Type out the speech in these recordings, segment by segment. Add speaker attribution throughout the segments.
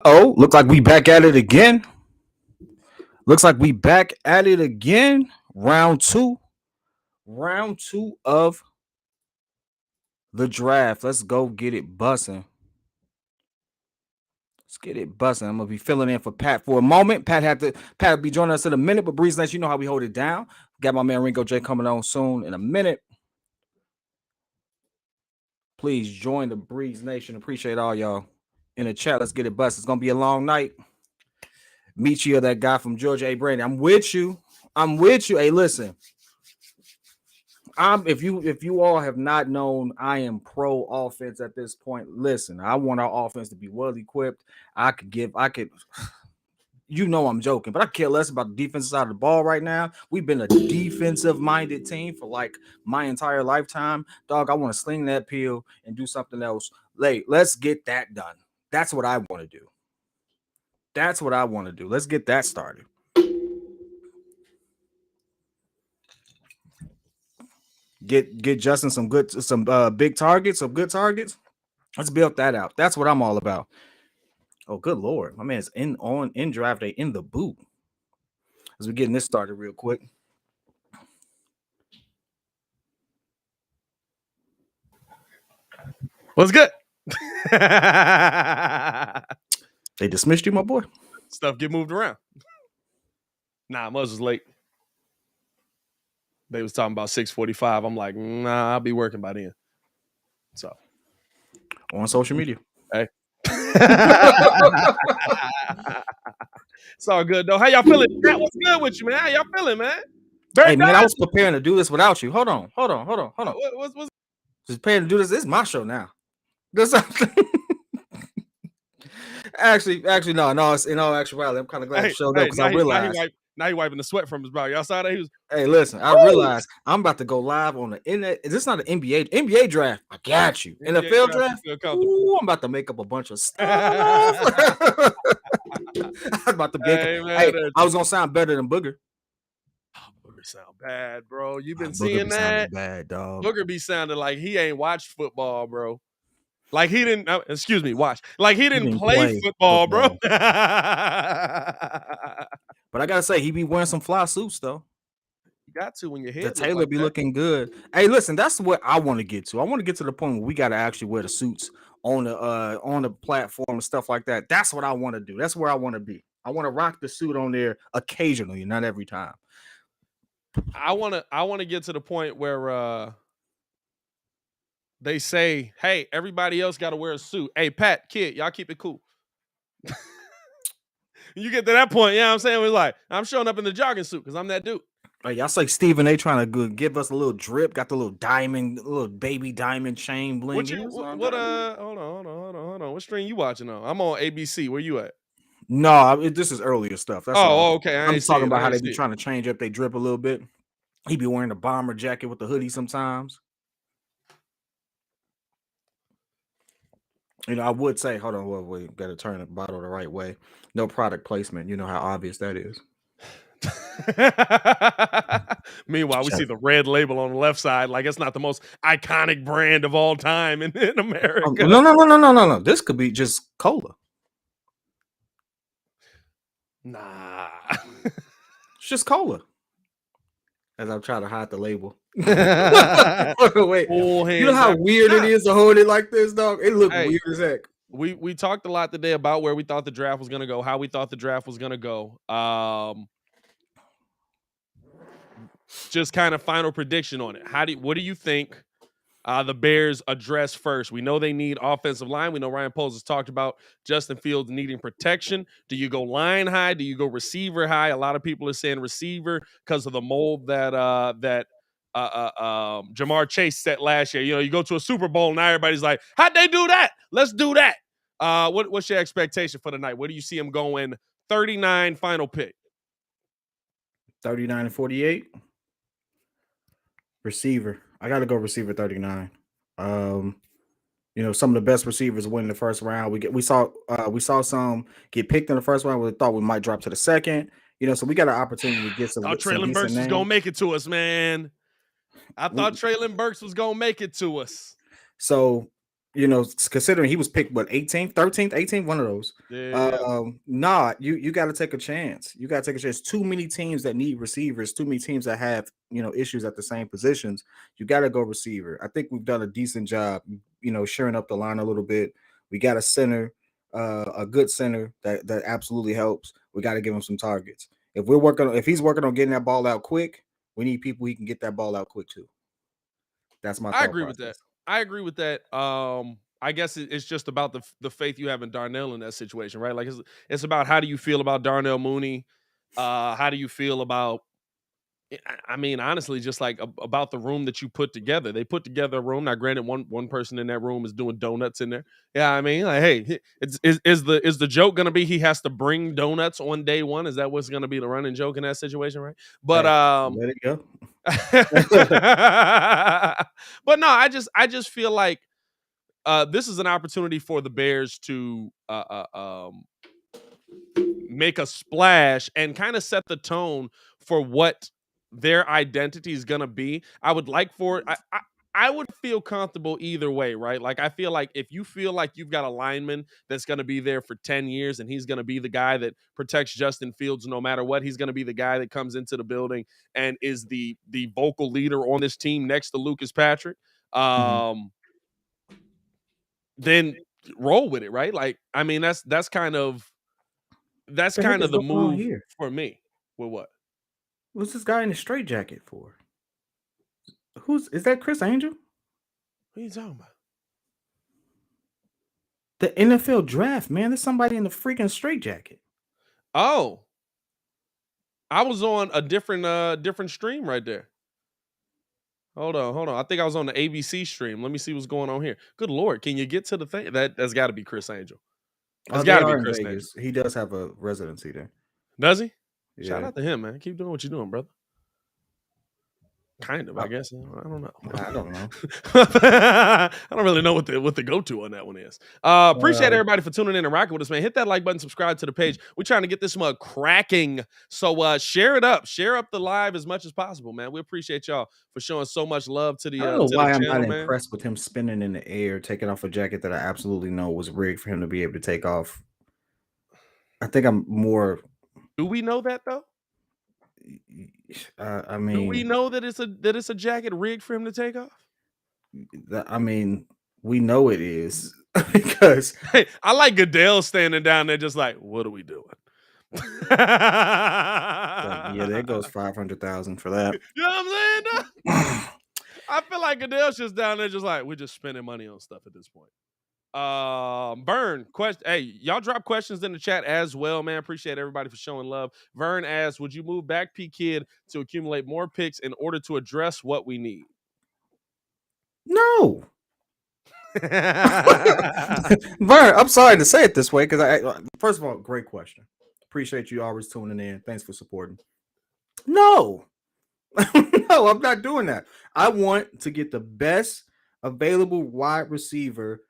Speaker 1: Oh, looks like we back at it again. Looks like we back at it again. Round two. Round two of the draft. Let's go get it bussing. Let's get it bussing. I'm gonna be filling in for Pat for a moment. Pat will be joining us in a minute, but Breeze Nation, you know how we hold it down. Got my man Ringo J coming on soon in a minute. Please join the Breeze Nation. Appreciate all y'all in the chat. Let's get it bust. It's gonna be a long night. Meet you, that guy from Georgia. Hey, Brandon, I'm with you. Hey, listen. If you all have not known, I am pro offense at this point. Listen, I want our offense to be well equipped. I could I'm joking, but I care less about the defensive side of the ball right now. We've been a defensive minded team for like my entire lifetime. Dog, I want to sling that pill and do something else. Let's get that done. That's what I want to do. Let's get that started. Get Justin some big targets, some good targets. Let's build that out. That's what I'm all about. Oh, good Lord. My man's in draft day in the boot. As we're getting this started real quick.
Speaker 2: What's good?
Speaker 1: They dismissed you, my boy.
Speaker 2: Stuff get moved around. Nah, Muzz was late. They was talking about 6:45. I'm like, nah, I'll be working by then. So
Speaker 1: on social media.
Speaker 2: Hey. It's all good though. How y'all feeling? What's good with you, man? How y'all feeling, man?
Speaker 1: Hey man, I was preparing to do this without you. Hold on.
Speaker 2: What's
Speaker 1: just preparing to do this? This is my show now. Actually, no. It's in all actuality. I'm kind of glad you showed up because I realized.
Speaker 2: Now he wiping the sweat from his brow. Y'all saw that? He was.
Speaker 1: Hey, listen, I realized I'm about to go live on the internet. Is this not an NBA draft? I got you. NFL draft? Ooh, I'm about to make up a bunch of stuff. I was about to make I was gonna sound better than Booger.
Speaker 2: Oh, Booger sound bad, bro. You've been seeing that?
Speaker 1: Bad, dog.
Speaker 2: Booger be sounding like he ain't watched football, bro. Like he didn't. Watch. Like he didn't play football, bro.
Speaker 1: But I gotta say, he be wearing some fly suits though.
Speaker 2: You got to when your head.
Speaker 1: The Taylor be looking good. Hey, listen, that's what I want to get to. I want to get to the point where we gotta actually wear the suits on the platform and stuff like that. That's what I want to do. That's where I want to be. I want to rock the suit on there occasionally, not every time.
Speaker 2: I want to get to the point where they say, hey, everybody else got to wear a suit. Hey, Pat, kid, y'all keep it cool. You get to that point, you know what I'm saying? We're like, I'm showing up in the jogging suit because I'm that dude.
Speaker 1: Hey, y'all say Stephen A trying to give us a little drip, got the little baby diamond chain bling.
Speaker 2: Hold on. What stream you watching on? I'm on ABC. Where you at?
Speaker 1: No, this is earlier stuff. That's
Speaker 2: okay.
Speaker 1: I'm just talking about how they be trying to change up their drip a little bit. He be wearing a bomber jacket with the hoodie sometimes. You know, I would say, hold on, wait, got to turn the bottle the right way. No product placement. You know how obvious that is.
Speaker 2: Meanwhile, we see the red label on the left side. Like it's not the most iconic brand of all time in America.
Speaker 1: No. This could be just cola.
Speaker 2: Nah.
Speaker 1: It's just cola. As I'm trying to hide the label. Wait, you know how weird it is to hold it like this, dog? It looked weird as heck.
Speaker 2: We talked a lot today about where we thought the draft was going to go, how we thought the draft was going to go. Just kind of final prediction on it. What do you think the Bears address first? We know they need offensive line. We know Ryan Poles has talked about Justin Fields needing protection. Do you go line high? Do you go receiver high? A lot of people are saying receiver because of the mold that Jamar Chase set last year. You know, you go to a Super Bowl and everybody's like, how'd they do that? Let's do that. What's your expectation for the night? Where do you see him going? 39 final pick.
Speaker 1: 39 and 48. Receiver. I got to go receiver 39. You know, some of the best receivers win the first round. We saw some get picked in the first round. We thought we might drop to the second. You know, so we got an opportunity to get some.
Speaker 2: Thought Traylon Burks was gonna make it to us, man. I thought Traylon Burks was gonna make it to us.
Speaker 1: So, considering he was picked, 18th, 13th, 18th, one of those.
Speaker 2: Yeah.
Speaker 1: Nah, you got to take a chance. You got to take a chance. Too many teams that need receivers, too many teams that have, issues at the same positions. You got to go receiver. I think we've done a decent job, sharing up the line a little bit. We got a center, a good center that absolutely helps. We got to give him some targets. If he's working on getting that ball out quick, we need people he can get that ball out quick too. That's my
Speaker 2: I
Speaker 1: thought
Speaker 2: agree with that.
Speaker 1: process.
Speaker 2: I agree with that. I guess it's just about the faith you have in Darnell in that situation, right? Like it's about how do you feel about Darnell Mooney? How do you feel about? I mean, honestly, just like about the room that you put together. They put together a room. Now, granted, one person in that room is doing donuts in there. Yeah, I mean, like, hey, is the joke gonna be he has to bring donuts on day one? Is that what's gonna be the running joke in that situation, right? But
Speaker 1: Hey, let it go.
Speaker 2: but no, I just feel like this is an opportunity for the Bears to make a splash and kind of set the tone for what their identity is going to be. I would like for I would feel comfortable either way, right? Like I feel like if you feel like you've got a lineman that's going to be there for 10 years and he's going to be the guy that protects Justin Fields no matter what, he's going to be the guy that comes into the building and is the vocal leader on this team next to Lucas Patrick.
Speaker 1: Mhm.
Speaker 2: Then roll with it, right? Like I mean that's kind of
Speaker 1: The heck is
Speaker 2: the
Speaker 1: going on
Speaker 2: move
Speaker 1: here?
Speaker 2: for me. With what?
Speaker 1: What's this guy in a straight jacket for? Is that Chris Angel?
Speaker 2: What are you talking about?
Speaker 1: The NFL draft, man. There's somebody in the freaking straight jacket.
Speaker 2: Oh, I was on a different stream right there. Hold on. I think I was on the ABC stream. Let me see what's going on here. Good Lord, can you get to the thing? That's got to be Chris Angel.
Speaker 1: Oh,
Speaker 2: That's
Speaker 1: they
Speaker 2: got to be
Speaker 1: are in
Speaker 2: Chris Angel.
Speaker 1: Vegas. He does have a residency there.
Speaker 2: Does he? Shout
Speaker 1: Yeah.
Speaker 2: out to him, man. Keep doing what you're doing, brother. Kind of,
Speaker 1: I,
Speaker 2: I guess. I don't know.
Speaker 1: I don't know.
Speaker 2: I don't really know what the go to on that one is. Appreciate
Speaker 1: Uh,
Speaker 2: everybody for tuning in and rocking with us, man. Hit that like button, subscribe to the page. We're trying to get this mug cracking. So share it up, share up the live as much as possible, man. We appreciate y'all for showing so much love to
Speaker 1: I don't know
Speaker 2: the
Speaker 1: why I'm not
Speaker 2: channel, man.
Speaker 1: impressed with him spinning in the air, taking off a jacket that I absolutely know was rigged for him to be able to take off. I think I'm more.
Speaker 2: Do we know that though?
Speaker 1: I
Speaker 2: Do we
Speaker 1: mean,
Speaker 2: know that it's a jacket rigged for him to take off?
Speaker 1: I mean, we know it is because
Speaker 2: Hey, I like Goodell standing down there just like, what are we doing?
Speaker 1: yeah, there goes 500,000 for that.
Speaker 2: You know what I'm saying? I feel like Goodell's just down there, just like we're just spending money on stuff at this point. Vern, question. Hey, y'all drop questions in the chat as well, man. Appreciate everybody for showing love. Vern asks, would you move back P Kid to accumulate more picks in order to address what we need?
Speaker 1: No. Vern, I'm sorry to say it this way because first of all, great question. Appreciate you always tuning in. Thanks for supporting. No, no, I'm not doing that. I want to get the best available wide receiver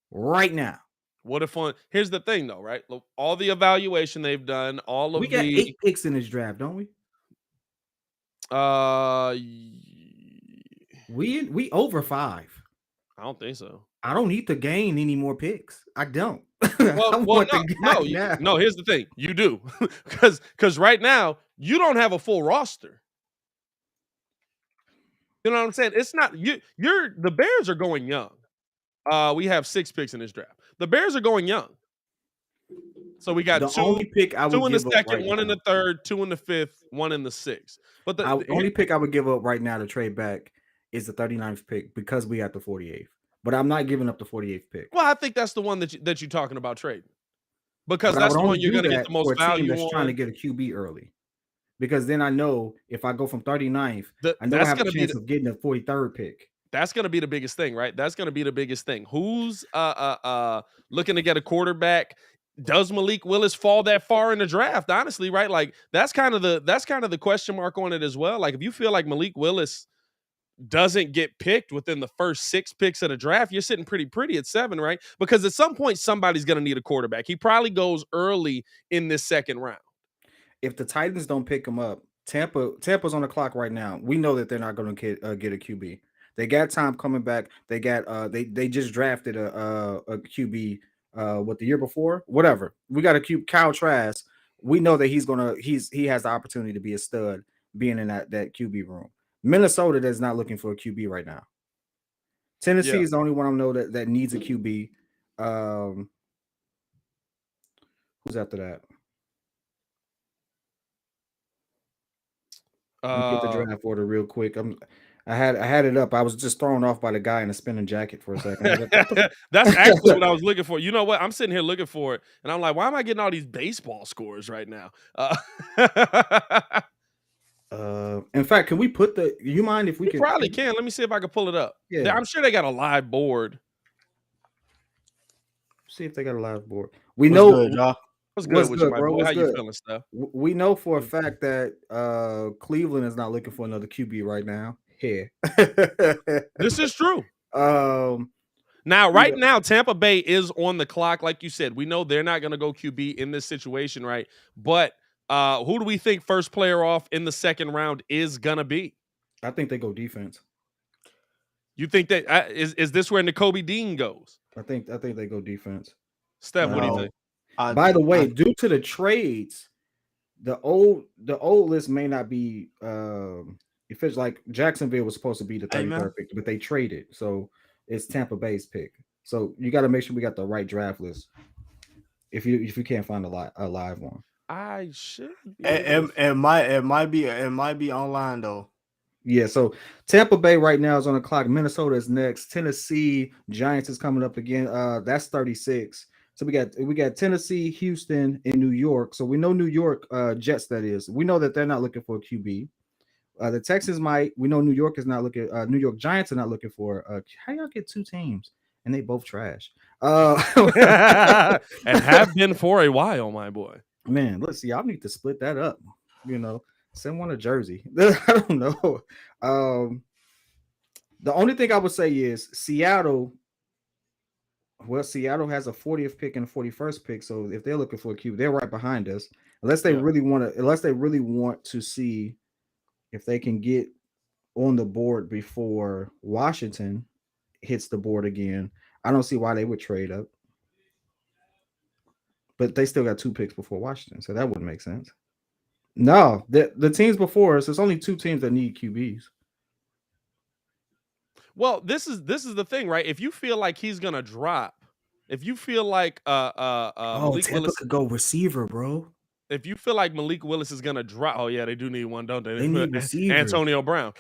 Speaker 1: right now.
Speaker 2: What if on? Here's the thing, though, right? Look, all the evaluation they've done, all of
Speaker 1: We got
Speaker 2: the
Speaker 1: 8 picks in this draft, don't we?
Speaker 2: uh,
Speaker 1: We over 5.
Speaker 2: I don't think so.
Speaker 1: I don't need to gain any more picks. I don't. I want the guy now.
Speaker 2: No. Here's the thing: you do, because right now you don't have a full roster. You know what I'm saying? It's not you. The Bears are going young. We have 6 picks in this draft. The Bears are going young. So we got
Speaker 1: The
Speaker 2: two
Speaker 1: only pick I would
Speaker 2: in the
Speaker 1: give up
Speaker 2: second,
Speaker 1: right
Speaker 2: one in
Speaker 1: now.
Speaker 2: the third, 2 in the fifth, 1 in the sixth. But
Speaker 1: The only pick I would give up right now to trade back is the 39th pick because we got the 48th. But I'm not giving up the 48th pick.
Speaker 2: well, I think that's the one that you're talking about trading. Because
Speaker 1: But I
Speaker 2: that's
Speaker 1: would
Speaker 2: the one
Speaker 1: only
Speaker 2: you're
Speaker 1: do
Speaker 2: going to get
Speaker 1: that
Speaker 2: the most
Speaker 1: for a team
Speaker 2: value
Speaker 1: that's trying to
Speaker 2: on.
Speaker 1: get a QB early. Because then I know if I go from 39th, I know I
Speaker 2: That's
Speaker 1: have a
Speaker 2: going to be
Speaker 1: chance of getting a 43rd pick.
Speaker 2: that's going to be the biggest thing, right? That's going to be the biggest thing. Who's looking to get a quarterback? Does Malik Willis fall that far in the draft? Honestly, right? Like that's kind of the question mark on it as well. Like if you feel like Malik Willis doesn't get picked within the first 6 picks of the draft, you're sitting pretty at 7, right? Because at some point somebody's going to need a quarterback. He probably goes early in this second round.
Speaker 1: If the Titans don't pick him up, Tampa's on the clock right now. We know that they're not going to get a QB. They got time coming back. They got they just drafted a QB what the year before, whatever. We got a Q Kyle Trask. We know that he has the opportunity to be a stud being in that QB room. Minnesota is not looking for a QB right now. Tennessee is the only one I know that needs a QB. Who's after that? Let me get the draft order real quick. I had it up. I was just thrown off by the guy in a spinning jacket for a second. I was like,
Speaker 2: that's actually what I was looking for. You know what? I'm sitting here looking for it, and I'm like, why am I getting all these baseball scores right now?
Speaker 1: In fact, can we put the? You mind if we
Speaker 2: You
Speaker 1: can?
Speaker 2: probably can. Let me see if I can pull it up.
Speaker 1: Yeah.
Speaker 2: I'm sure they got a live board.
Speaker 1: See if they got a live board. We
Speaker 3: What's
Speaker 1: know
Speaker 3: good, y'all.
Speaker 2: What's good with you, my
Speaker 1: bro?
Speaker 2: boy?
Speaker 1: What's
Speaker 2: How
Speaker 1: good?
Speaker 2: you feeling, Steph?
Speaker 1: We know for a fact that Cleveland is not looking for another QB right now. Here,
Speaker 2: this is true.
Speaker 1: Now,
Speaker 2: now, Tampa Bay is on the clock, like you said. We know they're not going to go QB in this situation, right? But who do we think first player off in the second round is going to be?
Speaker 1: I think they go defense.
Speaker 2: You think that is this where Nakobe Dean goes?
Speaker 1: I think they go defense.
Speaker 2: Steph, what do you think?
Speaker 1: By the way, due to the trades, the old list may not be if it's like Jacksonville was supposed to be the 33rd pick, but they traded, so it's Tampa Bay's pick. So you got to make sure we got the right draft list. If you can't find a live one,
Speaker 2: I should.
Speaker 3: It might be online though.
Speaker 1: Yeah, so Tampa Bay right now is on the clock. Minnesota is next. Tennessee Giants is coming up again. That's 36. So we got Tennessee, Houston, and New York. So we know New York Jets. That is, we know that they're not looking for a QB. The Texans might. We know New York is not looking. New York Giants are not looking for. How y'all get two teams and they both trash?
Speaker 2: And have been for a while, my boy.
Speaker 1: Man, let's see. Y'all need to split that up. You know. Send one to Jersey. I don't know. The only thing I would say is Seattle. Well, Seattle has a 40th pick and a 41st pick. So if they're looking for a QB, they're right behind us. Unless they really want to see if they can get on the board before Washington hits the board again. I don't see why they would trade up. But they still got 2 picks before Washington, so that wouldn't make sense. No, the teams before us, there's only 2 teams that need QBs.
Speaker 2: Well, this is the thing, right? If you feel like he's gonna drop, if you feel like Malik
Speaker 1: Tampa
Speaker 2: Willis
Speaker 1: could go receiver, bro.
Speaker 2: If you feel like Malik Willis is gonna drop, oh yeah, they do need one, don't they?
Speaker 1: They need receivers.
Speaker 2: Antonio Brown.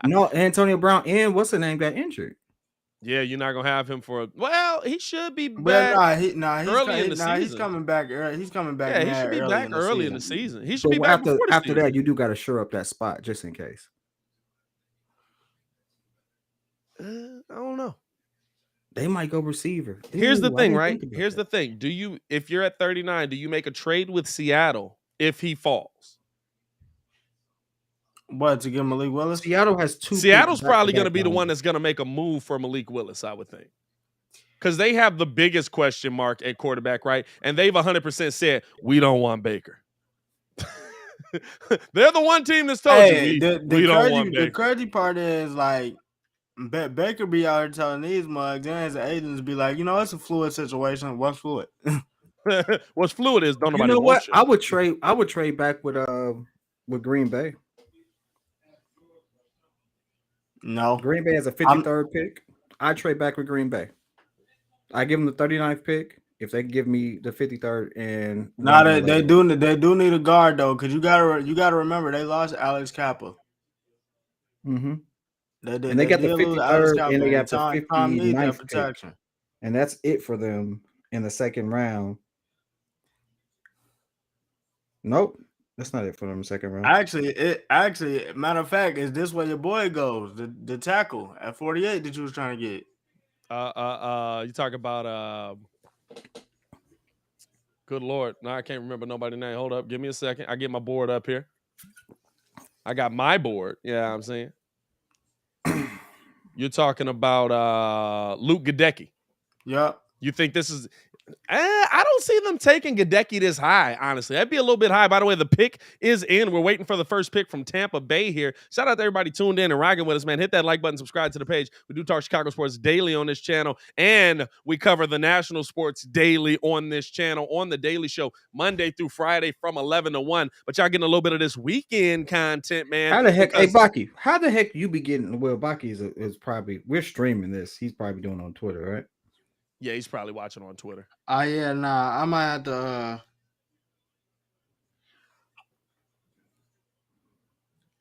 Speaker 1: No, Antonio Brown and what's the name got injured.
Speaker 2: Yeah, you're not gonna have him for. Well, he should be back.
Speaker 3: He's
Speaker 2: early in the season.
Speaker 3: He's coming back. He's coming back.
Speaker 2: Yeah, he should be back early in the season. He should
Speaker 1: So
Speaker 2: be back
Speaker 1: after that. You do got to shore up that spot just in case.
Speaker 2: I don't know.
Speaker 1: They might go receiver.
Speaker 2: Here's the thing, right? Here's the thing. If you're at 39, do you make a trade with Seattle if he falls?
Speaker 3: What, to get Malik Willis?
Speaker 1: Seattle has 2.
Speaker 2: Seattle's probably going to be the one that's going to make a move for Malik Willis, I would think. Because they have the biggest question mark at quarterback, right? And they've 100% said, we don't want Baker. They're the one team that's told you, we don't want Baker.
Speaker 3: The crazy part is, like, Baker be out here telling these mugs and his agents be like, it's a fluid situation. What's fluid?
Speaker 2: What's fluid is don't nobody.
Speaker 1: You know what? I would trade back with Green Bay.
Speaker 3: No,
Speaker 1: Green Bay has a 53rd pick. I trade back with Green Bay. I give them the 39th pick if they give me the 53rd. And
Speaker 3: they do need a guard though, because you gotta remember they lost Alex Kappa.
Speaker 1: Mm-hmm. They got the 53rd and they got the 59th protection, and that's it for them in the second round. Nope. That's not it for them in the second round.
Speaker 3: Actually, matter of fact, is this where your boy goes? The tackle at 48 that you was trying to get.
Speaker 2: You talk about good Lord. No, I can't remember nobody's name. Hold up, give me a second. I get my board up here. I got my board. Yeah, I'm saying. You're talking about Luke Gadecki.
Speaker 3: Yeah.
Speaker 2: You think this is I don't see them taking Gadecki this high, honestly. That'd be a little bit high. By the way, the pick is in. We're waiting for the first pick from Tampa Bay here. Shout out to everybody tuned in and rocking with us, man. Hit that like button, subscribe to the page. We do talk Chicago sports daily on this channel, and we cover the national sports daily on this channel on the Daily Show, Monday through Friday from 11 to 1. But y'all getting a little bit of this weekend content, man.
Speaker 1: How the heck, hey Baki, how the heck you be getting? Well, Baki is probably, we're streaming this. He's probably doing it on Twitter, right?
Speaker 2: Yeah, he's probably watching on Twitter.
Speaker 3: Yeah, nah, I might have to.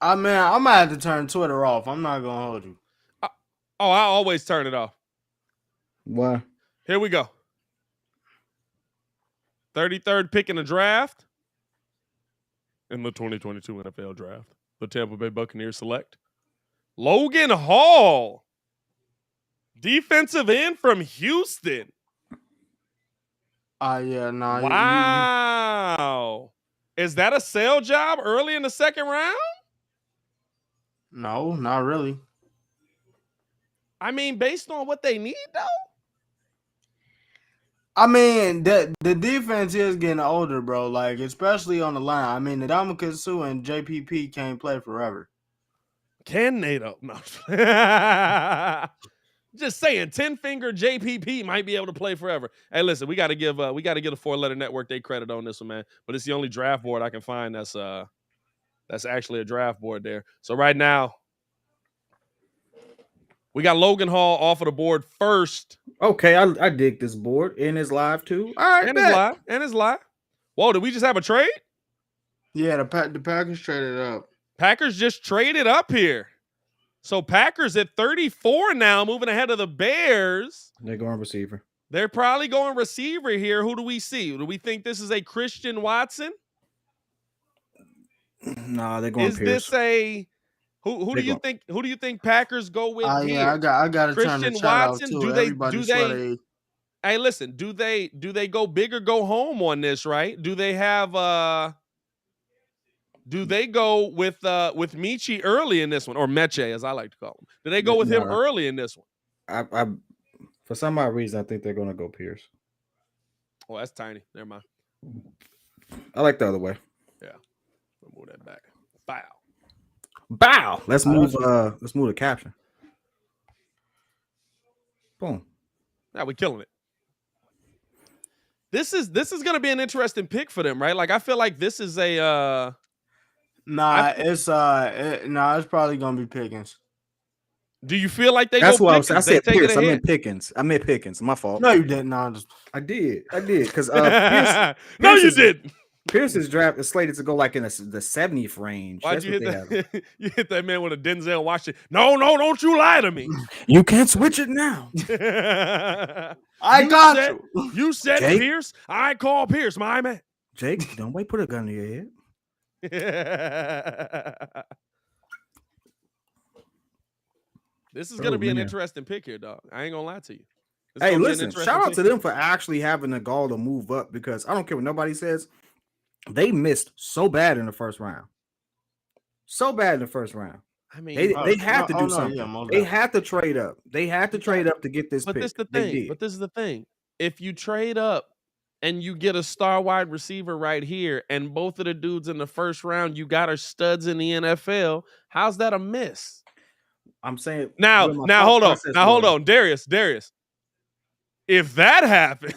Speaker 3: I might have to turn Twitter off. I'm not gonna hold you.
Speaker 2: I always turn it off.
Speaker 1: Why?
Speaker 2: Here we go. 33rd pick in the draft. In the 2022 NFL draft, the Tampa Bay Buccaneers select Logan Hall, defensive end from Houston.
Speaker 3: Yeah, nah.
Speaker 2: Wow. Is that a sale job early in the second round?
Speaker 3: No, not really.
Speaker 2: I mean, based on what they need, though.
Speaker 3: I mean, the defense is getting older, bro. Like, especially on the line. I mean, Ndamukong Suh and JPP can't play forever.
Speaker 2: Can they though? No. Just saying, 10-finger JPP might be able to play forever. Hey, listen, we got to give a 4-letter network they credit on this one, man. But it's the only draft board I can find that's actually a draft board there. So right now, we got Logan Hall off of the board first.
Speaker 1: Okay, I dig this board. And it's live too. All right,
Speaker 2: And it's live. Whoa, did we just have a trade?
Speaker 3: Yeah, the Packers traded up.
Speaker 2: Packers just traded up here. So Packers at 34 now, moving ahead of the Bears.
Speaker 1: They're going receiver.
Speaker 2: They're probably going receiver here. Who do we see? Do we think this is a Christian Watson?
Speaker 1: No, they're going
Speaker 2: Is
Speaker 1: Pierce.
Speaker 2: this a who do you think? Who do you think Packers go with?
Speaker 3: Yeah, I got to turn the
Speaker 2: Christian
Speaker 3: chat
Speaker 2: Watson.
Speaker 3: Out too.
Speaker 2: Do they? Hey, listen. Do they go big or go home on this? Right? Do they have Do they go with Michi early in this one, or Meche as I like to call him? Do they go with him early in this one?
Speaker 1: I for some odd reason I think they're going to go Pierce.
Speaker 2: Oh, that's tiny. Never mind.
Speaker 1: I like the other way.
Speaker 2: Yeah, we'll move that back.
Speaker 1: Bow. Let's move the caption. Boom.
Speaker 2: Yeah, we're killing it. This is going to be an interesting pick for them, right? Like I feel like this is a
Speaker 3: it's probably gonna be Pickens.
Speaker 2: Do you feel like they?
Speaker 1: That's
Speaker 2: go
Speaker 1: what
Speaker 2: Pickens?
Speaker 1: I said. Pierce. I meant Pickens. My fault.
Speaker 3: No, you didn't. No,
Speaker 1: I did. Because
Speaker 2: no, you did.
Speaker 1: Pierce's draft is slated to go like in the 70th range.
Speaker 2: Why'd you hit that? You hit that man with a Denzel Washington. No, don't you lie to me.
Speaker 1: You can't switch it now.
Speaker 2: You said
Speaker 1: Jake?
Speaker 2: Pierce. I call Pierce, my man.
Speaker 1: Jake, don't wait. Put a gun to your head.
Speaker 2: This is going to be an interesting pick here, dog. I ain't going to lie to you.
Speaker 1: Hey, listen, shout out to them for actually having the gall to move up, because I don't care what nobody says. They missed so bad in the first round. I mean, they had to do something. Yeah, they had to trade up. They had to trade up to get this pick.
Speaker 2: This is the thing. If you trade up and you get a star wide receiver right here, and both of the dudes in the first round you got are studs in the NFL, how's that a miss?
Speaker 1: I'm saying
Speaker 2: now hold on, Darius. If that happens,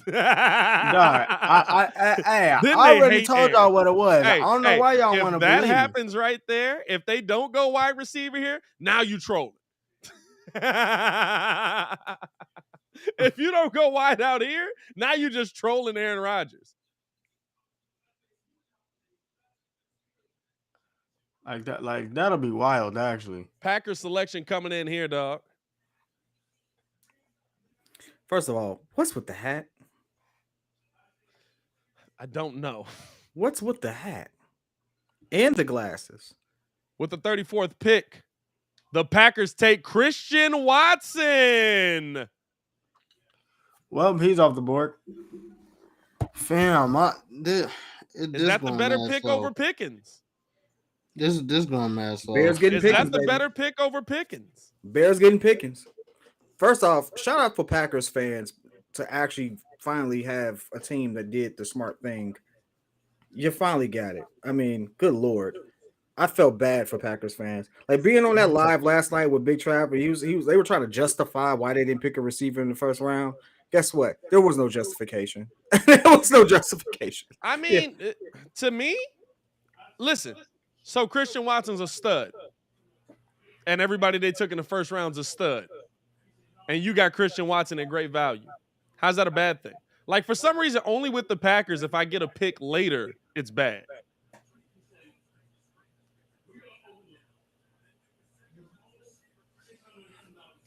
Speaker 3: I already told y'all what it was. I don't know why y'all want to believe.
Speaker 2: If that happens right there, if they don't go wide receiver here, now you trolling. If you don't go wide out here, now you just trolling Aaron Rodgers.
Speaker 3: Like that'll be wild, actually.
Speaker 2: Packers selection coming in here, dog.
Speaker 1: First of all, what's with the hat?
Speaker 2: I don't know.
Speaker 1: What's with the hat? And the glasses.
Speaker 2: With the 34th pick, the Packers take Christian Watson.
Speaker 3: Well, he's off the board. Fam,
Speaker 2: is that the better pick over Pickens?
Speaker 3: This going mad slow.
Speaker 1: Bears getting Pickens.
Speaker 2: Is that the better pick over Pickens?
Speaker 1: Bears getting Pickens. First off, shout out for Packers fans to actually finally have a team that did the smart thing. You finally got it. I mean, good lord. I felt bad for Packers fans. Like being on that live last night with Big Trapper, they were trying to justify why they didn't pick a receiver in the first round. Guess what? There was no justification. There was no justification.
Speaker 2: I mean, to me, listen. So Christian Watson's a stud, and everybody they took in the first round's a stud, and you got Christian Watson at great value. How's that a bad thing? Like for some reason, only with the Packers, if I get a pick later, it's bad.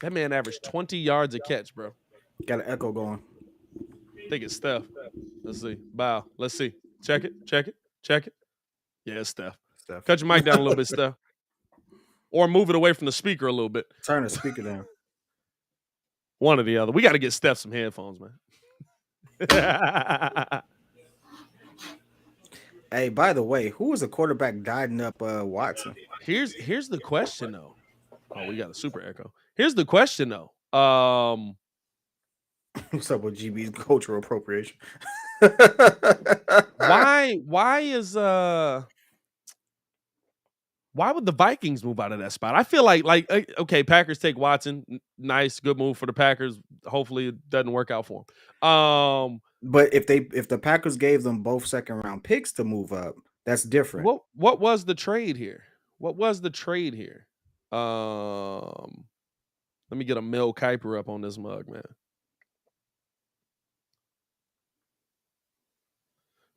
Speaker 2: That man averaged 20 yards a catch, bro.
Speaker 1: Got an echo going.
Speaker 2: I think it's Steph. Let's see. Bow. Let's see. Check it. Check it. Check it. Yeah, it's Steph. Cut your mic down a little bit, Steph. Or move it away from the speaker a little bit.
Speaker 1: Turn the speaker down.
Speaker 2: One or the other. We got to get Steph some headphones, man.
Speaker 1: Hey, by the way, who was the quarterback guiding up Watson?
Speaker 2: Here's the question though. Oh, we got a super echo. Here's the question though.
Speaker 1: What's up with GB's cultural appropriation?
Speaker 2: why would the Vikings move out of that spot? I feel like okay, Packers take Watson. Nice, good move for the Packers. Hopefully it doesn't work out for them.
Speaker 1: But if the Packers gave them both second round picks to move up, that's different.
Speaker 2: What was the trade here? What was the trade here? Let me get a Mel Kiper up on this mug, man.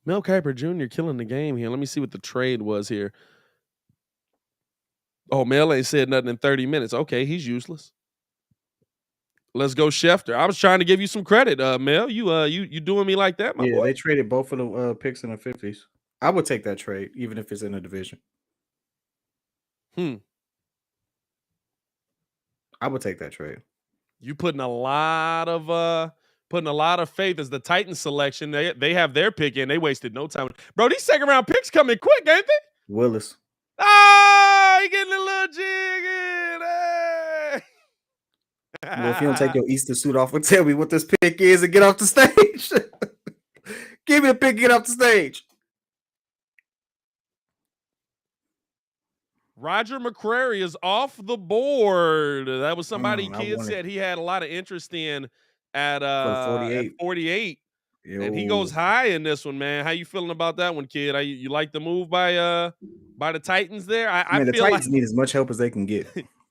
Speaker 2: Mel Kiper Jr. killing the game here. Let me see what the trade was here. Oh, Mel ain't said nothing in 30 minutes. Okay, he's useless. Let's go, Schefter. I was trying to give you some credit, Mel. You doing me like that, my boy?
Speaker 1: They traded both of the picks in the 50s. I would take that trade, even if it's in a division. I would take that trade.
Speaker 2: You putting a lot of faith as the Titans selection. They have their pick in. They wasted no time. Bro, these second round picks coming quick, ain't they?
Speaker 1: Willis.
Speaker 2: Ah, he getting a little jig in. Hey.
Speaker 1: Well, if you don't take your Easter suit off and tell me what this pick is and get off the stage. Give me a pick and get off the stage.
Speaker 2: Roger McCrary is off the board. That was somebody kids said he had a lot of interest in at 48. And he goes high in this one, man. How you feeling about that one, kid? You like the move by the Titans there? I
Speaker 1: mean, the
Speaker 2: feel
Speaker 1: Titans need as much help as they can get.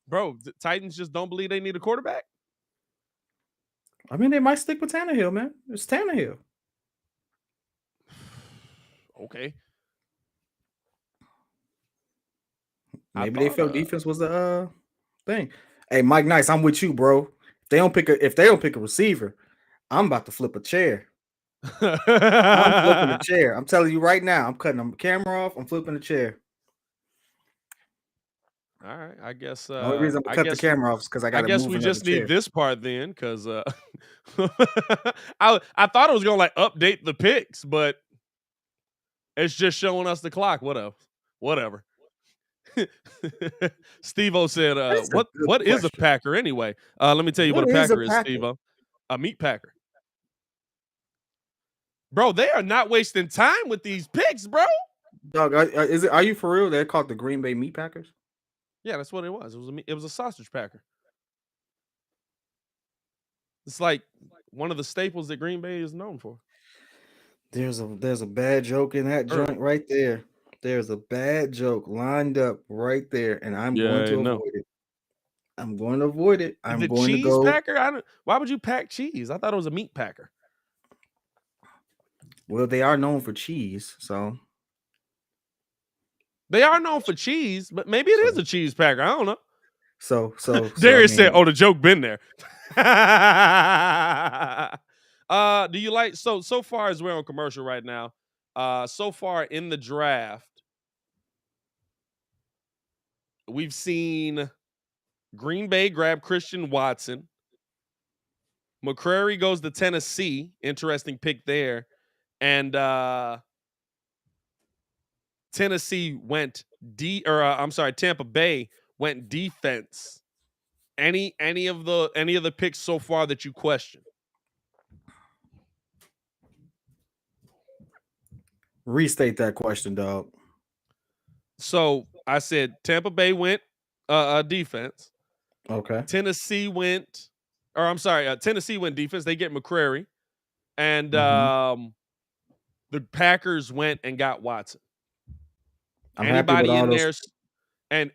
Speaker 2: Bro, the Titans just don't believe they need a quarterback?
Speaker 1: I mean, they might stick with Tannehill, man. It's Tannehill.
Speaker 2: Okay.
Speaker 1: Maybe they felt defense was the thing. Hey, Mike Nice, I'm with you, bro. If they don't pick a receiver, I'm about to flip a chair. I'm flipping a chair. I'm telling you right now. I'm cutting the camera off. I'm flipping the chair.
Speaker 2: All right, I guess.
Speaker 1: The only reason I'm cut the camera off is because I got.
Speaker 2: I guess we just need this part then, because I thought it was gonna update the picks, but it's just showing us the clock. Whatever. Steve-O said, "What is a Packer anyway?" Let me tell you what a Packer is, Steve-O. A meat packer. Bro, they are not wasting time with these picks, bro.
Speaker 1: Dog, are you for real? They're called the Green Bay Meat Packers.
Speaker 2: Yeah, that's what it was. It was a sausage packer. It's like one of the staples that Green Bay is known for.
Speaker 1: There's a bad joke in that joint right there. There's a bad joke lined up right there, and I'm going to avoid it. I'm going to avoid it. I'm going to go.
Speaker 2: Packer? Why would you pack cheese? I thought it was a meat packer.
Speaker 1: Well, they are known for cheese, so.
Speaker 2: They are known for cheese, but maybe it is a cheese packer. I don't know.
Speaker 1: So
Speaker 2: Darius said, "Oh, the joke been there." Do you like so far as we're on commercial right now? So far in the draft, we've seen Green Bay grab Christian Watson. McCrary goes to Tennessee. Interesting pick there. And Tennessee went Tampa Bay went defense. Any of the picks so far that you question?
Speaker 1: Restate that question, dog.
Speaker 2: So I said Tampa Bay went defense.
Speaker 1: Okay.
Speaker 2: Tennessee went defense. They get McCrary. And the Packers went and got Watson.
Speaker 1: I'm happy with
Speaker 2: Anybody
Speaker 1: all
Speaker 2: in
Speaker 1: those.
Speaker 2: there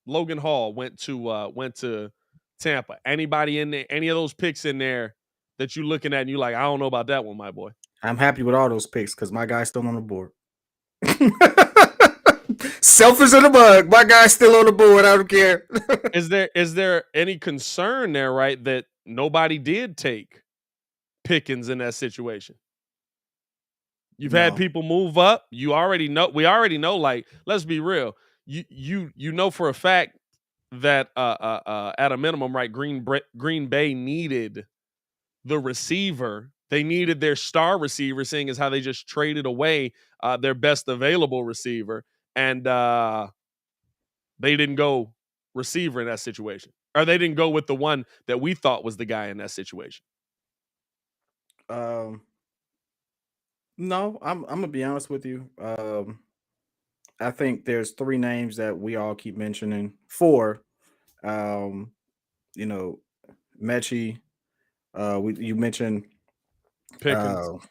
Speaker 2: Logan Hall went to Tampa. Anybody in there, any of those picks in there that you looking at and you like, I don't know about that one, my boy.
Speaker 1: I'm happy with all those picks because my guy's still on the board. Selfish in the mug. My guy's still on the board. I don't care.
Speaker 2: Is there any concern there, right, that nobody did take Pickens in that situation? You've had people move up. We already know, like, let's be real. You know for a fact that at a minimum, right, Green Bay needed the receiver. They needed their star receiver, seeing as how they just traded away their best available receiver. And they didn't go receiver in that situation. Or they didn't go with the one that we thought was the guy in that situation.
Speaker 1: No, I'm gonna be honest with you. I think there's 3 names that we all keep mentioning. 4, Mechie. You mentioned
Speaker 2: Pickens,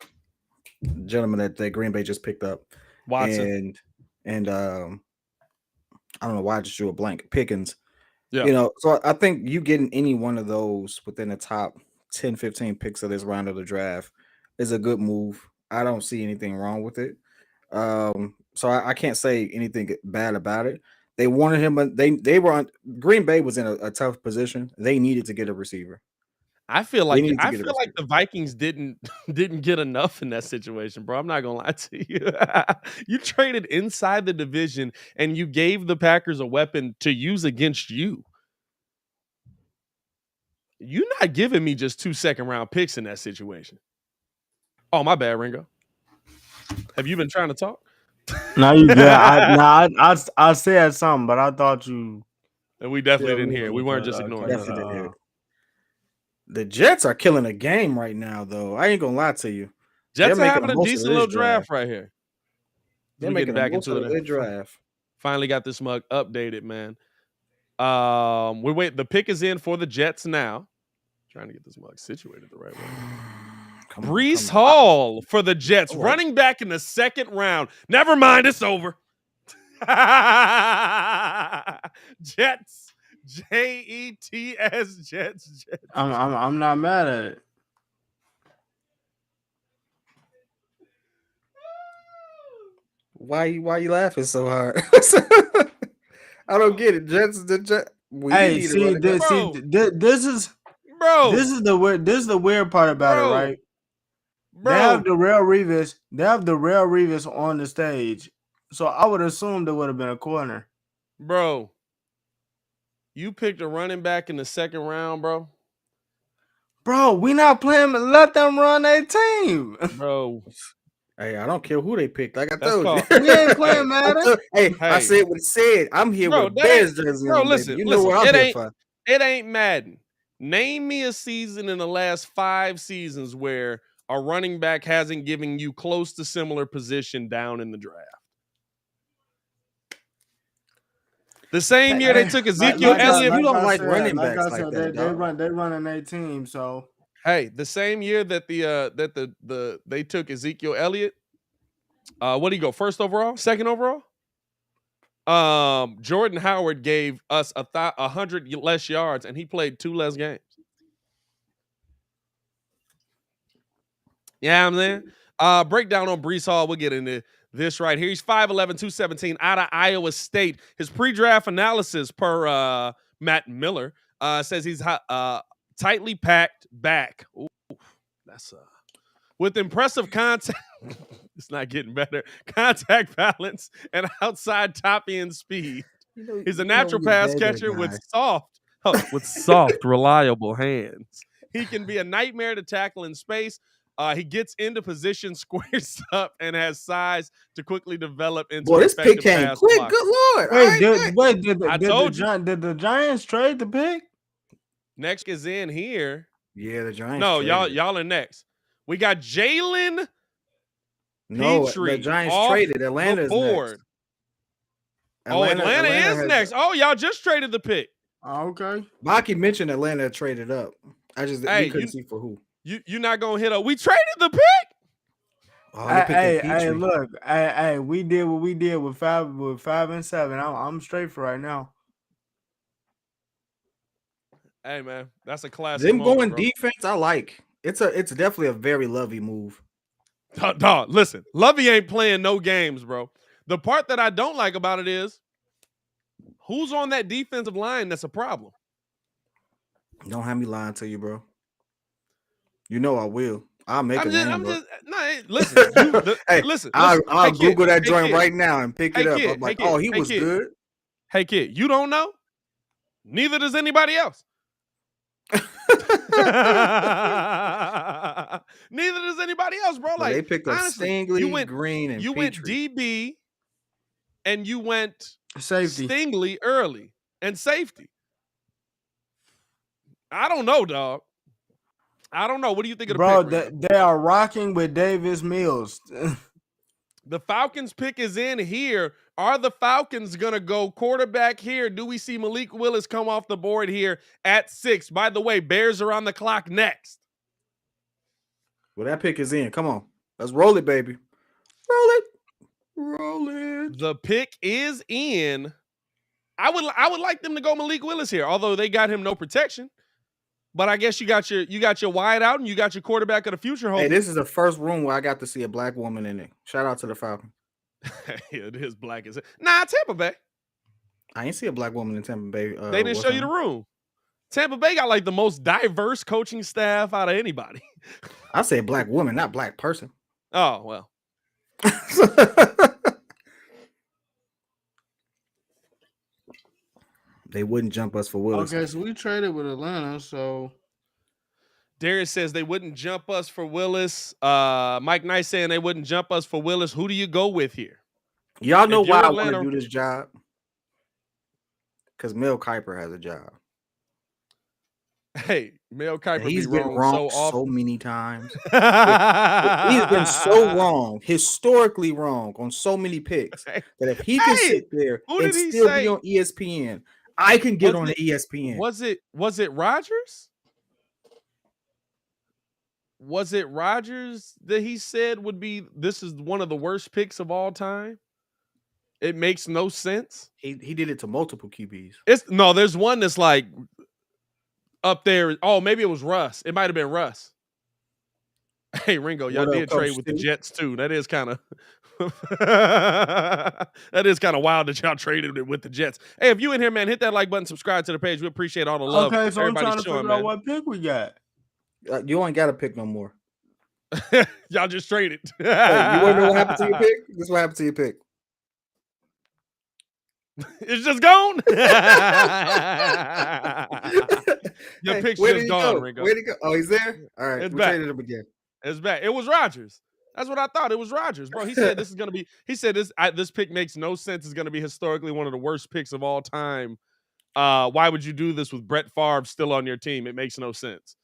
Speaker 1: gentleman that Green Bay just picked up,
Speaker 2: Watson,
Speaker 1: and I don't know why I just drew a blank. Pickens.
Speaker 2: yeah.
Speaker 1: So I think you getting any one of those within the top 10, 15 picks of this round of the draft is a good move. I don't see anything wrong with it. So I can't say anything bad about it. They wanted him, but they were on. Green Bay was in a tough position. They needed to get a receiver.
Speaker 2: I feel like the Vikings didn't get enough in that situation, bro. I'm not gonna lie to you. You traded inside the division and you gave the Packers a weapon to use against you. You're not giving me just 2 second-round picks in that situation. Oh, my bad, Ringo. Have you been trying to talk?
Speaker 3: No, you good. I said something, but I thought you.
Speaker 2: And we definitely didn't hear it. We weren't just ignoring it.
Speaker 1: Definitely didn't hear it. The Jets are killing the game right now, though. I ain't gonna lie to you.
Speaker 2: Jets are having a decent little draft right here.
Speaker 1: They're making back into a good draft.
Speaker 2: Finally got this mug updated, man. The pick is in for the Jets now. Trying to get this mug situated the right way. Breece Hall for the Jets, running back in the 2nd round. Never mind, it's over. Jets, Jets, Jets.
Speaker 3: I'm not mad at it.
Speaker 1: Why you laughing so hard? I don't get it. Jets.
Speaker 3: This is the weird part about it, right? Bro. They have the real Revis on the stage. So I would assume there would have been a corner.
Speaker 2: Bro, you picked a running back in the 2nd round, bro.
Speaker 3: Bro, we not playing. Let them run their team,
Speaker 2: bro.
Speaker 1: Hey, I don't care who they picked. Like I told you,
Speaker 3: we ain't playing, man.
Speaker 1: Hey, I said what it said. I'm here with Bears jersey on.
Speaker 2: Listen,
Speaker 1: you know what I'm here for.
Speaker 2: It ain't Madden. Name me a season in the last 5 seasons where a running back hasn't given you close to similar position down in the draft. The same year they took Ezekiel Elliott.
Speaker 1: You don't like running backs like that.
Speaker 3: They running their team. So
Speaker 2: hey, the same year that they took Ezekiel Elliott. What did he go? 1st overall? 2nd overall? Jordan Howard gave us 100 less yards, and he played 2 less games. Yeah, I'm saying. Breakdown on Breece Hall. We'll get into this right here. He's 5'11", 217 out of Iowa State. His pre-draft analysis per Matt Miller says he's tightly packed back. Ooh, that's with impressive contact. It's not getting better. Contact balance and outside top end speed. He's a natural pass catcher with soft, reliable hands. He can be a nightmare to tackle in space. He gets into position, squares up, and has size to quickly develop into
Speaker 1: this pick came quick.
Speaker 2: Blocker.
Speaker 1: Good Lord.
Speaker 3: Did the Giants trade the pick?
Speaker 2: Next is in here.
Speaker 1: Yeah, the Giants.
Speaker 2: No, y'all are next. We got Jalen
Speaker 1: No, the
Speaker 2: Petrie
Speaker 1: Giants
Speaker 2: off
Speaker 1: traded. Atlanta
Speaker 2: the
Speaker 1: is next.
Speaker 2: board. Atlanta is next. Oh, y'all just traded the pick.
Speaker 3: Okay.
Speaker 1: Baki mentioned Atlanta traded up. We couldn't see for who.
Speaker 2: You're not gonna hit up. We traded the pick.
Speaker 1: Oh,
Speaker 3: Hey, look, hey, we did what we did with 5 and 7. I'm straight for right now.
Speaker 2: Hey man, that's a classic.
Speaker 1: Them
Speaker 2: moment,
Speaker 1: going
Speaker 2: bro.
Speaker 1: defense, I like. It's definitely a very Lovey move.
Speaker 2: Dog, listen, Lovey ain't playing no games, bro. The part that I don't like about it is who's on that defensive line that's a problem.
Speaker 1: Don't have me lying to you, bro. You know I will. I'll make a name.
Speaker 2: Listen. Listen.
Speaker 1: I'll Google that joint right now and pick it up.
Speaker 2: Kid,
Speaker 1: I'm like, he was good.
Speaker 2: Hey kid, you don't know? Neither does anybody else. Neither does anybody else, bro.
Speaker 1: Like they picked up Stingley, Green, and
Speaker 2: you
Speaker 1: Petrie.
Speaker 2: went DB and you went
Speaker 3: safety.
Speaker 2: Stingley early and safety. I don't know, dog. I don't know. What do you think of the pick?
Speaker 3: They are rocking with Davis Mills.
Speaker 2: The Falcons pick is in here. Are the Falcons going to go quarterback here? Do we see Malik Willis come off the board here at 6? By the way, Bears are on the clock next.
Speaker 1: Well, that pick is in. Come on. Let's roll it, baby. Roll it. Roll it.
Speaker 2: The pick is in. I would like them to go Malik Willis here, although they got him no protection. But I guess you got your wide out and you got your quarterback of the future. Hopefully.
Speaker 1: Hey, this is the first room where I got to see a black woman in it. Shout out to the Falcons.
Speaker 2: Yeah, it is black as it. Nah, Tampa Bay.
Speaker 1: I ain't see a black woman in Tampa Bay.
Speaker 2: They didn't show you the room. Tampa Bay got like the most diverse coaching staff out of anybody.
Speaker 1: I say black woman, not black person.
Speaker 2: Oh, well.
Speaker 1: They wouldn't jump us for Willis.
Speaker 3: Okay, so we traded with Atlanta, so
Speaker 2: Darius says they wouldn't jump us for Willis. Mike Nice saying they wouldn't jump us for Willis. Who do you go with here?
Speaker 1: Y'all know why I want to do this job? Because Mel Kiper has a job.
Speaker 2: Hey, Mel Kiper
Speaker 1: He's
Speaker 2: been wrong
Speaker 1: so many times. He's been so wrong, historically wrong on so many picks that if he can sit there and still be on ESPN, I can get on the ESPN.
Speaker 2: Was it Rodgers? Was it Rodgers that he said this is one of the worst picks of all time? It makes no sense.
Speaker 1: He did it to multiple QBs.
Speaker 2: There's one that's like up there. Oh, maybe it was Russ. It might have been Russ. Hey, Ringo, y'all did trade with the Jets too. That is kind of wild that y'all traded it with the Jets. Hey, if you in here, man, hit that like button, subscribe to the page. We appreciate all the love.
Speaker 3: Okay, so I'm trying to figure out what pick we got.
Speaker 1: You ain't got to pick no more.
Speaker 2: Y'all just traded.
Speaker 1: Hey, you want to know what happened to your pick? This is what happened to your pick.
Speaker 2: It's just gone. Your pick's just gone, Ringo.
Speaker 1: Where'd he go? Oh, he's there? All right.
Speaker 2: It's
Speaker 1: we
Speaker 2: back.
Speaker 1: traded him again.
Speaker 2: It's back. It was Rodgers. That's what I thought. It was Rodgers, bro. He said this pick makes no sense. It's going to be historically one of the worst picks of all time. Why would you do this with Brett Favre still on your team? It makes no sense.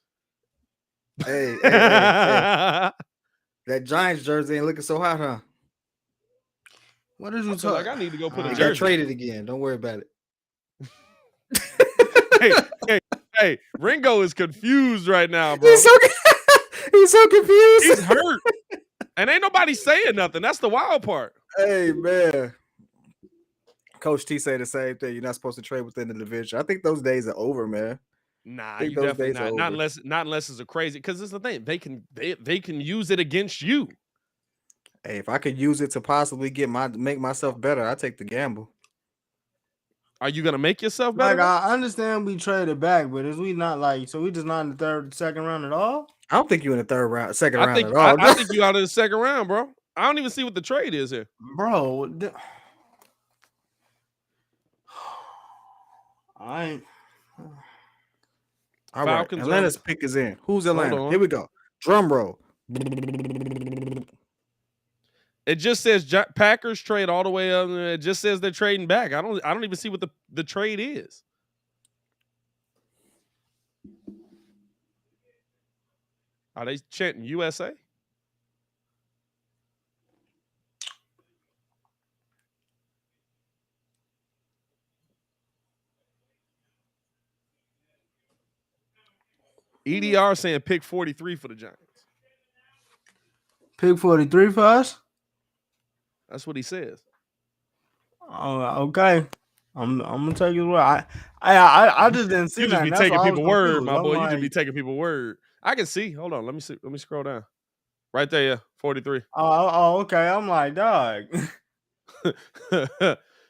Speaker 1: Hey. That Giants jersey ain't looking so hot, huh?
Speaker 3: What is you talking?
Speaker 2: Like I need to go put a jersey.
Speaker 1: Got traded again. Don't worry about it.
Speaker 2: Hey, Ringo is confused right now, bro.
Speaker 1: He's so confused.
Speaker 2: He's hurt. And ain't nobody saying nothing. That's the wild part.
Speaker 1: Hey, man. Coach T said the same thing. You're not supposed to trade within the division. I think those days are over, man.
Speaker 2: Nah, you definitely not. Not unless it's a crazy, because it's the thing. They can use it against you.
Speaker 1: Hey, if I could use it to possibly make myself better, I take the gamble.
Speaker 2: Are you gonna make yourself better?
Speaker 3: Like, I understand we traded back, but we just not in the second round at all?
Speaker 1: I don't think you're in the second round at all.
Speaker 2: I think you out of the second round, bro. I don't even see what the trade is here.
Speaker 3: Bro. I ain't.
Speaker 1: All right, Atlanta's pick is in. Who's Atlanta? Here we go. Drum roll.
Speaker 2: It just says Packers trade all the way up. It just says they're trading back. I don't even see what the trade is. Are they chanting USA? EDR saying pick 43 for the Giants.
Speaker 3: Pick 43 for us?
Speaker 2: That's what he says.
Speaker 3: Oh, okay. I'm gonna take his word. I just didn't see
Speaker 2: You just
Speaker 3: that.
Speaker 2: be
Speaker 3: That's
Speaker 2: taking
Speaker 3: why I was
Speaker 2: people word,
Speaker 3: confused.
Speaker 2: my boy.
Speaker 3: Like,
Speaker 2: you just be taking people word. I can see. Hold on. Let me see. Let me scroll down. Right there, yeah. 43.
Speaker 3: Oh, okay. I'm like, dog.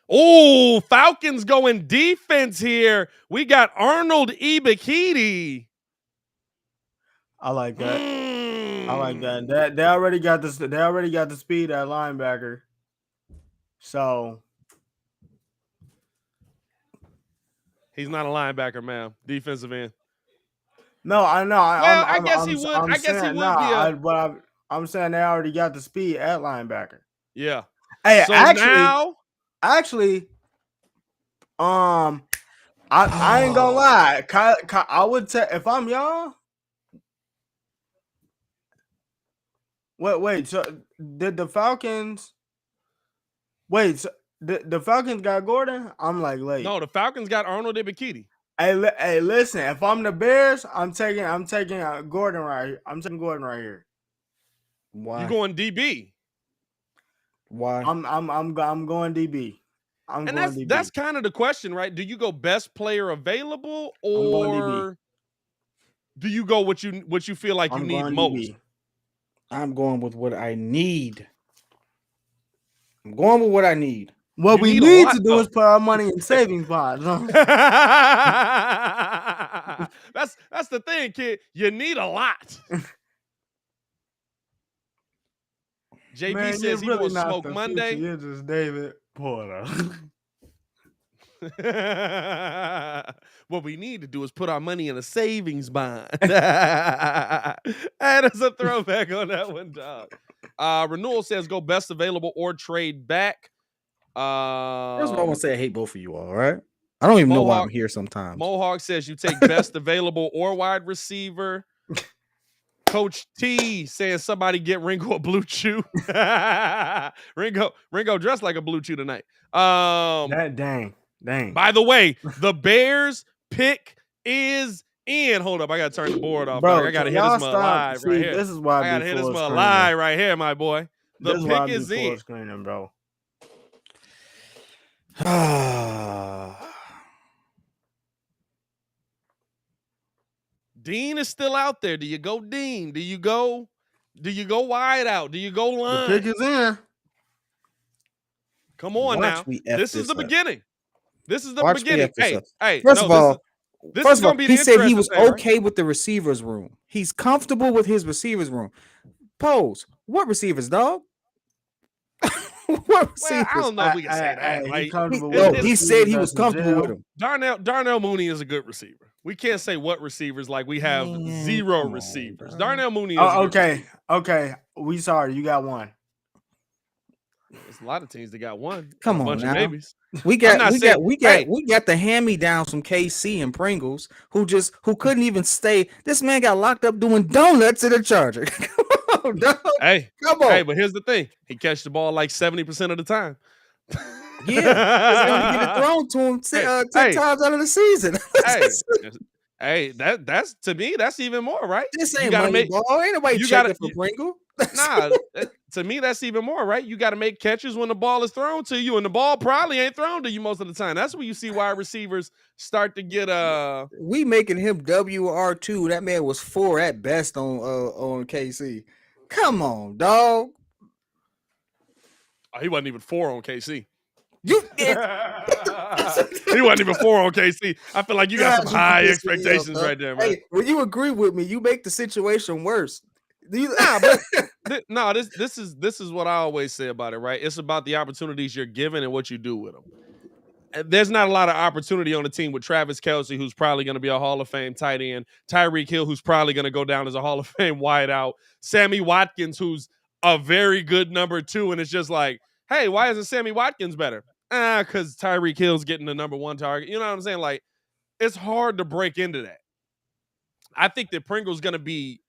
Speaker 2: Oh, Falcons going defense here. We got Arnold Ebikidi.
Speaker 3: I like that. I like that. They already got this. They already got the speed at linebacker. So
Speaker 2: he's not a linebacker, man. Defensive end.
Speaker 3: No, I know.
Speaker 2: Well, I guess he would. I guess he would be a.
Speaker 3: I'm saying they already got the speed at linebacker.
Speaker 2: Yeah.
Speaker 3: Hey,
Speaker 2: so now,
Speaker 3: I ain't gonna lie. I would say if I'm y'all. Wait. So did the Falcons? Wait. So the Falcons got Gordon? I'm like late.
Speaker 2: No, the Falcons got Arnold Ebikidi.
Speaker 3: Hey, listen. If I'm the Bears, I'm taking Gordon right here. I'm taking Gordon right here.
Speaker 1: Why?
Speaker 2: You going DB?
Speaker 1: Why?
Speaker 3: I'm going DB.
Speaker 2: That's kind of the question, right? Do you go best player available, or do you go what you feel like you need most?
Speaker 3: DB.
Speaker 1: I'm going with what I need. I'm going with what I need.
Speaker 3: What we need to do is put our money in savings bonds.
Speaker 2: That's the thing, kid. You need a lot. JB says he wants Smoke Monday.
Speaker 3: You're just David Porter.
Speaker 2: What we need to do is put our money in a savings bond. That is a throwback on that one, dog. Renewal says go best available or trade back.
Speaker 1: First of all, I want to say I hate both of you all right? I don't even know why I'm here sometimes.
Speaker 2: Mohawk says you take best available or wide receiver. Coach T saying somebody get Ringo a blue chew. Ringo dressed like a blue chew tonight.
Speaker 3: Dang.
Speaker 2: By the way, the Bears pick is in. Hold up, I gotta turn the board off.
Speaker 3: Bro,
Speaker 2: I gotta hit this live right here.
Speaker 3: This is why
Speaker 2: I gotta hit this live right here, my boy. The pick is in.
Speaker 3: Screening, bro.
Speaker 2: Dean is still out there. Do you go Dean? Do you go wide out? Do you go line?
Speaker 3: The pick is in.
Speaker 2: Come on now. This is the beginning. This is the
Speaker 1: Watch
Speaker 2: beginning. Hey,
Speaker 1: first of all, he said he was okay
Speaker 2: right?
Speaker 1: with the receivers room. He's comfortable with his receivers room. Pose. What receivers, dog? What receivers?
Speaker 2: Well, I don't know if we can say that.
Speaker 1: He said he was comfortable with him.
Speaker 2: Darnell Mooney is a good receiver. We can't say what receivers, like we have zero receivers. Darnell Mooney is
Speaker 3: okay. We sorry, you got one.
Speaker 2: There's a lot of teams that got one.
Speaker 1: Come
Speaker 2: a
Speaker 1: on
Speaker 2: bunch
Speaker 1: now.
Speaker 2: Of babies.
Speaker 1: We got the hand-me-downs from KC and Pringles who couldn't even stay. This man got locked up doing donuts in a Charger. Come on, dog.
Speaker 2: Hey,
Speaker 1: come on.
Speaker 2: Hey, but here's the thing: he catches the ball like 70% of the time.
Speaker 1: Yeah, it's gonna get it thrown to him 10 times out of the season.
Speaker 2: Hey, that's to me, that's even more, right?
Speaker 1: This ain't money ball. Ain't nobody checking for Pringle.
Speaker 2: Nah, to me, that's even more, right? You got to make catches when the ball is thrown to you, and the ball probably ain't thrown to you most of the time. That's where you see wide receivers start to get
Speaker 1: We making him WR2. That man was 4 at best on KC. Come on, dog.
Speaker 2: Oh, he wasn't even 4 on KC.
Speaker 1: He
Speaker 2: wasn't even 4 on KC. I feel like you got some high expectations right there, man.
Speaker 1: Hey, when you agree with me, you make the situation worse.
Speaker 2: This is what I always say about it, right? It's about the opportunities you're given and what you do with them. And there's not a lot of opportunity on the team with Travis Kelce, who's probably going to be a Hall of Fame tight end, Tyreek Hill, who's probably going to go down as a Hall of Fame wideout, Sammy Watkins, who's a very good number 2, and it's just like, hey, why isn't Sammy Watkins better? Because Tyreek Hill's getting the number 1 target. You know what I'm saying? Like, it's hard to break into that. I think that Pringle's going to be,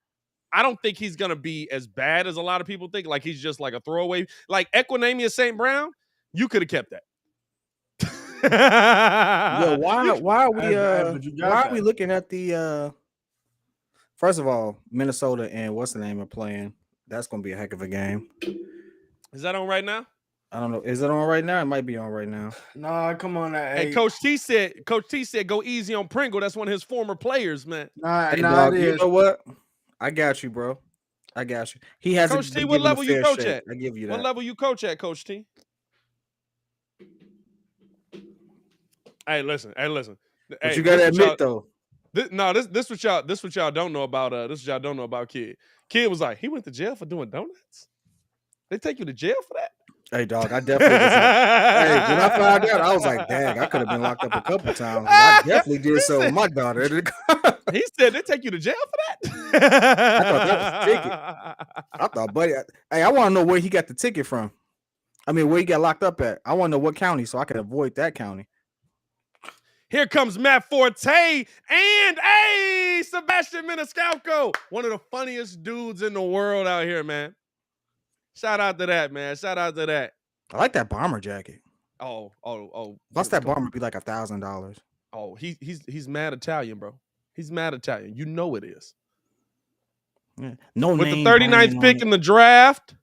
Speaker 2: I don't think he's going to be as bad as a lot of people think. Like, he's just like a throwaway. Like, Equinemius St. Brown, you could have kept that.
Speaker 1: Yo, why are we looking at the First of all, Minnesota and what's the name are playing. That's going to be a heck of a game.
Speaker 2: Is that on right now?
Speaker 1: I don't know. Is it on right now? It might be on right now.
Speaker 3: Nah, come on.
Speaker 2: Hey, Coach T said go easy on Pringle. That's one of his former players, man.
Speaker 3: Nah,
Speaker 1: Hey,
Speaker 3: nah,
Speaker 1: dog,
Speaker 3: it
Speaker 1: you
Speaker 3: is.
Speaker 1: know what? I got you, bro. I got you. He hasn't.
Speaker 2: Coach T, what level you coach
Speaker 1: shake.
Speaker 2: at?
Speaker 1: I give you that.
Speaker 2: What level you coach at, Coach T? Hey, listen.
Speaker 1: But you gotta admit though.
Speaker 2: This what y'all don't know about. This what y'all don't know about Kid. Kid was like, he went to jail for doing donuts. They take you to jail for that?
Speaker 1: Hey, dog, I definitely was. Hey, when I found out, I was like, dang, I could have been locked up a couple times. I definitely did so with my daughter.
Speaker 2: He said they take you to jail for that?
Speaker 1: I thought that was a ticket. I thought, buddy, hey, I want to know where he got the ticket from. I mean, where he got locked up at. I want to know what county so I can avoid that county.
Speaker 2: Here comes Matt Forte and Sebastian Maniscalco, one of the funniest dudes in the world out here, man. Shout out to that, man. Shout out to that.
Speaker 1: I like that bomber jacket.
Speaker 2: Oh.
Speaker 1: Plus that bomber be like $1,000.
Speaker 2: Oh, he's mad Italian, bro. He's mad Italian. You know it is.
Speaker 1: Yeah. No
Speaker 2: with
Speaker 1: name.
Speaker 2: The 39th pick in the draft,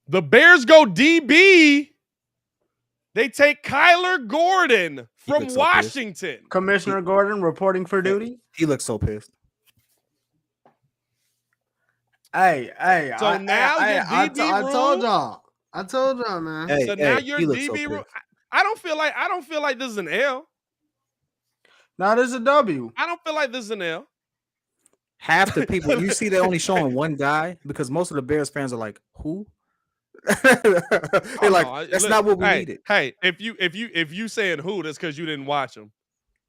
Speaker 2: the Bears go DB. They take Kyler Gordon from Washington.
Speaker 3: Commissioner Gordon reporting for duty.
Speaker 1: He looks so pissed.
Speaker 3: Hey.
Speaker 2: So I
Speaker 3: told y'all, man.
Speaker 2: Hey, so now your DB room. I don't feel like this is an L.
Speaker 3: No, this is a W.
Speaker 2: I don't feel like this is an L.
Speaker 1: Half the people you see, they're only showing one guy because most of the Bears fans are like, who? They're like, that's not what we needed.
Speaker 2: Hey, if you saying who, that's because you didn't watch him.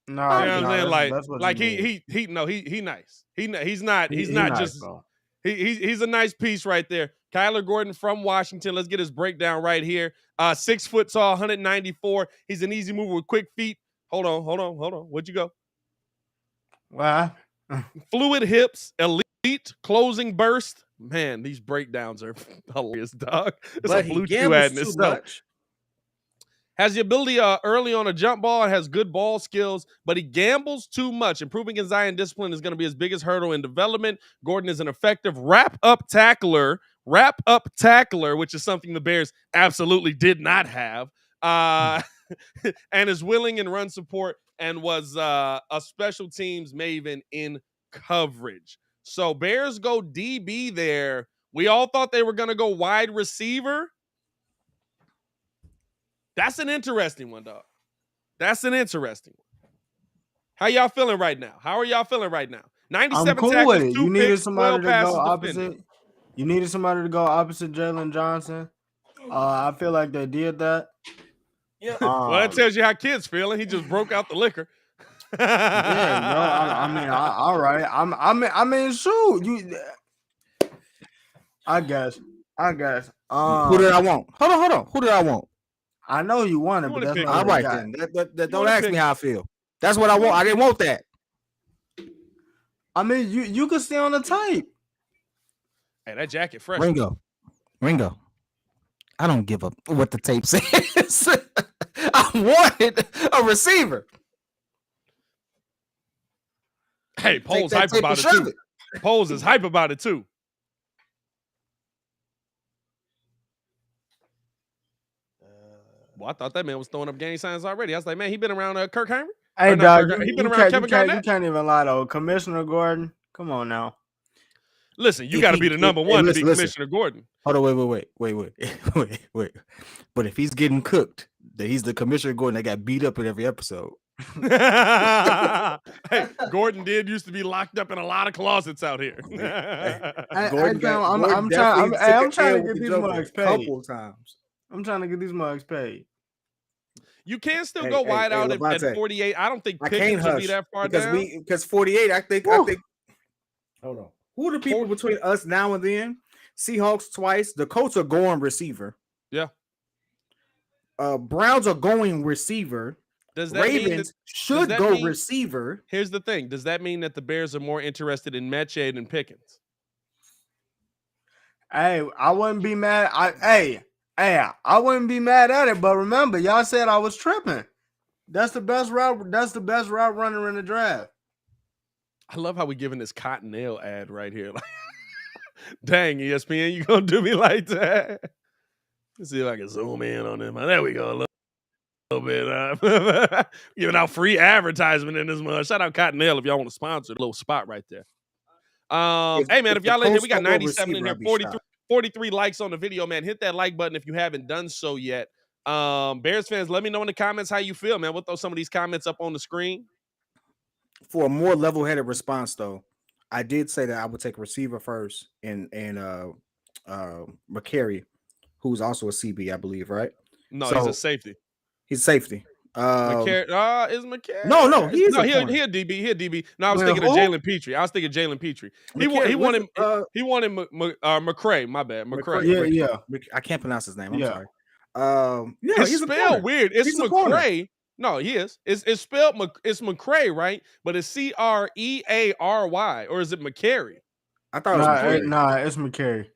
Speaker 3: No,
Speaker 2: you know what I'm saying? He nice. He's not just. Bro. He's a nice piece right there. Kyler Gordon from Washington. Let's get his breakdown right here. 6 foot tall, 194. He's an easy mover with quick feet. Hold on. Where'd you go?
Speaker 3: Wow.
Speaker 2: Fluid hips, elite closing burst. Man, these breakdowns are hilarious, dog. It's a blue chew ad in this stuff. Has the ability early on a jump ball and has good ball skills, but he gambles too much. Improving his eye and discipline is going to be his biggest hurdle in development. Gordon is an effective wrap-up tackler, which is something the Bears absolutely did not have, and is willing in run support and was a special teams maven in coverage. So Bears go DB there. We all thought they were going to go wide receiver. That's an interesting one, dog. That's an interesting one. How y'all feeling right now? How are y'all feeling right now? 97
Speaker 3: cool
Speaker 2: tackles,
Speaker 3: with it.
Speaker 2: 2
Speaker 3: You needed
Speaker 2: picks,
Speaker 3: somebody
Speaker 2: 12
Speaker 3: to
Speaker 2: passes
Speaker 3: go opposite.
Speaker 2: defended.
Speaker 3: You needed somebody to go opposite Jalen Johnson. I feel like they did that.
Speaker 2: Yeah. Well, that tells you how kids feeling. He just broke out the liquor.
Speaker 3: Yeah, no, all right. I mean, shoot, I guess.
Speaker 1: Who did I want? Hold on. Who did I want?
Speaker 3: I know you wanted, but that's not
Speaker 1: all right. Then don't ask me how I feel. That's what I want. I didn't want that.
Speaker 3: I mean, you could stay on the tape.
Speaker 2: Hey, that jacket fresh.
Speaker 1: Ringo. I don't give up what the tape says. I wanted a receiver.
Speaker 2: Hey, Pole's hype about it too. Poles is hype about it too. Well, I thought that man was throwing up gang signs already. I was like, man, he been around Kirk Henry.
Speaker 3: Hey, dog,
Speaker 2: he been around Kevin Garnett.
Speaker 3: You can't even lie though. Commissioner Gordon, come on now.
Speaker 2: Listen, you got to be the number one to be Commissioner Gordon.
Speaker 1: Hold on, wait. But if he's getting cooked, then he's the Commissioner Gordon that got beat up in every episode.
Speaker 2: Hey, Gordon did used to be locked up in a lot of closets out here.
Speaker 3: I'm trying to get these mugs paid.
Speaker 1: Couple times.
Speaker 3: I'm trying to get these mugs paid.
Speaker 2: You can still go wide out at 48. I don't think Pickens should be that far down.
Speaker 1: Because 48, I think. Hold on. Who are the people between us now and then? Seahawks twice. The Colts are going receiver.
Speaker 2: Yeah.
Speaker 1: Browns are going receiver.
Speaker 2: Does that
Speaker 1: Ravens should go receiver.
Speaker 2: Here's the thing. Does that mean that the Bears are more interested in Mechie than Pickens?
Speaker 3: Hey, I wouldn't be mad. I wouldn't be mad at it, but remember, y'all said I was tripping. That's the best route. That's the best route runner in the draft.
Speaker 2: I love how we giving this Cottonelle ad right here. Like, dang, ESPN, you gonna do me like that? Let's see if I can zoom in on him. There we go. A little bit. Giving out free advertisement in this month. Shout out Cottonelle if y'all want to sponsor a little spot right there. Hey man, if y'all in here, we got 97 in here, 43 likes on the video, man. Hit that like button if you haven't done so yet. Bears fans, let me know in the comments how you feel, man. We'll throw some of these comments up on the screen.
Speaker 1: For a more level-headed response, though, I did say that I would take receiver first and McCary, who's also a CB, I believe, right?
Speaker 2: No, he's a safety.
Speaker 1: He's safety.
Speaker 2: Is McCary?
Speaker 1: No, he is.
Speaker 2: He a DB. He a DB. No, I was thinking of Jalen Petrie. He wanted McCray. My bad, McCray.
Speaker 3: Yeah.
Speaker 1: I can't pronounce his name. I'm sorry.
Speaker 2: It's spelled weird. It's McCray. No, he is. It's spelled. It's McCray, right? But it's Creary, or is it McCary?
Speaker 1: I thought it was
Speaker 3: McCary. It's McCary.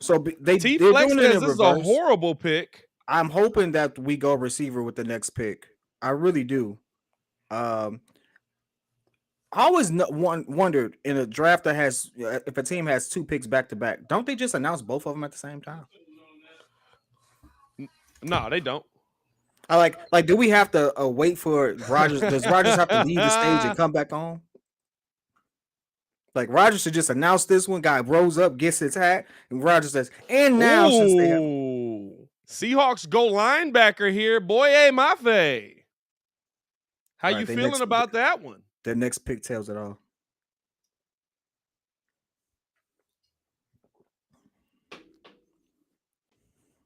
Speaker 1: So they're
Speaker 2: T-Flex
Speaker 1: doing it in
Speaker 2: this
Speaker 1: reverse.
Speaker 2: Is a horrible pick.
Speaker 1: I'm hoping that we go receiver with the next pick. I really do. I always wondered in a draft that has, if a team has 2 picks back to back, don't they just announce both of them at the same time?
Speaker 2: No, they don't.
Speaker 1: I like. Do we have to wait for Rodgers? Does Rodgers have to leave the stage and come back on? Like Rodgers should just announce this one. Guy rolls up, gets his hat, and Rodgers says, "And now, since they have
Speaker 2: Seahawks go linebacker here, Boye Mafe. How you feeling about that one?
Speaker 1: The next pick tells it all.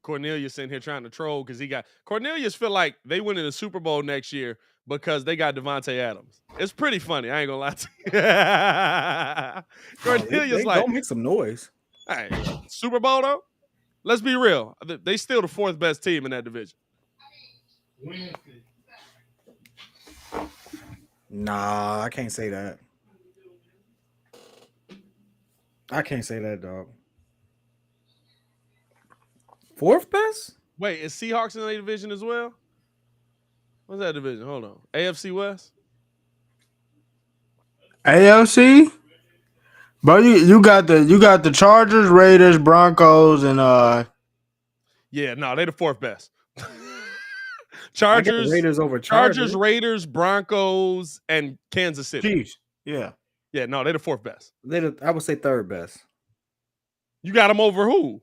Speaker 2: Cornelius in here trying to troll because Cornelius feel like they win in the Super Bowl next year because they got Devontae Adams. It's pretty funny. I ain't gonna lie to you. Cornelius
Speaker 1: they don't make some noise.
Speaker 2: Hey, Super Bowl though. Let's be real. They still the 4th best team in that division.
Speaker 1: Nah, I can't say that. I can't say that, dog. 4th best?
Speaker 2: Wait, is Seahawks in the division as well? What's that division? Hold on. AFC West?
Speaker 3: AFC? Bro, you got the Chargers, Raiders, Broncos, and
Speaker 2: yeah, no, they the 4th best. Chargers,
Speaker 1: Raiders over Chargers,
Speaker 2: Raiders, Broncos, and Kansas City.
Speaker 3: Chiefs. Yeah.
Speaker 2: Yeah, no, they the 4th best.
Speaker 1: I would say 3rd best.
Speaker 2: You got them over who?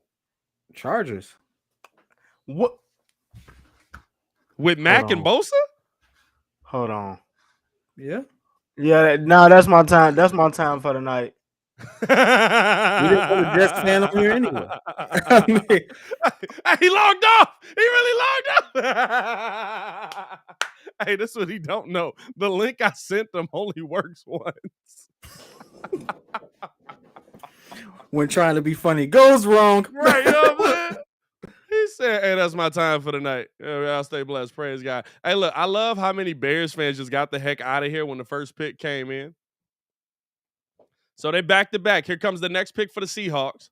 Speaker 1: Chargers.
Speaker 3: What?
Speaker 2: With Mac and Bosa?
Speaker 3: Hold on.
Speaker 1: Yeah.
Speaker 3: Yeah, no, that's my time. That's my time for the night.
Speaker 1: We didn't put a Jets fan on here anyway.
Speaker 2: He logged off. He really logged off. Hey, this is what he don't know. The link I sent them only works once.
Speaker 1: When trying to be funny goes wrong.
Speaker 2: Right, you know what I'm saying? He said, hey, that's my time for the night. I'll stay blessed. Praise God. Hey, look, I love how many Bears fans just got the heck out of here when the first pick came in. So they back to back. Here comes the next pick for the Seahawks.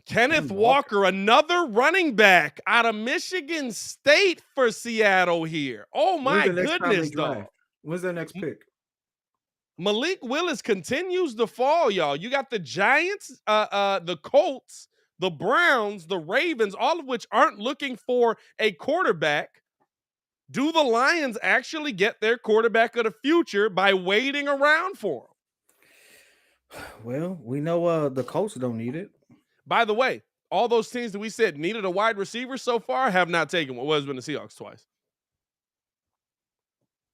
Speaker 2: Kenneth Walker, another running back out of Michigan State for Seattle here. Oh, my goodness, though.
Speaker 1: When's their next pick?
Speaker 2: Malik Willis continues to fall, y'all. You got the Giants, the Colts, the Browns, the Ravens, all of which aren't looking for a quarterback. Do the Lions actually get their quarterback of the future by waiting around for him?
Speaker 1: Well, we know the Colts don't need it.
Speaker 2: By the way, all those teams that we said needed a wide receiver so far have not taken what has been the Seahawks twice.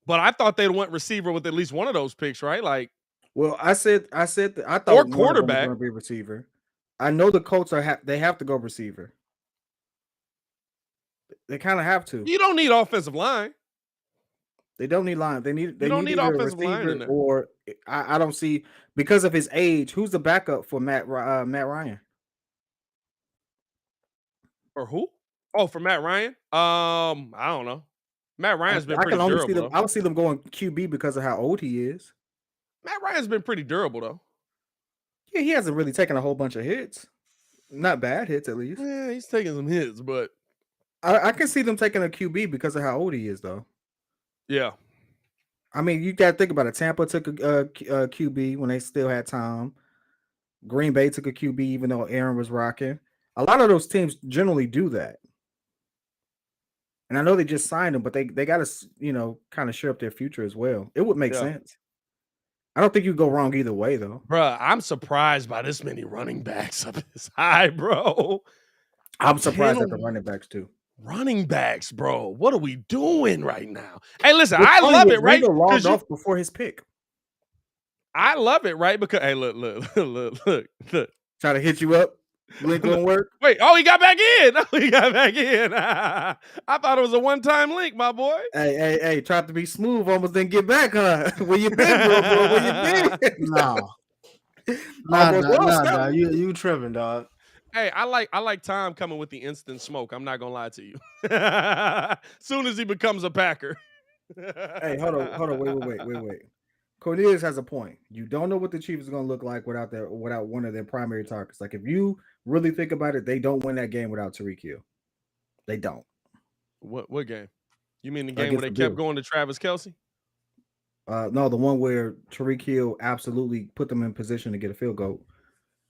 Speaker 2: But I thought they'd went receiver with at least one of those picks, right? Like,
Speaker 1: well, I thought
Speaker 2: or quarterback
Speaker 1: going to be receiver. I know the Colts they have to go receiver. They kind of have to.
Speaker 2: You don't need offensive line.
Speaker 1: They don't need line. They need
Speaker 2: offensive line in there.
Speaker 1: Or I don't see, because of his age. Who's the backup for Matt Ryan?
Speaker 2: Or who? Oh, for Matt Ryan? I don't know. Matt Ryan's been pretty durable.
Speaker 1: I would see them going QB because of how old he is.
Speaker 2: Matt Ryan's been pretty durable, though.
Speaker 1: Yeah, he hasn't really taken a whole bunch of hits. Not bad hits, at least.
Speaker 2: Yeah, he's taking some hits, but
Speaker 1: I can see them taking a QB because of how old he is, though.
Speaker 2: Yeah.
Speaker 1: I mean, you got to think about it. Tampa took a QB when they still had time. Green Bay took a QB even though Aaron was rocking. A lot of those teams generally do that. And I know they just signed him, but they got to, kind of share up their future as well. It would make sense. I don't think you go wrong either way, though.
Speaker 2: Bruh, I'm surprised by this many running backs up this high, bro.
Speaker 1: I'm surprised at the running backs, too.
Speaker 2: Running backs, bro. What are we doing right now? Hey, listen, I love it, right?
Speaker 1: Ringo logged off before his pick.
Speaker 2: I love it, right? Because, hey, look.
Speaker 1: Try to hit you up. Link won't work.
Speaker 2: Wait, he got back in. I thought it was a one-time link, my boy.
Speaker 1: Hey, tried to be smooth, almost didn't get back, huh? Where you been, bro? Where you been?
Speaker 3: Nah, you tripping, dog.
Speaker 2: Hey, I like Tom coming with the instant smoke. I'm not gonna lie to you. Soon as he becomes a Packer.
Speaker 1: Hey, hold on, wait. Cornelius has a point. You don't know what the Chiefs is gonna look like without one of their primary targets. Like, if you really think about it, they don't win that game without Tyreek Hill. They don't.
Speaker 2: What game? You mean the game where they kept going to Travis Kelce?
Speaker 1: No, the one where Tyreek Hill absolutely put them in position to get a field goal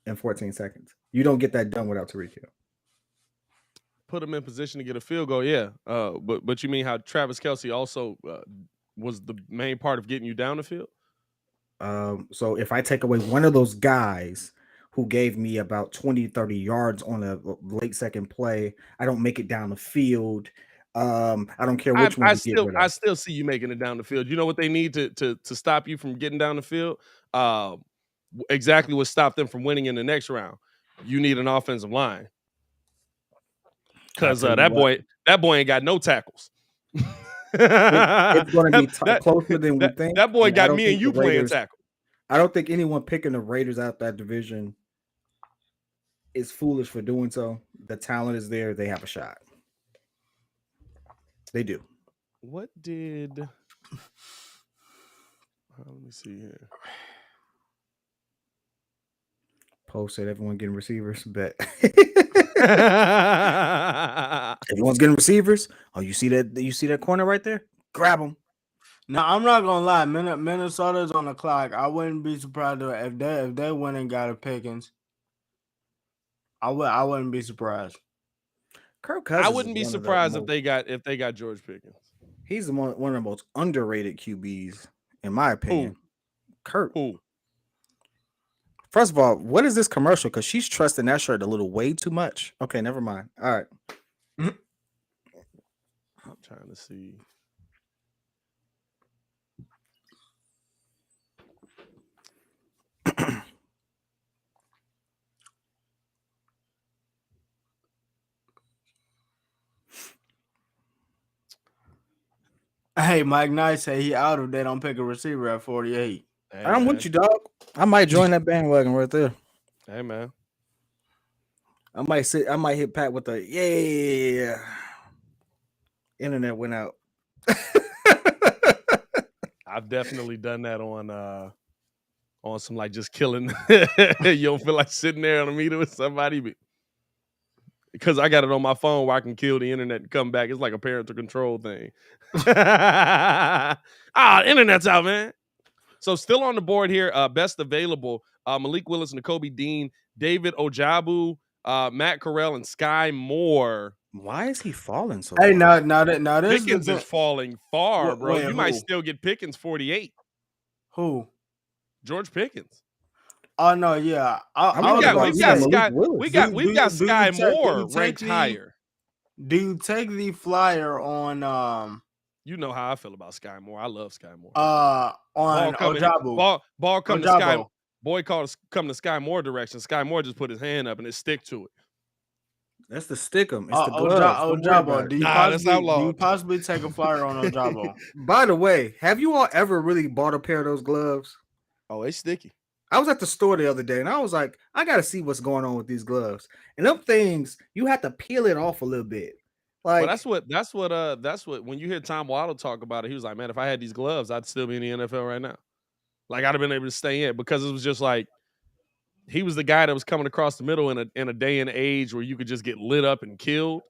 Speaker 1: in 14 seconds. You don't get that done without Tyreek Hill.
Speaker 2: Put them in position to get a field goal, yeah. But you mean how Travis Kelce also was the main part of getting you down the field?
Speaker 1: So if I take away one of those guys who gave me about 20, 30 yards on a late second play, I don't make it down the field. I don't care which one.
Speaker 2: I still see you making it down the field. You know what they need to stop you from getting down the field? Exactly what stopped them from winning in the next round. You need an offensive line. Because that boy ain't got no tackles.
Speaker 1: It's going to be closer than we think.
Speaker 2: That boy got me and you playing tackle.
Speaker 1: I don't think anyone picking the Raiders out that division is foolish for doing so. The talent is there. They have a shot. They do.
Speaker 2: What did... let me see here.
Speaker 1: Post said everyone getting receivers. Bet. Everyone's getting receivers. Oh, you see that corner right there? Grab them.
Speaker 3: No, I'm not gonna lie. Minnesota's on the clock. I wouldn't be surprised if they went and got a Pickens. I wouldn't be surprised.
Speaker 1: Kirk Cousins.
Speaker 2: I wouldn't be surprised if they got George Pickens.
Speaker 1: He's one of the most underrated QBs, in my opinion. Kirk.
Speaker 2: Who?
Speaker 1: First of all, what is this commercial? Because she's trusting that shirt a little way too much. Okay, never mind. All right.
Speaker 2: I'm trying to see.
Speaker 3: Hey, Mike Knight say he out if they don't pick a receiver at 48.
Speaker 1: Hey, I'm with you, dog. I might join that bandwagon right there.
Speaker 2: Hey, man.
Speaker 1: I might hit Pat with the yeah. Internet went out.
Speaker 2: I've definitely done that on some like just killing. You don't feel like sitting there on a meeting with somebody, because I got it on my phone where I can kill the internet and come back. It's like a parental control thing. Internet's out, man. So still on the board here, best available, Malik Willis, Nakobe Dean, David Ojabu, Matt Corral, and Sky Moore.
Speaker 1: Why is he falling so
Speaker 3: Hey,
Speaker 1: far?
Speaker 3: now this
Speaker 2: Pickens is falling far, bro.
Speaker 3: Wait,
Speaker 2: you might still get Pickens 48.
Speaker 3: Who?
Speaker 2: George Pickens.
Speaker 3: Oh no, yeah.
Speaker 2: We've got Sky Moore ranked higher.
Speaker 3: Do you take the flyer on
Speaker 2: You know how I feel about Sky Moore. I love Sky Moore.
Speaker 3: On Ojabu.
Speaker 2: Ball come to Sky. Boy called come to Sky Moore direction. Sky Moore just put his hand up and it stick to it.
Speaker 1: That's the stick 'em. It's the glove.
Speaker 3: Ojabo. Do you possibly take a flyer on Ojabo?
Speaker 1: By the way, have you all ever really bought a pair of those gloves?
Speaker 2: Oh, they sticky.
Speaker 1: I was at the store the other day and I was like, I gotta see what's going on with these gloves. And them things, you have to peel it off a little bit. Like,
Speaker 2: well, that's what when you hear Tom Waddle talk about it, he was like, man, if I had these gloves, I'd still be in the NFL right now. Like, I'd have been able to stay in, because it was just like, he was the guy that was coming across the middle in a day and age where you could just get lit up and killed.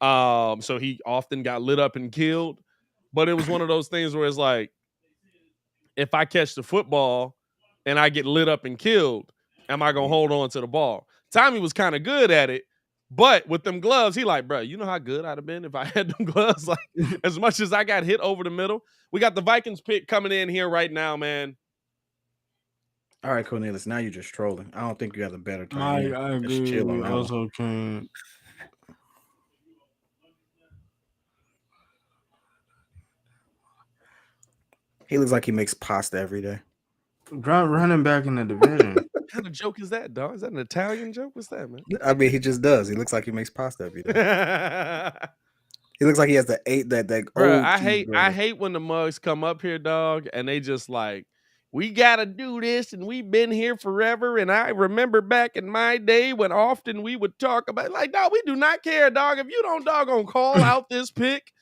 Speaker 2: So he often got lit up and killed. But it was one of those things where it's like, if I catch the football and I get lit up and killed, am I gonna hold on to the ball? Tommy was kind of good at it, but with them gloves, he like, bro, you know how good I'd have been if I had them gloves? Like, as much as I got hit over the middle. We got the Vikings pick coming in here right now, man.
Speaker 1: All right, Cornelius, now you're just trolling. I don't think you have a better time.
Speaker 3: I agree. We also can.
Speaker 1: He looks like he makes pasta every day.
Speaker 3: Running back in the division.
Speaker 2: What kind of joke is that, dog? Is that an Italian joke? What's that, man?
Speaker 1: I mean, he just does. He looks like he makes pasta every day. He looks like he has that
Speaker 2: Bruh,
Speaker 1: old.
Speaker 2: I hate when the mugs come up here, dog, and they just like, we gotta do this, and we've been here forever. And I remember back in my day when often we would talk about, like, dog, we do not care, dog. If you don't doggone call out this pick,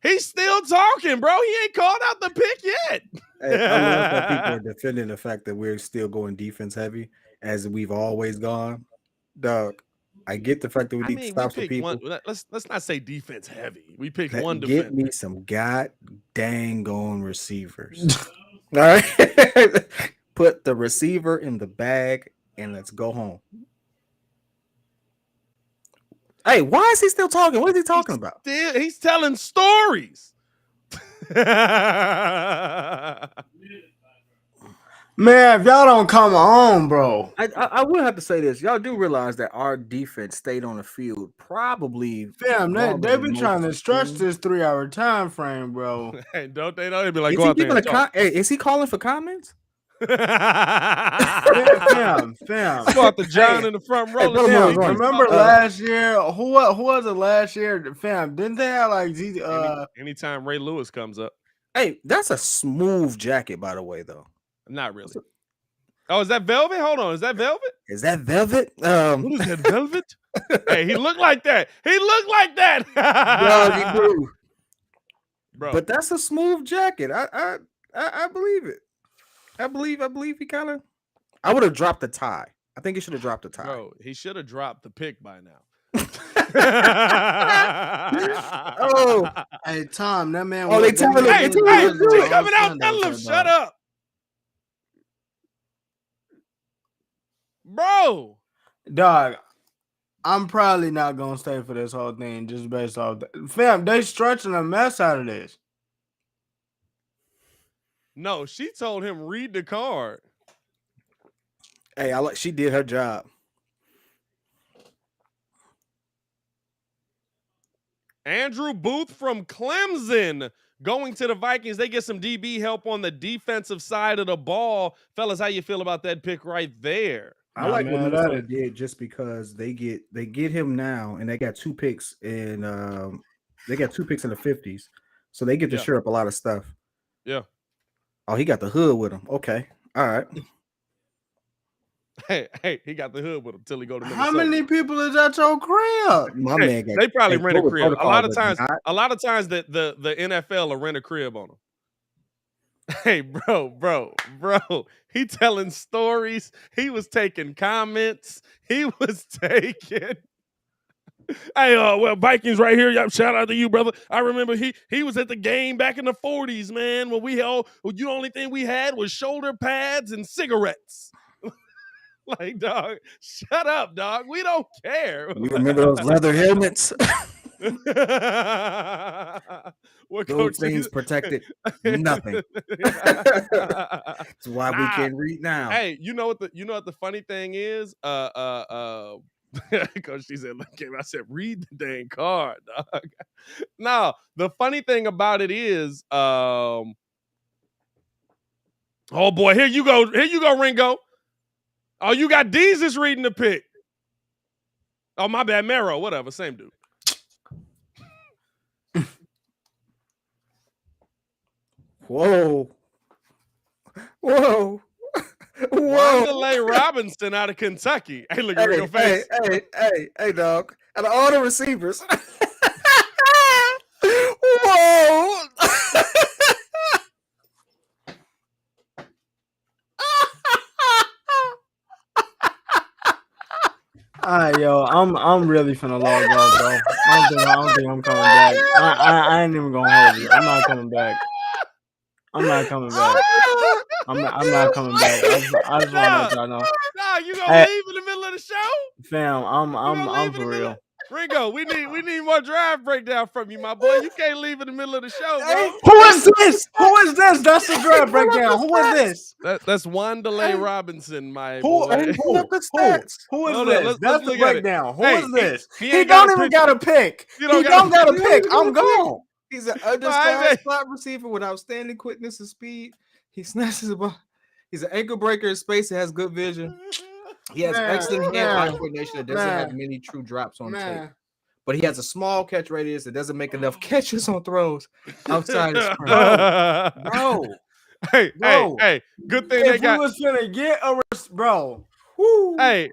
Speaker 2: he's still talking, bro. He ain't called out the pick yet.
Speaker 1: Hey, I love that people are defending the fact that we're still going defense heavy as we've always gone. Dog, I get the fact that we need to stop some people.
Speaker 2: Let's not say defense heavy. We picked one
Speaker 1: Get
Speaker 2: defender.
Speaker 1: me some god dang on receivers. All right. Put the receiver in the bag and let's go home. Hey, why is he still talking? What is he talking about?
Speaker 2: He's telling stories.
Speaker 3: Man, if y'all don't come on, bro.
Speaker 1: I will have to say this. Y'all do realize that our defense stayed on the field probably.
Speaker 3: Damn, they've been trying to stretch this 3-hour time frame, bro.
Speaker 2: Hey, don't they know? They'd be like,
Speaker 1: is
Speaker 2: go out there and talk.
Speaker 1: Hey, is he calling for comments?
Speaker 3: Fam.
Speaker 2: Go out the John in the front row.
Speaker 3: Remember last year? Who was it last year? Fam, didn't they have like
Speaker 2: anytime Ray Lewis comes up?
Speaker 1: Hey, that's a smooth jacket, by the way, though.
Speaker 2: Not really. Oh, is that velvet? Hold on, is that velvet?
Speaker 1: Is that velvet?
Speaker 2: What is that, velvet? Hey, he looked like that. He looked like that.
Speaker 1: Dog, he bro. But that's a smooth jacket. I believe it. I believe he kind of. I would have dropped the tie. I think he should have dropped the tie.
Speaker 2: Bro, he should have dropped the pick by now.
Speaker 3: Oh, hey Tom, that man.
Speaker 1: Oh, they telling him.
Speaker 2: Hey, coming out, telling him, shut up, bro.
Speaker 3: Dog, I'm probably not gonna stay for this whole thing just based off that. Fam, they stretching a mess out of this.
Speaker 2: No, she told him read the card.
Speaker 1: Hey, she did her job.
Speaker 2: Andrew Booth from Clemson going to the Vikings. They get some DB help on the defensive side of the ball. Fellas, how you feel about that pick right there?
Speaker 1: I like what Minnesota did just because they get him now, and they got 2 picks in the 50s, so they get to shore up a lot of stuff.
Speaker 2: Yeah.
Speaker 1: Oh, he got the hood with him. Okay, all right.
Speaker 2: Hey, he got the hood with him till he go to Minnesota.
Speaker 3: How many people is at your crib?
Speaker 1: My man,
Speaker 2: they probably rent a crib. A lot of times the NFL will rent a crib on them. Hey, bro. He telling stories. He was taking comments. He was taking. Hey, well, Vikings right here. Shout out to you, brother. I remember he was at the game back in the 40s, man. When the only thing we had was shoulder pads and cigarettes. Like, dog, shut up, dog. We don't care.
Speaker 1: We remember those leather helmets. Those things protected nothing. That's why we can't read now.
Speaker 2: Hey, you know what the funny thing is? Because she said, look, I said, read the dang card, dog. Now, the funny thing about it is, oh boy, here you go, Ringo. Oh, you got Jesus reading the pick. Oh, my bad, Mero, whatever, same dude.
Speaker 1: Whoa.
Speaker 2: Wanderlei Robinson out of Kentucky. Hey, look at your face.
Speaker 1: Hey, dog. Out of all the receivers. Whoa.
Speaker 3: Yo, I'm really finna log off, bro. I don't think I'm coming back. I ain't even gonna hold you. I'm not coming back. I'm not coming back. I'm not coming back. I just want to let y'all know.
Speaker 2: Nah, you gonna leave in the middle of the show?
Speaker 3: Fam, I'm for real.
Speaker 2: Ringo, we need more drive breakdown from you, my boy. You can't leave in the middle of the show, bro.
Speaker 3: Who is this? Who is this? That's the drive breakdown. Who is this?
Speaker 2: That's Wandelay Robinson, my boy.
Speaker 3: Who is this? That's the breakdown. Who is this? He don't even got a pick. He don't got a pick. I'm gone.
Speaker 1: He's an undersized slot receiver with outstanding quickness and speed. He snatches the ball. He's an ankle breaker in space and has good vision. He has excellent hand-eye coordination that doesn't have many true drops on tape. But he has a small catch radius that doesn't make enough catches on throws outside his bro.
Speaker 2: Hey, good thing they got.
Speaker 3: Was gonna get a bro.
Speaker 2: Hey,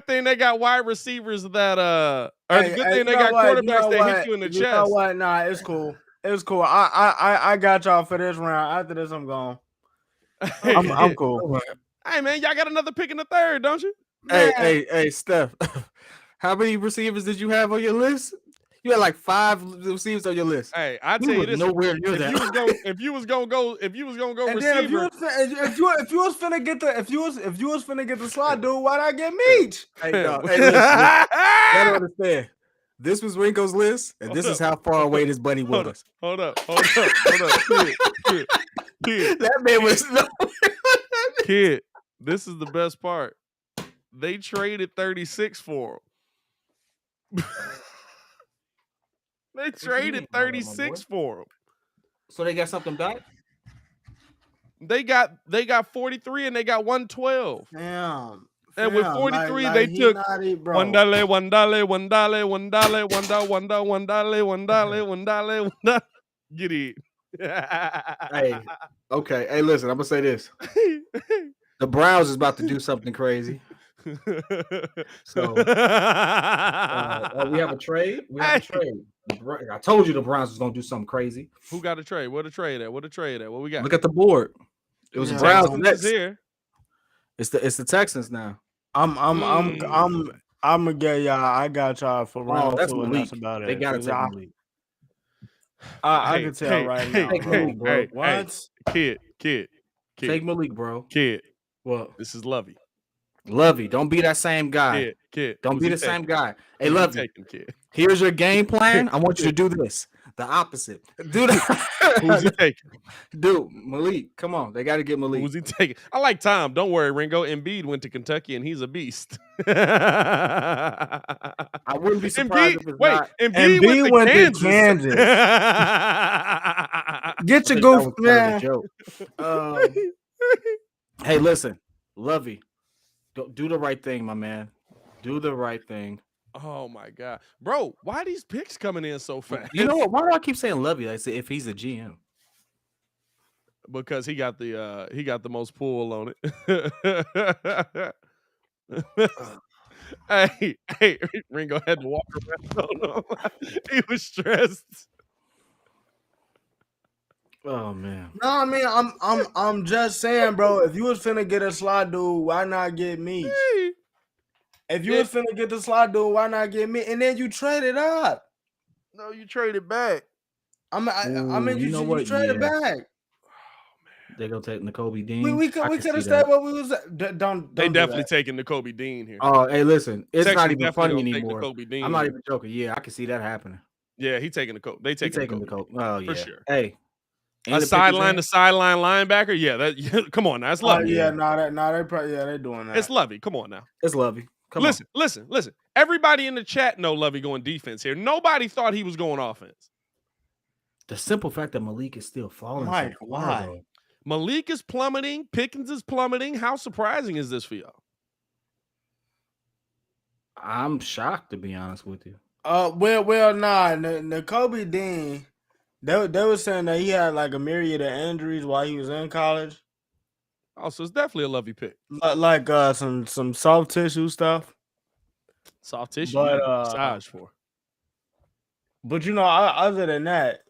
Speaker 2: thing they got wide receivers that or the good thing they got quarterbacks that hit you in the chest.
Speaker 3: You know what? Nah, it's cool. It's cool. I got y'all for this round. After this, I'm gone. I'm cool.
Speaker 2: Hey man, y'all got another pick in the third, don't you?
Speaker 1: Hey, Steph. How many receivers did you have on your list? You had like 5 receivers on your list.
Speaker 2: Hey, I tell you this:
Speaker 1: nowhere near that.
Speaker 2: If you was gonna go receiver,
Speaker 3: if you was finna get the slot, dude, why not get Meach?
Speaker 1: Hey, no, listen, you gotta understand. This was Ringo's list, and this is how far away this bunny was.
Speaker 2: Hold up. Kid.
Speaker 1: That man was
Speaker 2: Kid. This is the best part. They traded 36 for him. They traded 36 for him.
Speaker 1: So they got something back?
Speaker 2: They got 43 and they got 112.
Speaker 3: Damn.
Speaker 2: And with 43, they took $1. Get it.
Speaker 1: Hey, okay. Hey, listen, I'm gonna say this. The Browns is about to do something crazy. So we have a trade. I told you the Browns was gonna do something crazy.
Speaker 2: Who got a trade? What a trade at? What we got?
Speaker 1: Look at the board. It was the Browns next.
Speaker 2: Here.
Speaker 1: It's the Texans now.
Speaker 3: I'm gonna get y'all. I got y'all for round 2. That's about it.
Speaker 1: They got to take Malik.
Speaker 3: I can tell right now.
Speaker 1: Take Malik, bro.
Speaker 2: What? Kid.
Speaker 1: Take Malik, bro.
Speaker 2: Kid.
Speaker 1: What?
Speaker 2: This is Lovey.
Speaker 1: Lovey, don't be that same guy.
Speaker 2: Kid.
Speaker 1: Don't be the same guy. Hey, Lovey.
Speaker 2: Kid.
Speaker 1: Here's your game plan. I want you to do this. The opposite. Do that.
Speaker 2: Who's he taking?
Speaker 1: Dude, Malik. Come on. They got to get Malik.
Speaker 2: Who's he taking? I like Tom. Don't worry, Ringo. Embiid went to Kentucky and he's a beast.
Speaker 1: I wouldn't be surprised if it's not.
Speaker 2: Embiid went to Kansas.
Speaker 3: Get your goof, man.
Speaker 1: Hey, listen. Lovey. Do the right thing, my man. Do the right thing.
Speaker 2: Oh my God, bro! Why are these picks coming in so fast?
Speaker 1: You know what? Why do I keep saying Lovey? I say if he's a GM,
Speaker 2: because he got the most pull on it. hey, Ringo had to walk around. He was stressed.
Speaker 1: Oh man.
Speaker 3: No, I mean I'm just saying, bro. If you was finna get a slot dude, why not get me? If you was finna get the slot dude, why not get me? And then you traded up.
Speaker 2: No, you traded back.
Speaker 3: I mean, you traded back.
Speaker 1: They're gonna take N'Kobe Dean.
Speaker 3: We could have stayed where we was at.
Speaker 2: They definitely taking N'Kobe Dean here.
Speaker 1: Oh, hey, listen, it's
Speaker 2: Texas
Speaker 1: not even funny anymore.
Speaker 2: I'm
Speaker 1: not even joking. Yeah, I can see that happening.
Speaker 2: Yeah, he taking N'Kobe. They taking N'Kobe.
Speaker 1: Oh yeah,
Speaker 2: for sure.
Speaker 1: Hey,
Speaker 2: a sideline to sideline linebacker. Yeah, come on now, it's Lovey.
Speaker 3: They're doing that.
Speaker 2: It's Lovey. Come on now,
Speaker 1: it's Lovey.
Speaker 2: Listen. Everybody in the chat know Lovey going defense here. Nobody thought he was going offense.
Speaker 1: The simple fact that Malik is still falling.
Speaker 3: Mike, why?
Speaker 2: Malik is plummeting. Pickens is plummeting. How surprising is this for y'all?
Speaker 1: I'm shocked, to be honest with you.
Speaker 3: N'Kobe Dean, they were saying that he had like a myriad of injuries while he was in college.
Speaker 2: Oh, so it's definitely a Lovey pick.
Speaker 3: Like some soft tissue stuff.
Speaker 2: Soft tissue,
Speaker 3: but
Speaker 2: massage for.
Speaker 3: But other than that,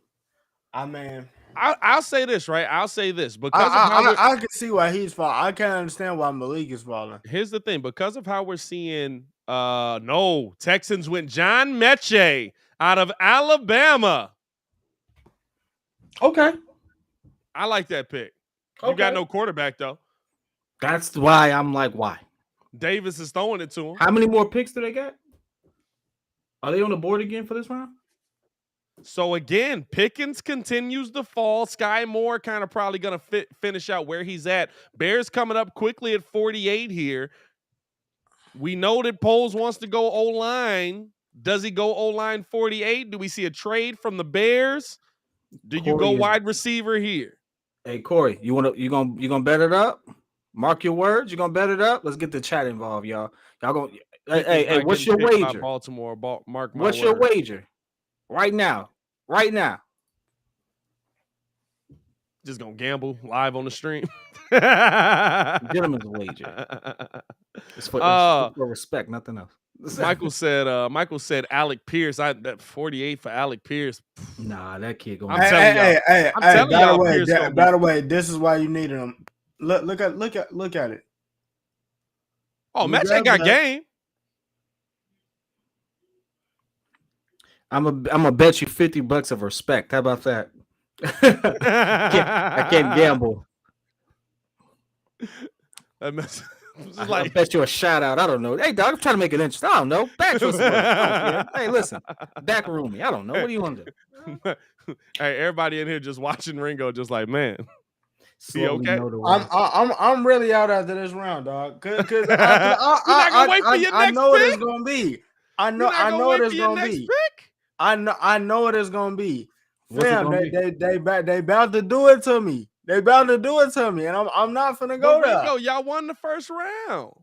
Speaker 3: I mean,
Speaker 2: I'll say this, right? I'll say this because
Speaker 3: I can see why he's falling. I can't understand why Malik is falling.
Speaker 2: Here's the thing: because of how we're seeing No. Texans went John Mechie out of Alabama.
Speaker 1: Okay.
Speaker 2: I like that pick. You
Speaker 1: Okay.
Speaker 2: got no quarterback, though.
Speaker 1: That's why I'm like, why?
Speaker 2: Davis is throwing it to him.
Speaker 1: How many more picks do they got? Are they on the board again for this round?
Speaker 2: So again, Pickens continues to fall. Sky Moore kind of probably going to finish out where he's at. Bears coming up quickly at 48 here. We know that Poles wants to go O-line. Does he go O-line 48? Do we see a trade from the Bears? Do you go wide receiver here?
Speaker 1: Hey Corey, you gonna bet it up? Mark your words. You gonna bet it up? Let's get the chat involved, y'all. Y'all gonna hey, what's your wager?
Speaker 2: Baltimore, mark my
Speaker 1: what's
Speaker 2: words.
Speaker 1: Your wager? Right now.
Speaker 2: Just gonna gamble live on the stream.
Speaker 1: Gentleman's wager. It's for respect, nothing else.
Speaker 2: Michael said Alec Pierce. That 48 for Alec Pierce.
Speaker 1: Nah, that kid going.
Speaker 3: Hey, by the way, this is why you needed him. Look at it.
Speaker 2: Oh, Match ain't got game.
Speaker 1: I'm gonna bet you $50 of respect. How about that? I can't gamble.
Speaker 2: I
Speaker 1: bet you a shout out. I don't know. Hey, dog, I'm trying to make it interesting. I don't know. Back for some Hey, listen. Back room me. I don't know. What do you want to do?
Speaker 2: Hey, everybody in here just watching Ringo, just like, man. He okay?
Speaker 3: I'm really out after this round, dog. Cause I know what it's gonna be. I know what it's gonna be. I know what it's gonna be. Fam, they about to do it to me. They about to do it to me, and I'm not finna go there.
Speaker 2: Yo, y'all won the first round.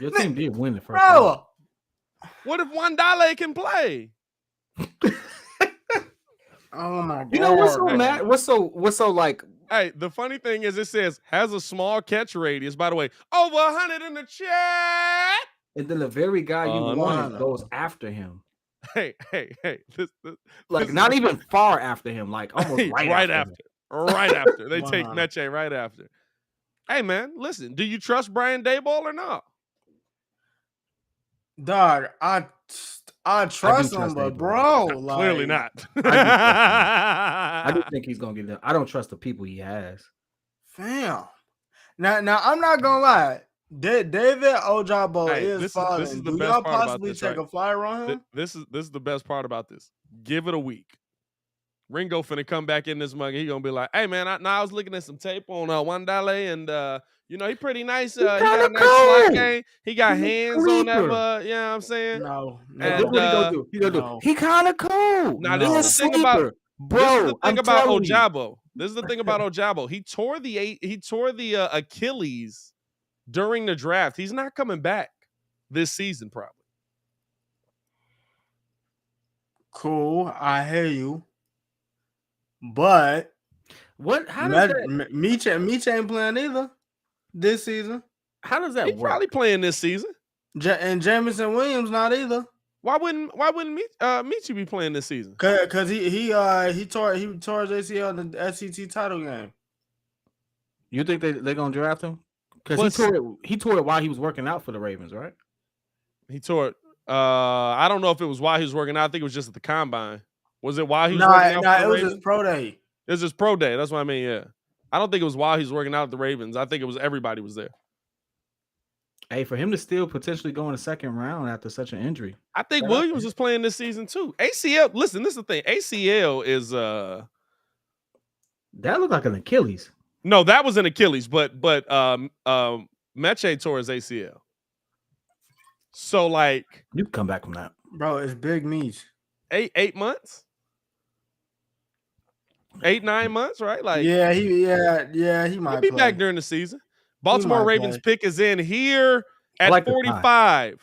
Speaker 1: Your team did win the first round.
Speaker 2: What if $1 can play?
Speaker 3: Oh my god!
Speaker 1: You know what's so mad? What's so like?
Speaker 2: Hey, the funny thing is, it says has a small catch radius. By the way, over 100 in the chat.
Speaker 1: And then the very guy you wanted goes after him.
Speaker 2: Hey.
Speaker 1: Like not even far after him, like almost right after.
Speaker 2: Right after. They take Mechie right after. Hey, man, listen. Do you trust Brian Daboll or not?
Speaker 3: Dog, I trust him, but bro, like,
Speaker 2: clearly not.
Speaker 1: I do think he's gonna get it. I don't trust the people he has.
Speaker 3: Fam. Now I'm not gonna lie. David Ojabo is falling.
Speaker 2: This is the
Speaker 3: do
Speaker 2: best
Speaker 3: y'all
Speaker 2: part
Speaker 3: possibly
Speaker 2: about this,
Speaker 3: take a flyer on him?
Speaker 2: This is the best part about this. Give it a week. Ringo finna come back in this mug. He gonna be like, "Hey man, I was looking at some tape on $1, and he pretty nice. He got a nice slot game. He got hands on that. You know what I'm saying?
Speaker 3: No.
Speaker 1: And what he gonna do? He gonna do. He kind of cool.
Speaker 2: Now this is the thing about Ojabo. This is the thing about Ojabo. He tore the Achilles during the draft. He's not coming back this season, probably.
Speaker 3: Cool, I hear you. But
Speaker 1: what? How does
Speaker 3: Meech ain't playing either this season?
Speaker 1: How does that
Speaker 2: work? Probably playing this season.
Speaker 3: And Jamison Williams not either.
Speaker 2: Why wouldn't Meech be playing this season?
Speaker 3: Because he tore his ACL in the SEC title game.
Speaker 1: You think they're gonna draft him? Because he tore it while he was working out for the Ravens, right?
Speaker 2: He tore it. I don't know if it was while he was working out. I think it was just at the combine. Was it while he was working out?
Speaker 3: No, it was his pro day.
Speaker 2: It was his pro day. That's what I mean. Yeah, I don't think it was while he was working out at the Ravens. I think it was everybody was there.
Speaker 1: Hey, for him to still potentially go in the second round after such an injury,
Speaker 2: I think Williams is playing this season too. ACL. Listen, this is the thing. ACL is
Speaker 1: that looked like an Achilles.
Speaker 2: No, that was an Achilles, but Mechie tore his ACL. So like
Speaker 1: you can come back from that,
Speaker 3: bro. It's big Meech.
Speaker 2: 8 months. 8-9 months, right? Like
Speaker 3: he might
Speaker 2: be back during the season. Baltimore Ravens pick is in here at 45.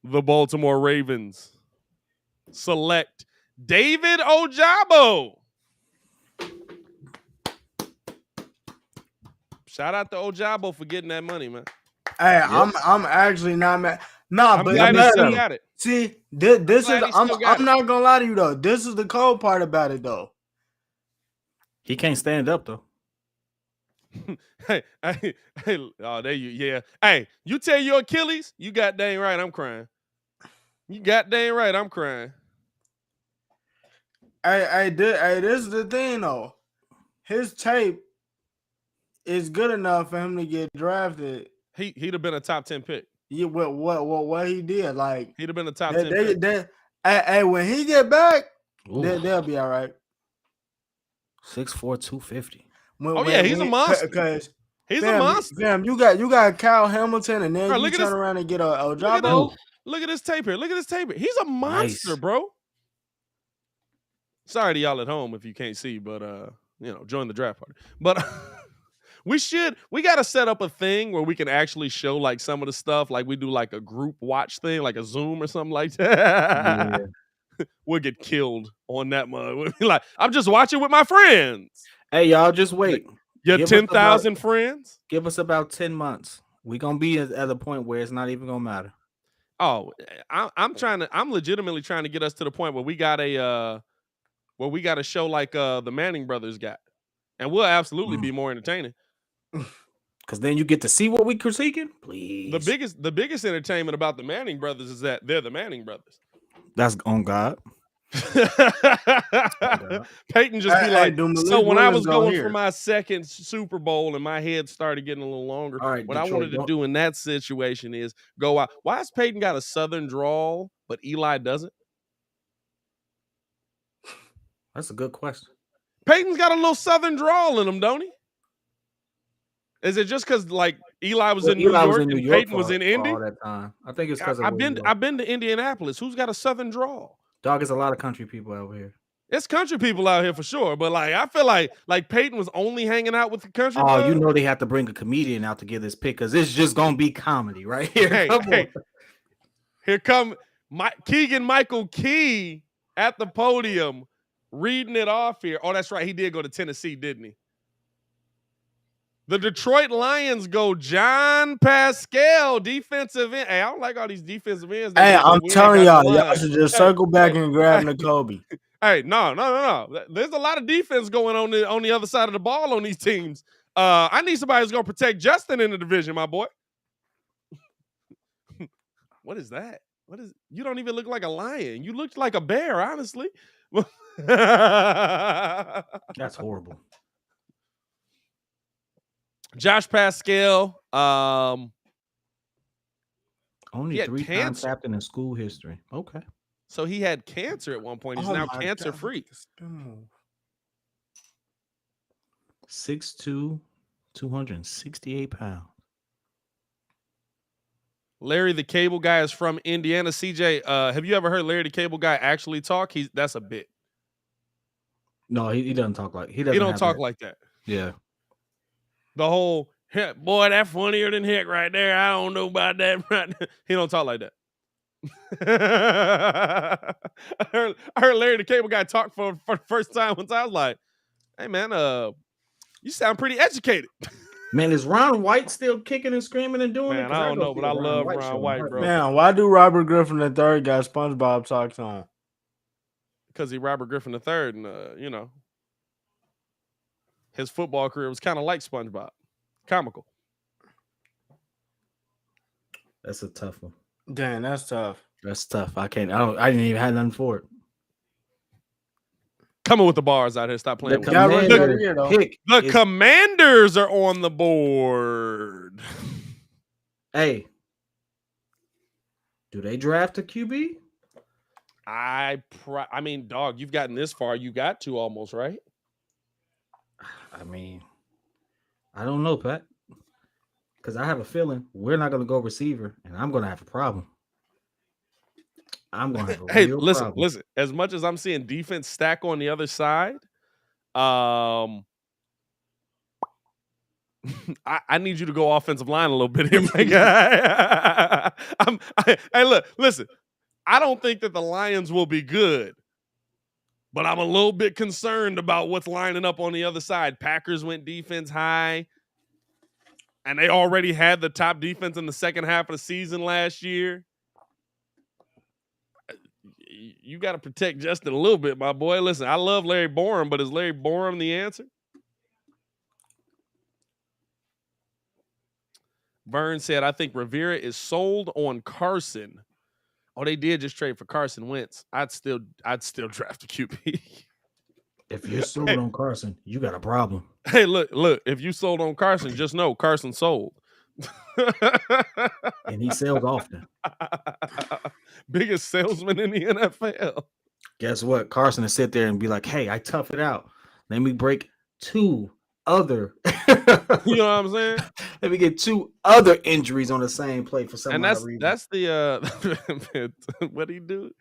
Speaker 2: The Baltimore Ravens select David Ojabo. Shout out to Ojabo for getting that money, man.
Speaker 3: Hey, yes. I'm actually not mad. Nah, but
Speaker 2: glad he still got it.
Speaker 3: See, this is I'm not gonna lie to you though. This is the cold part about it though.
Speaker 1: He can't stand up though.
Speaker 2: hey, oh, there you, yeah. Hey, you tell your Achilles, you got dang right, I'm crying. You got dang right, I'm crying.
Speaker 3: This is the thing though. His tape is good enough for him to get drafted.
Speaker 2: He'd have been a top 10 pick.
Speaker 3: Yeah, what he did, like
Speaker 2: he'd have been a top 10 pick.
Speaker 3: Hey, when he get back, they'll be all right.
Speaker 1: 6'4", 250.
Speaker 2: He's a monster.
Speaker 3: Because
Speaker 2: he's a monster.
Speaker 3: Fam, you got Kyle Hamilton, and then you turn around and get a Ojabo.
Speaker 2: Look at this tape here. Look at this tape here. He's a monster, bro. Sorry to y'all at home if you can't see, but join the draft party. But we got to set up a thing where we can actually show like some of the stuff, like we do like a group watch thing, like a Zoom or something like that. Yeah. We'll get killed on that mug. We'll be like, I'm just watching with my friends.
Speaker 1: Hey, y'all, just wait.
Speaker 2: Your 10,000 friends?
Speaker 1: Give us about 10 months. We're going to be at a point where it's not even going to matter.
Speaker 2: Oh, I'm legitimately trying to get us to the point where we got a show like the Manning brothers got. And we'll absolutely be more entertaining.
Speaker 1: Because then you get to see what we critiquing. Please.
Speaker 2: The biggest entertainment about the Manning brothers is that they're the Manning brothers.
Speaker 1: That's on God.
Speaker 2: Peyton just be like, so when I was going for my second Super Bowl and my head started getting a little longer, what I wanted to do in that situation is go out. Why has Peyton got a Southern drawl, but Eli doesn't?
Speaker 1: That's a good question.
Speaker 2: Peyton's got a little Southern drawl in him, don't he? Is it just because like Eli was in New York and Peyton was in Indy
Speaker 1: all that time? I think it's because
Speaker 2: I've been to Indianapolis. Who's got a Southern drawl?
Speaker 1: Dog, it's a lot of country people out here.
Speaker 2: It's country people out here for sure, but like I feel like Peyton was only hanging out with the country.
Speaker 1: Oh, you know they have to bring a comedian out to give this pick because it's just gonna be comedy right here.
Speaker 2: Here come Keegan Michael Key at the podium reading it off here. Oh, that's right. He did go to Tennessee, didn't he? The Detroit Lions go John Pascal, defensive end. Hey, I don't like all these defensive ends.
Speaker 3: Hey, I'm telling y'all should just circle back and grab N'Kobe.
Speaker 2: Hey, no. There's a lot of defense going on the other side of the ball on these teams. I need somebody who's going to protect Justin in the division, my boy. What is that? You don't even look like a lion. You look like a bear, honestly.
Speaker 1: That's horrible.
Speaker 2: Josh Pascal.
Speaker 1: Only 3-time captain in school history. Okay.
Speaker 2: So he had cancer at one point. He's now cancer-free.
Speaker 1: 6'2", 268 pounds.
Speaker 2: Larry the Cable Guy is from Indiana. CJ, have you ever heard Larry the Cable Guy actually talk? That's a bit.
Speaker 1: No, he doesn't talk like he
Speaker 2: don't talk like that.
Speaker 1: Yeah.
Speaker 2: The whole boy, that funnier than heck right there. I don't know about that. He don't talk like that. I heard Larry the Cable Guy talk for the first time once. I was like, hey man, you sound pretty educated.
Speaker 1: Man, is Ron White still kicking and screaming and doing it?
Speaker 2: I don't know, but I love Ron White, bro.
Speaker 3: Man, why do Robert Griffin III got SpongeBob socks on?
Speaker 2: Because he Robert Griffin III, and his football career was kind of like SpongeBob, comical.
Speaker 1: That's a tough one.
Speaker 3: Damn, that's tough.
Speaker 1: That's tough. I didn't even have nothing for it.
Speaker 2: Coming with the bars out here. Stop playing.
Speaker 3: The
Speaker 2: Commanders are on the board.
Speaker 1: Hey, do they draft a QB?
Speaker 2: I mean, dog, you've gotten this far. You got to almost, right?
Speaker 1: I mean, I don't know, Pat. Because I have a feeling we're not going to go receiver, and I'm going to have a problem. I'm going to have a real problem.
Speaker 2: Listen. As much as I'm seeing defense stack on the other side, I need you to go offensive line a little bit here, my guy. Hey, look, listen. I don't think that the Lions will be good, but I'm a little bit concerned about what's lining up on the other side. Packers went defense high, and they already had the top defense in the second half of the season last year. You got to protect Justin a little bit, my boy. Listen, I love Larry Borum, but is Larry Borum the answer? Vern said, I think Rivera is sold on Carson. Oh, they did just trade for Carson Wentz. I'd still draft a QB.
Speaker 1: If you're sold on Carson, you got a problem.
Speaker 2: Hey, look, if you sold on Carson, just know Carson sold.
Speaker 1: And he sells often.
Speaker 2: Biggest salesman in the NFL.
Speaker 1: Guess what? Carson will sit there and be like, hey, I tough it out. Let me break 2 other.
Speaker 2: You know what I'm saying?
Speaker 1: Let me get 2 other injuries on the same play for some reason.
Speaker 2: That's the what did he do?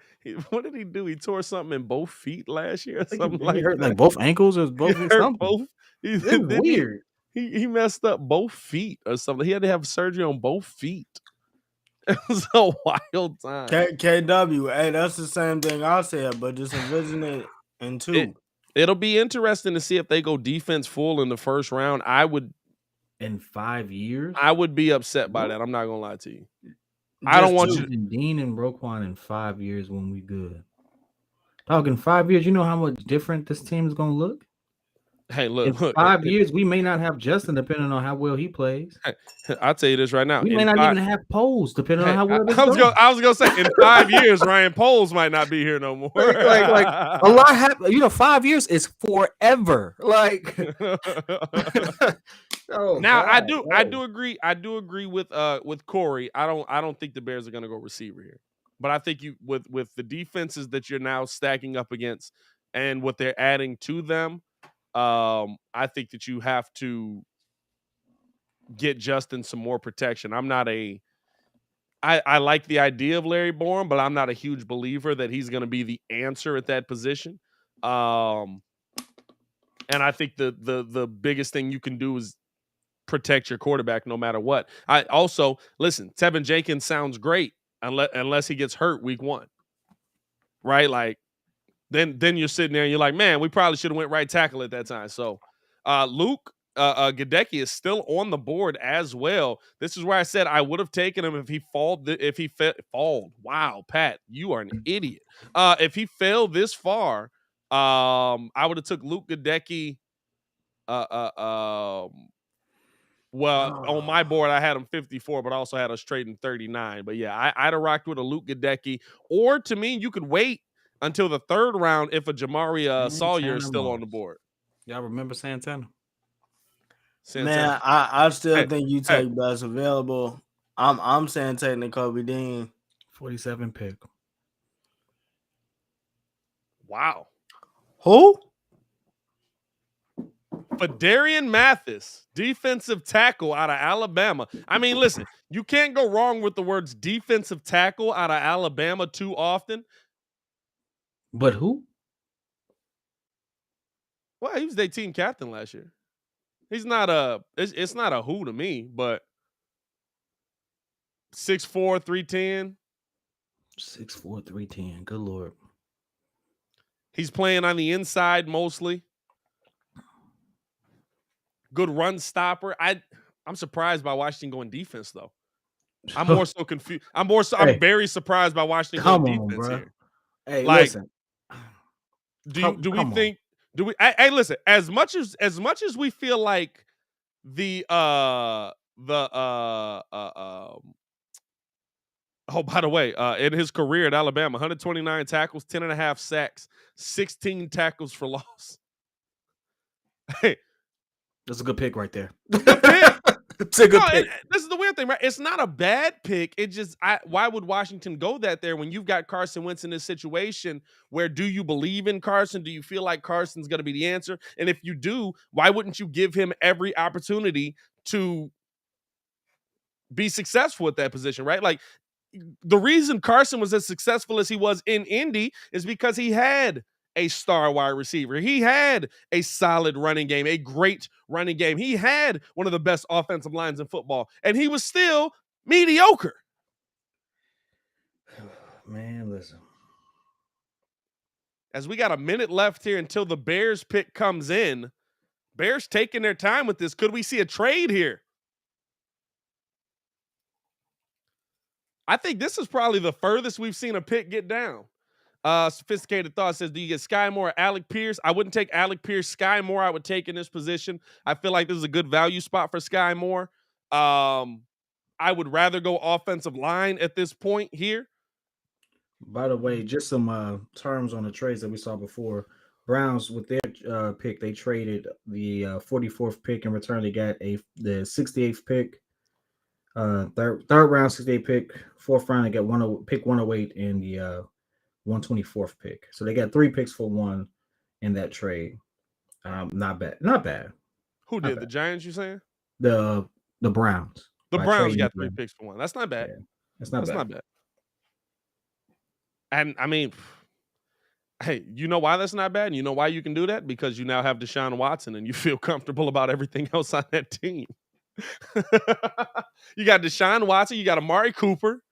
Speaker 2: What did he do? He tore something in both feet last year or something like that.
Speaker 1: He hurt like both ankles or both
Speaker 2: He
Speaker 1: something.
Speaker 2: Both.
Speaker 1: It's weird.
Speaker 2: He messed up both feet or something. He had to have surgery on both feet. It was a wild time.
Speaker 3: KW, hey, that's the same thing I said, but just envision it in 2.
Speaker 2: It'll be interesting to see if they go defense full in the first round. I would
Speaker 1: in 5 years.
Speaker 2: I would be upset by that. I'm not gonna lie to you. I don't want you.
Speaker 1: Dean and Roquan in 5 years when we good. Talking 5 years, you know how much different this team is gonna look.
Speaker 2: Hey, look.
Speaker 1: In 5 years, we may not have Justin, depending on how well he plays.
Speaker 2: I'll tell you this right now.
Speaker 1: We may not even have Poles, depending on how well this goes.
Speaker 2: I was gonna say in 5 years, Ryan Poles might not be here no more.
Speaker 1: like a lot happen. 5 years is forever. Like
Speaker 2: now, I do agree. I do agree with Corey. I don't think the Bears are gonna go receiver here. But I think you with the defenses that you're now stacking up against and what they're adding to them. I think that you have to get Justin some more protection. I like the idea of Larry Borom, but I'm not a huge believer that he's going to be the answer at that position. And I think the biggest thing you can do is protect your quarterback no matter what. I also listen, Tevin Jenkins sounds great unless he gets hurt week 1. Right? Like then you're sitting there and you're like, man, we probably should have went right tackle at that time. So Luke Gadecki is still on the board as well. This is where I said I would have taken him if he failed. Wow, Pat, you are an idiot. If he failed this far, I would have took Luke Gadecki. On my board, I had him 54, but I also had us trading 39. But yeah, I'd have rocked with a Luke Gadecki. Or to me, you could wait until the 3rd round if a Jamari Sawyer is still on the board.
Speaker 1: Y'all remember Santana?
Speaker 3: Man, I still think you take best available. I'm saying taking Kobe Dean.
Speaker 1: 47 pick.
Speaker 2: Wow.
Speaker 3: Who?
Speaker 2: Fadarian Mathis, defensive tackle out of Alabama. I mean, listen, you can't go wrong with the words defensive tackle out of Alabama too often.
Speaker 1: But who?
Speaker 2: Well, he was their team captain last year. He's not it's not a who to me, but 6'4", 310.
Speaker 1: 6'4", 310. Good Lord.
Speaker 2: He's playing on the inside mostly. Good run stopper. I'm surprised by Washington going defense though. I'm more so confused. I'm very surprised by Washington going defense here.
Speaker 1: Hey, listen.
Speaker 2: Do we think? Hey, listen. As much as we feel like oh, by the way, in his career at Alabama, 129 tackles, 10.5 sacks, 16 tackles for loss. Hey,
Speaker 1: that's a good pick right there.
Speaker 2: It's a good pick. This is the weird thing, right? It's not a bad pick. It just, why would Washington go that there when you've got Carson Wentz in this situation where do you believe in Carson? Do you feel like Carson's going to be the answer? And if you do, why wouldn't you give him every opportunity to be successful at that position, right? Like the reason Carson was as successful as he was in Indy is because he had a star wide receiver. He had a solid running game, a great running game. He had one of the best offensive lines in football, and he was still mediocre.
Speaker 1: Man, listen.
Speaker 2: As we got a minute left here until the Bears pick comes in, Bears taking their time with this. Could we see a trade here? I think this is probably the furthest we've seen a pick get down. Sophisticated Thought says, do you get Sky Moore or Alec Pierce? I wouldn't take Alec Pierce. Sky Moore I would take in this position. I feel like this is a good value spot for Sky Moore. I would rather go offensive line at this point here.
Speaker 1: By the way, just some terms on the trades that we saw before. Browns with their pick, they traded the 44th pick in return. They got the 68th pick, third round 68 pick, fourth round they got pick 108 and the 124th pick. So they got 3 picks for 1 in that trade. Not bad.
Speaker 2: Who did the Giants? You saying
Speaker 1: the Browns?
Speaker 2: The Browns got 3 picks for 1. That's not bad.
Speaker 1: Yeah, that's not bad.
Speaker 2: And I mean, hey, you know why that's not bad? And you know why you can do that? Because you now have Deshaun Watson and you feel comfortable about everything else on that team. You got Deshaun Watson, you got Amari Cooper.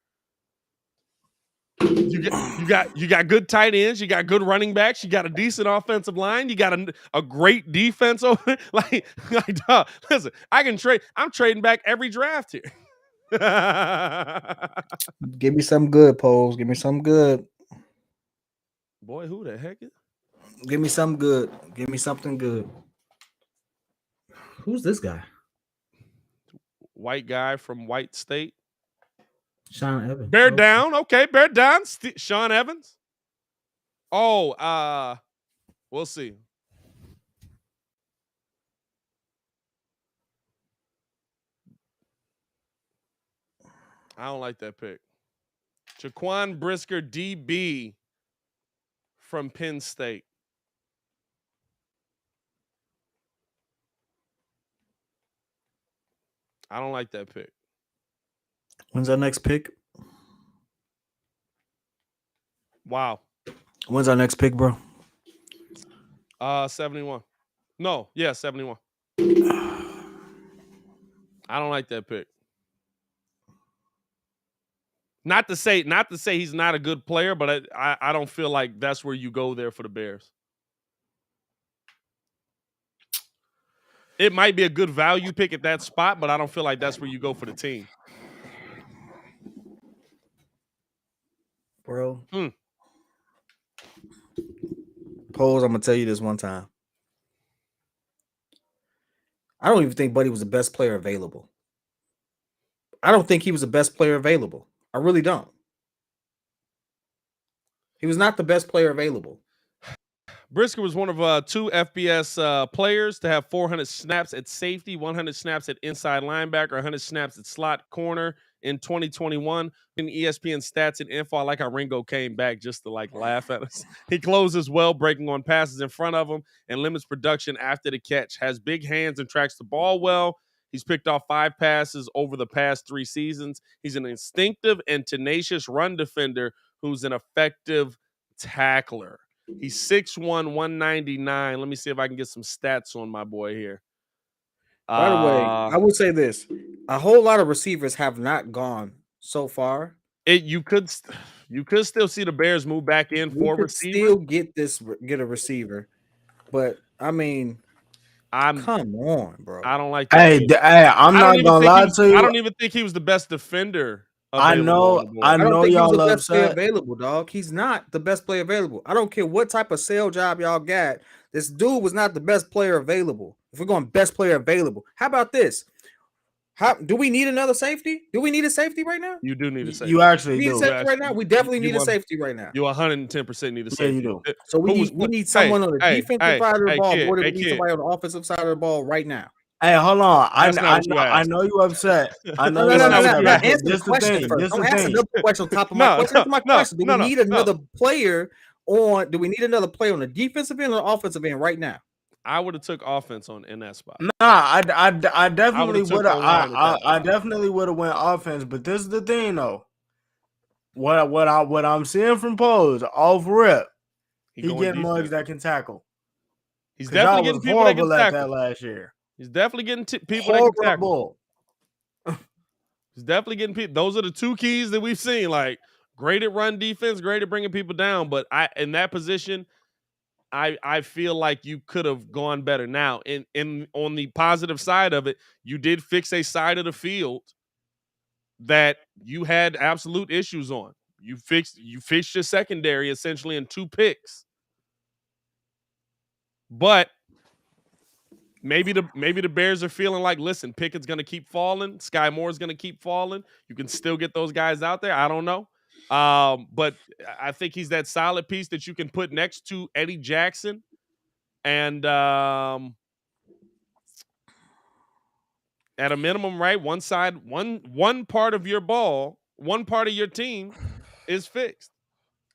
Speaker 2: You got good tight ends, you got good running backs, you got a decent offensive line, you got a great defense over like dog, listen, I'm trading back every draft here.
Speaker 1: Give me some good, Poles. Give me some good.
Speaker 2: Boy, who the heck is?
Speaker 1: Give me some good. Give me something good. Who's this guy?
Speaker 2: White guy from White State.
Speaker 1: Sean Evans.
Speaker 2: Bear down. Okay, bear down. Sean Evans. Oh, we'll see. I don't like that pick. Jaquan Brisker, DB from Penn State. I don't like that pick.
Speaker 1: When's our next pick?
Speaker 2: Wow.
Speaker 1: When's our next pick, bro?
Speaker 2: 71. No, yeah, 71. I don't like that pick. Not to say he's not a good player, but I don't feel like that's where you go there for the Bears. It might be a good value pick at that spot, but I don't feel like that's where you go for the team.
Speaker 1: Bro. Pose, I'm going to tell you this one time. I don't even think Buddy was the best player available. I don't think he was the best player available. I really don't. He was not the best player available.
Speaker 2: Brisker was one of 2 FBS players to have 400 snaps at safety, 100 snaps at inside linebacker, 100 snaps at slot corner in 2021. In ESPN stats and info, I like how Ringo came back just to like laugh at us. He closes well, breaking on passes in front of him and limits production after the catch. Has big hands and tracks the ball well. He's picked off 5 passes over the past 3 seasons. He's an instinctive and tenacious run defender who's an effective tackler. He's 6'1", 199. Let me see if I can get some stats on my boy here.
Speaker 1: By the way, I will say this. A whole lot of receivers have not gone so far.
Speaker 2: You could still see the Bears move back in for receiver.
Speaker 1: Still get a receiver. But, I mean, come on, bro.
Speaker 2: I don't like that.
Speaker 3: Hey, I'm not going to lie to you.
Speaker 2: I don't even think he was the best defender.
Speaker 3: I know y'all
Speaker 1: the
Speaker 3: upset.
Speaker 1: Best player available, dog. He's not the best player available. I don't care what type of sale job y'all got. This dude was not the best player available. If we're going best player available, how about this? Do we need another safety? Do we need a safety right now?
Speaker 2: You do need a safety.
Speaker 3: You actually
Speaker 1: need
Speaker 3: do.
Speaker 1: A safety right now. We definitely need a safety right now.
Speaker 2: You 110% need a safety.
Speaker 3: Yeah, you do.
Speaker 1: So we need someone on the defensive side of the ball more than we need somebody on the offensive side of the ball right now.
Speaker 3: Hey, hold on. I know you upset. I know
Speaker 1: no,
Speaker 3: you're upset.
Speaker 1: Answer the question first. Don't ask another question on top of my question. Answer my question. Do we need another player on? Do we need another player on the defensive end or the offensive end right now?
Speaker 2: I would have took offense in that spot.
Speaker 3: Nah, I definitely would have. I definitely would have went offense. But this is the thing, though. What I'm seeing from Pose off rip, he getting mugs that can tackle.
Speaker 2: He's definitely getting people that can tackle.
Speaker 3: That last year.
Speaker 2: He's definitely getting people that can tackle. He's definitely getting people. Those are the 2 keys that we've seen. Like great at run defense, great at bringing people down. But in that position, I feel like you could have gone better. Now, on the positive side of it, you did fix a side of the field that you had absolute issues on. You fixed your secondary essentially in 2 picks. But maybe the Bears are feeling like, listen, Pickett's going to keep falling, Sky Moore's going to keep falling. You can still get those guys out there. I don't know. But I think he's that solid piece that you can put next to Eddie Jackson. And at a minimum, right? One side, one part of your ball, one part of your team is fixed.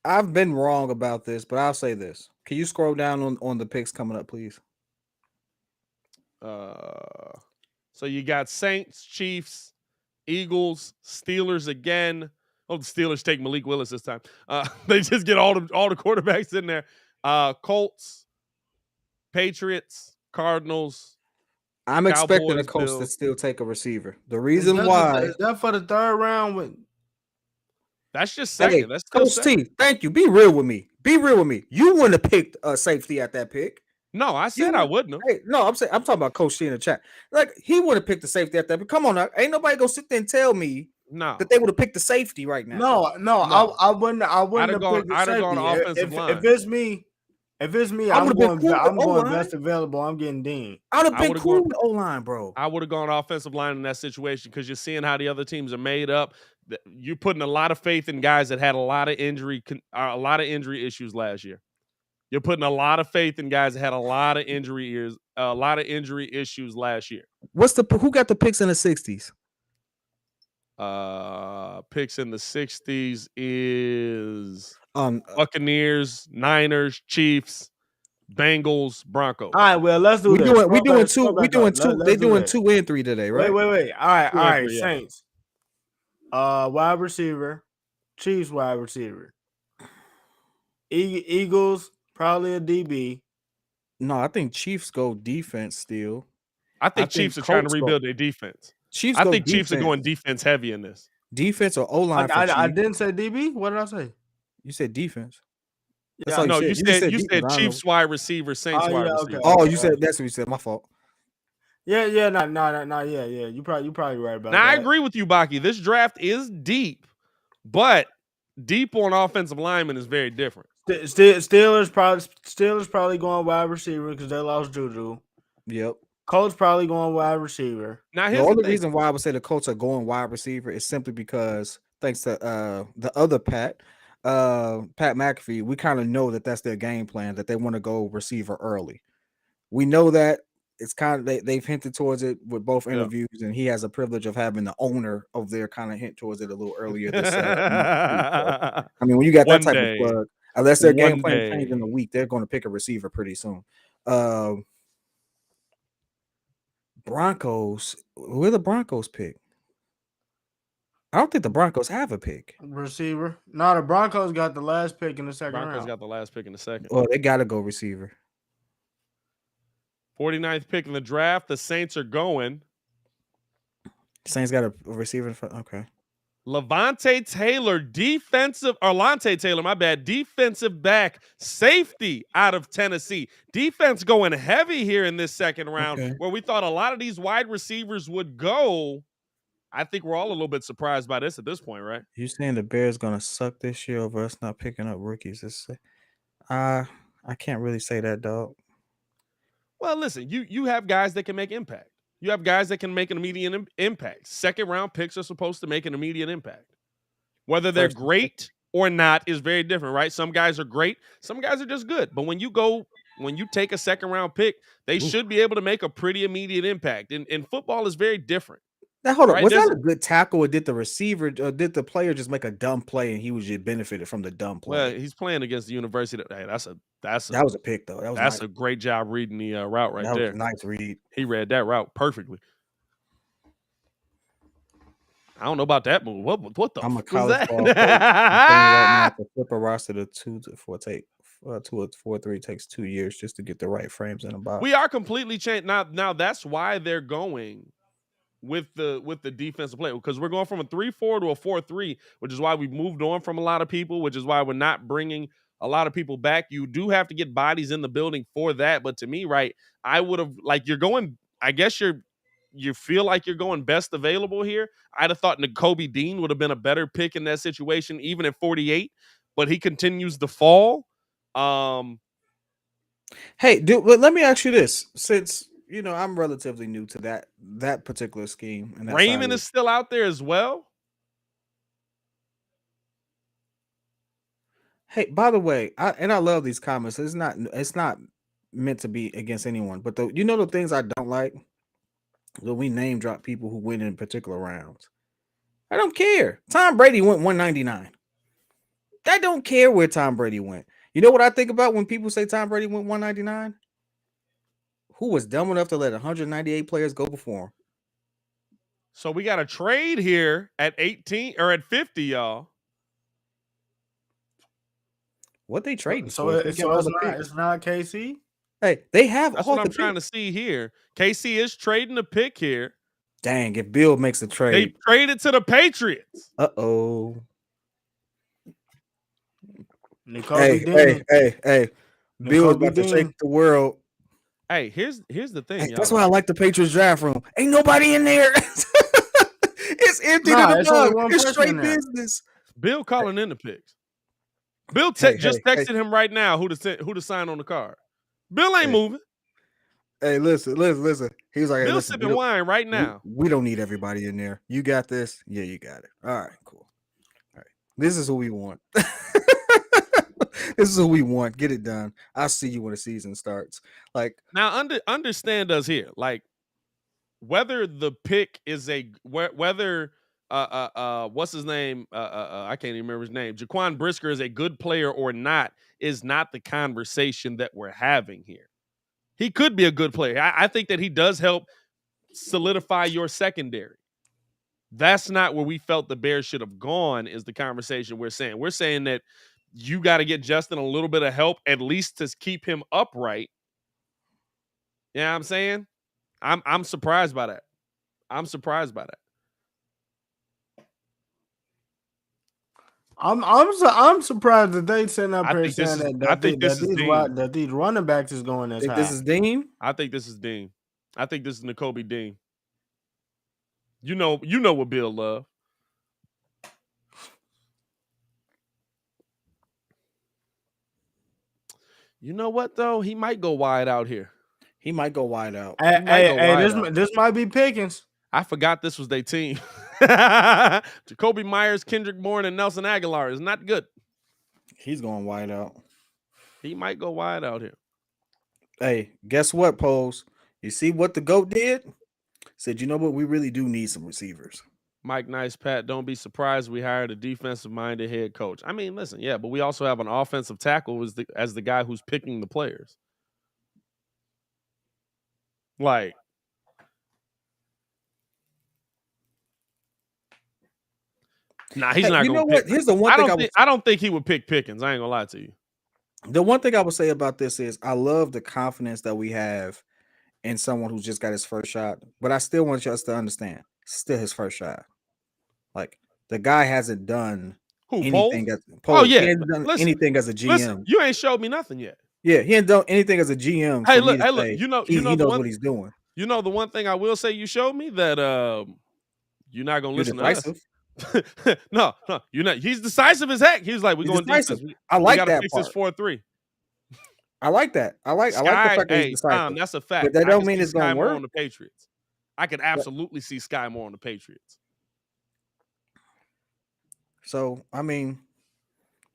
Speaker 1: I've been wrong about this, but I'll say this. Can you scroll down on the picks coming up, please?
Speaker 2: So you got Saints, Chiefs, Eagles, Steelers again. Oh, the Steelers take Malik Willis this time. They just get all the quarterbacks in there. Colts, Patriots, Cardinals.
Speaker 1: I'm expecting the Colts to still take a receiver. The reason why
Speaker 3: is that for the third round?
Speaker 2: That's just second.
Speaker 1: Hey,
Speaker 2: That's
Speaker 1: Coach T, thank you. Be real with me. You wouldn't have picked a safety at that pick.
Speaker 2: No, I said I wouldn't have.
Speaker 1: Hey, no, I'm talking about Coach T in the chat. Like, he would have picked the safety at that. But come on, now. Ain't nobody gonna sit there and tell me that they would have picked the safety right now.
Speaker 3: No. I wouldn't have picked the safety.
Speaker 2: Gone offensive line.
Speaker 3: If it's me, I'm going best available. I'm getting Dean.
Speaker 1: I would have been cool with O-line, bro.
Speaker 2: I would have gone offensive line in that situation because you're seeing how the other teams are made up. You're putting a lot of faith in guys that had a lot of injury issues last year. You're putting a lot of faith in guys that had a lot of injury issues last year.
Speaker 1: Who got the picks in the 60s?
Speaker 2: Picks in the 60s is Buccaneers, Niners, Chiefs, Bengals, Broncos.
Speaker 3: All right, well, let's do this.
Speaker 1: We're doing two. They're doing 2 and 3 today, right?
Speaker 3: Wait. All right. Saints. Wide receiver, Chiefs wide receiver. Eagles probably a DB.
Speaker 1: No, I think Chiefs go defense still.
Speaker 2: I think Chiefs are trying to rebuild their defense. Chiefs are going defense heavy in this.
Speaker 1: Defense or O-line?
Speaker 3: I didn't say DB. What did I say?
Speaker 1: You said defense.
Speaker 2: Yeah, no, you said Chiefs wide receiver, Saints wide receiver.
Speaker 1: Okay. Oh, you said that's what you said. My fault.
Speaker 3: Yeah. Yeah. You probably right about that.
Speaker 2: I agree with you, Baki. This draft is deep, but deep on offensive linemen is very different.
Speaker 3: Steelers probably going wide receiver because they lost Juju.
Speaker 1: Yep.
Speaker 3: Colts probably going wide receiver.
Speaker 1: Now, the only reason why I would say the Colts are going wide receiver is simply because thanks to the other Pat McAfee, we kind of know that that's their game plan, that they want to go receiver early. We know that it's kind of they've hinted towards it with both interviews, and he has a privilege of having the owner of their kind of hint towards it a little earlier this month. I mean, when you got that type of plug, unless their game plan changes in a week, they're going to pick a receiver pretty soon. Broncos, where the Broncos pick? I don't think the Broncos have a pick.
Speaker 3: Receiver. No, the Broncos got the last pick in the second round.
Speaker 2: Broncos got the last pick in the second.
Speaker 1: Well, they got to go receiver.
Speaker 2: 49th pick in the draft. The Saints are going.
Speaker 1: Saints got a receiver. Okay.
Speaker 2: Lante Taylor, defensive back, safety out of Tennessee. Defense going heavy here in this second round, where we thought a lot of these wide receivers would go. I think we're all a little bit surprised by this at this point, right?
Speaker 1: You saying the Bears gonna suck this year over us not picking up rookies? I can't really say that, dog.
Speaker 2: Well, listen, you have guys that can make impact. You have guys that can make an immediate impact. Second round picks are supposed to make an immediate impact. Whether they're great or not is very different, right? Some guys are great. Some guys are just good. But when you take a second round pick, they should be able to make a pretty immediate impact. And football is very different.
Speaker 1: Now, hold on. Was that a good tackle, or did the receiver, or did the player just make a dumb play and he was just benefited from the dumb play?
Speaker 2: Well, he's playing against the University. Hey, that was
Speaker 1: a pick, though.
Speaker 2: That's a great job reading the route right there.
Speaker 1: That was a nice read.
Speaker 2: He read that route perfectly. I don't know about that move. What the?
Speaker 1: I'm a college ball coach. Right now to flip a roster to 2 to 4 take 2 or 4 3 takes 2 years just to get the right frames in the box.
Speaker 2: We are completely changed now. That's why they're going with the defensive play, because we're going from a 3-4 to a 4-3, which is why we've moved on from a lot of people, which is why we're not bringing a lot of people back. You do have to get bodies in the building for that, but to me, right, I would have you're going. I guess you feel like you're going best available here. I'd have thought Nakobe Dean would have been a better pick in that situation, even at 48, but he continues to fall.
Speaker 1: Hey, dude, let me ask you this: since You know, I'm relatively new to that particular scheme. And
Speaker 2: Raymond is still out there as well.
Speaker 1: Hey, by the way, I love these comments. It's not meant to be against anyone, but the things I don't like when we name drop people who win in particular rounds. I don't care. Tom Brady went 199. I don't care where Tom Brady went. You know what I think about when people say Tom Brady went 199? Who was dumb enough to let 198 players go before him?
Speaker 2: So we got a trade here at 18 or at 50, y'all.
Speaker 1: What they trading
Speaker 3: so
Speaker 1: for?
Speaker 3: it's not KC.
Speaker 1: Hey, they have
Speaker 2: That's
Speaker 1: all
Speaker 2: what
Speaker 1: the
Speaker 2: I'm trying to see here. KC is trading a pick here.
Speaker 1: Dang, if Bill makes a trade.
Speaker 2: They traded to the Patriots.
Speaker 1: Uh-oh.
Speaker 3: Hey.
Speaker 1: Bill is about to shake the world.
Speaker 2: Hey, here's the thing, y'all.
Speaker 1: That's why I like the Patriots draft room. Ain't nobody in there. It's empty to the bug. It's straight business.
Speaker 2: Bill calling in the picks. Bill just texted him right now who to sign on the card. Bill ain't moving.
Speaker 1: Hey, listen. He's like, hey,
Speaker 2: Bill sipping wine right now.
Speaker 1: We don't need everybody in there. You got this? Yeah, you got it. All right, cool. All right. This is who we want. This is who we want. Get it done. I'll see you when the season starts. Like,
Speaker 2: now, understand us here. Like, whether the pick is whether what's his name? I can't even remember his name. Jaquan Brisker is a good player or not is not the conversation that we're having here. He could be a good player. I think that he does help solidify your secondary. That's not where we felt the Bears should have gone, is the conversation we're saying. We're saying that you got to get Justin a little bit of help, at least to keep him upright. You know what I'm saying? I'm surprised by that. I'm surprised by that.
Speaker 3: I'm surprised that they sitting up here saying
Speaker 2: that
Speaker 3: these running backs is going as high.
Speaker 1: This is Dean?
Speaker 2: I think this is Dean. I think this is N'Kobe Dean. You know what Bill love. You know what though? He might go wide out here.
Speaker 1: He might go wide out.
Speaker 3: This might be Pickens.
Speaker 2: I forgot this was their team. Jacoby Myers, Kendrick Bourne, and Nelson Aguilar is not good.
Speaker 1: He's going wide out.
Speaker 2: He might go wide out here.
Speaker 1: Hey, guess what, Pose? You see what the GOAT did? Said, you know what? We really do need some receivers.
Speaker 2: Mike Nice, Pat, don't be surprised we hired a defensive-minded head coach. I mean, listen, yeah, but we also have an offensive tackle as the guy who's picking the players. Like, nah, he's not going to pick.
Speaker 1: Here's the one
Speaker 2: I don't think he would pick Pickens. I ain't going to lie to you.
Speaker 1: The one thing I would say about this is I love the confidence that we have in someone who's just got his first shot, but I still want us to understand, still his first shot. Like, the guy hasn't done anything.
Speaker 2: He
Speaker 1: hasn't done anything as a GM.
Speaker 2: Listen, you ain't showed me nothing yet.
Speaker 1: Yeah, he ain't done anything as a GM.
Speaker 2: Hey, look, you know
Speaker 1: he knows what he's doing.
Speaker 2: You know the one thing I will say you showed me that you're not gonna listen to us. No, you're not. He's decisive as heck. He's like, we're going decisive.
Speaker 1: I like that
Speaker 2: fix
Speaker 1: part.
Speaker 2: This 4-3.
Speaker 1: I like that. I like the fact that he's decisive.
Speaker 2: Tom, that's a fact.
Speaker 1: But that don't mean it's going to work
Speaker 2: on the Patriots. I could absolutely see Sky Moore on the Patriots.
Speaker 1: So, I mean,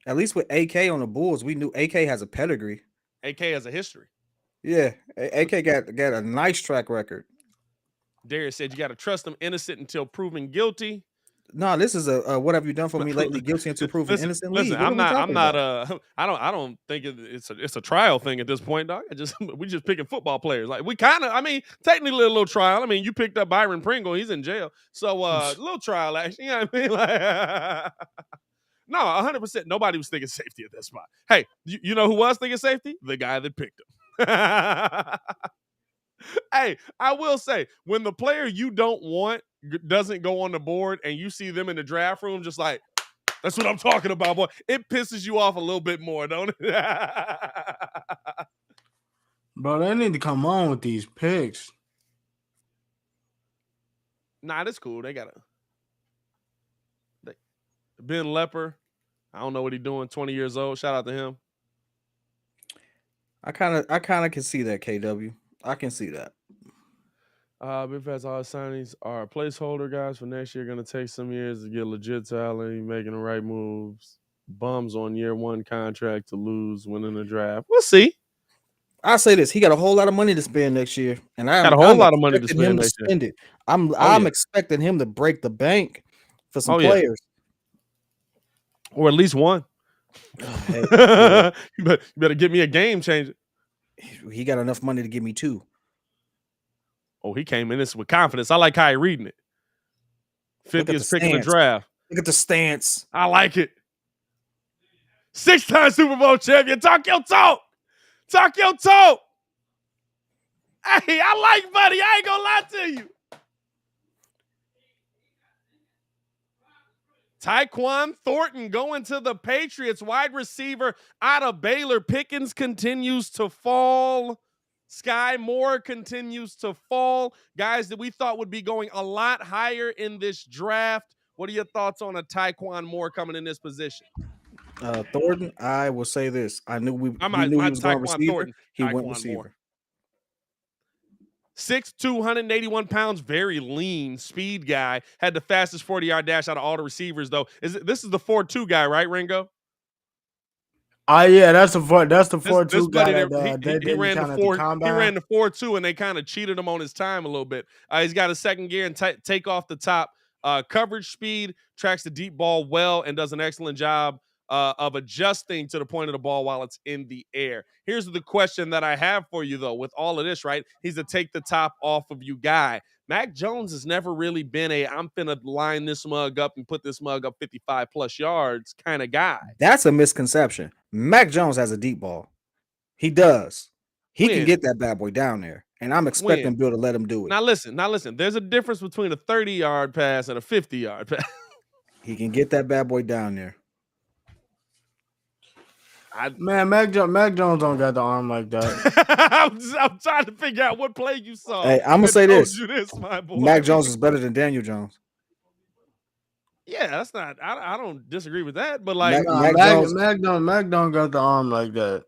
Speaker 1: at least with AK on the Bulls, we knew AK has a pedigree.
Speaker 2: AK has a history.
Speaker 1: Yeah, AK got a nice track record.
Speaker 2: Darius said you got to trust them innocent until proven guilty.
Speaker 1: No, this is a what have you done for me lately? Guilty until proven innocent.
Speaker 2: Listen, I don't think it's a trial thing at this point, dog. We just picking football players. Like technically a little trial. I mean, you picked up Byron Pringle, he's in jail. So a little trial action, you know what I mean? Like no, 100%. Nobody was thinking safety at that spot. Hey, you know who was thinking safety? The guy that picked him. Hey, I will say, when the player you don't want doesn't go on the board and you see them in the draft room, just like, that's what I'm talking about, boy. It pisses you off a little bit more, don't it?
Speaker 3: Bro, they need to come on with these picks.
Speaker 2: Nah, that's cool. They got Ben Lepper. I don't know what he's doing. 20 years old. Shout out to him.
Speaker 1: I kind of can see that, KW. I can see that.
Speaker 2: Big Fats all signings are placeholder guys for next year. Going to take some years to get legit talent, making the right moves. Bums on year one contract to lose, winning the draft. We'll see.
Speaker 1: I'll say this: he got a whole lot of money to spend next year, and
Speaker 2: Got a whole lot of money to
Speaker 1: expecting him
Speaker 2: spend
Speaker 1: to
Speaker 2: next year.
Speaker 1: spend it. I'm expecting him to break the bank for some players,
Speaker 2: or at least one.
Speaker 1: Hey,
Speaker 2: you better give me a game changer.
Speaker 1: He got enough money to give me 2.
Speaker 2: Oh, he came in this with confidence. I like how he reading it. 50th pick in the draft.
Speaker 1: Look at the stance.
Speaker 2: I like it. 6-time Super Bowl champion. Talk your talk. Talk your talk. Hey, I like Buddy. I ain't gonna lie to you. Tyquan Thornton going to the Patriots. Wide receiver out of Baylor. Pickens continues to fall. Sky Moore continues to fall. Guys that we thought would be going a lot higher in this draft. What are your thoughts on a Tyquan Moore coming in this position?
Speaker 1: Thornton, I will say this. I knew he was going receiver. Thornton, he went receiver. Moore.
Speaker 2: 6'2", 281 pounds, very lean, speed guy. Had the fastest 40-yard dash out of all the receivers, though. This is the 4.2 guy, right, Ringo?
Speaker 3: Yeah, that's the 4.2 guy.
Speaker 2: He ran the 4.2, and they kind of cheated him on his time a little bit. He's got a second gear and take off the top. Coverage speed, tracks the deep ball well, and does an excellent job of adjusting to the point of the ball while it's in the air. Here's the question that I have for you, though, with all of this, right? He's a take the top off of you guy. Mac Jones has never really been I'm finna line this mug up and put this mug up 55-plus yards kind of guy.
Speaker 1: That's a misconception. Mac Jones has a deep ball. He does. He can get that bad boy down there, and I'm expecting Bill to let him do it.
Speaker 2: Now listen. There's a difference between a 30-yard pass and a 50-yard pass.
Speaker 1: He can get that bad boy down there.
Speaker 3: Mac Jones don't got the arm like that.
Speaker 2: I'm trying to figure out what play you saw.
Speaker 1: Hey, I'm gonna say this:
Speaker 2: my boy.
Speaker 1: Mac Jones is better than Daniel Jones.
Speaker 2: Yeah, that's not. I don't disagree with that, but like
Speaker 3: Mac don't got the arm like that.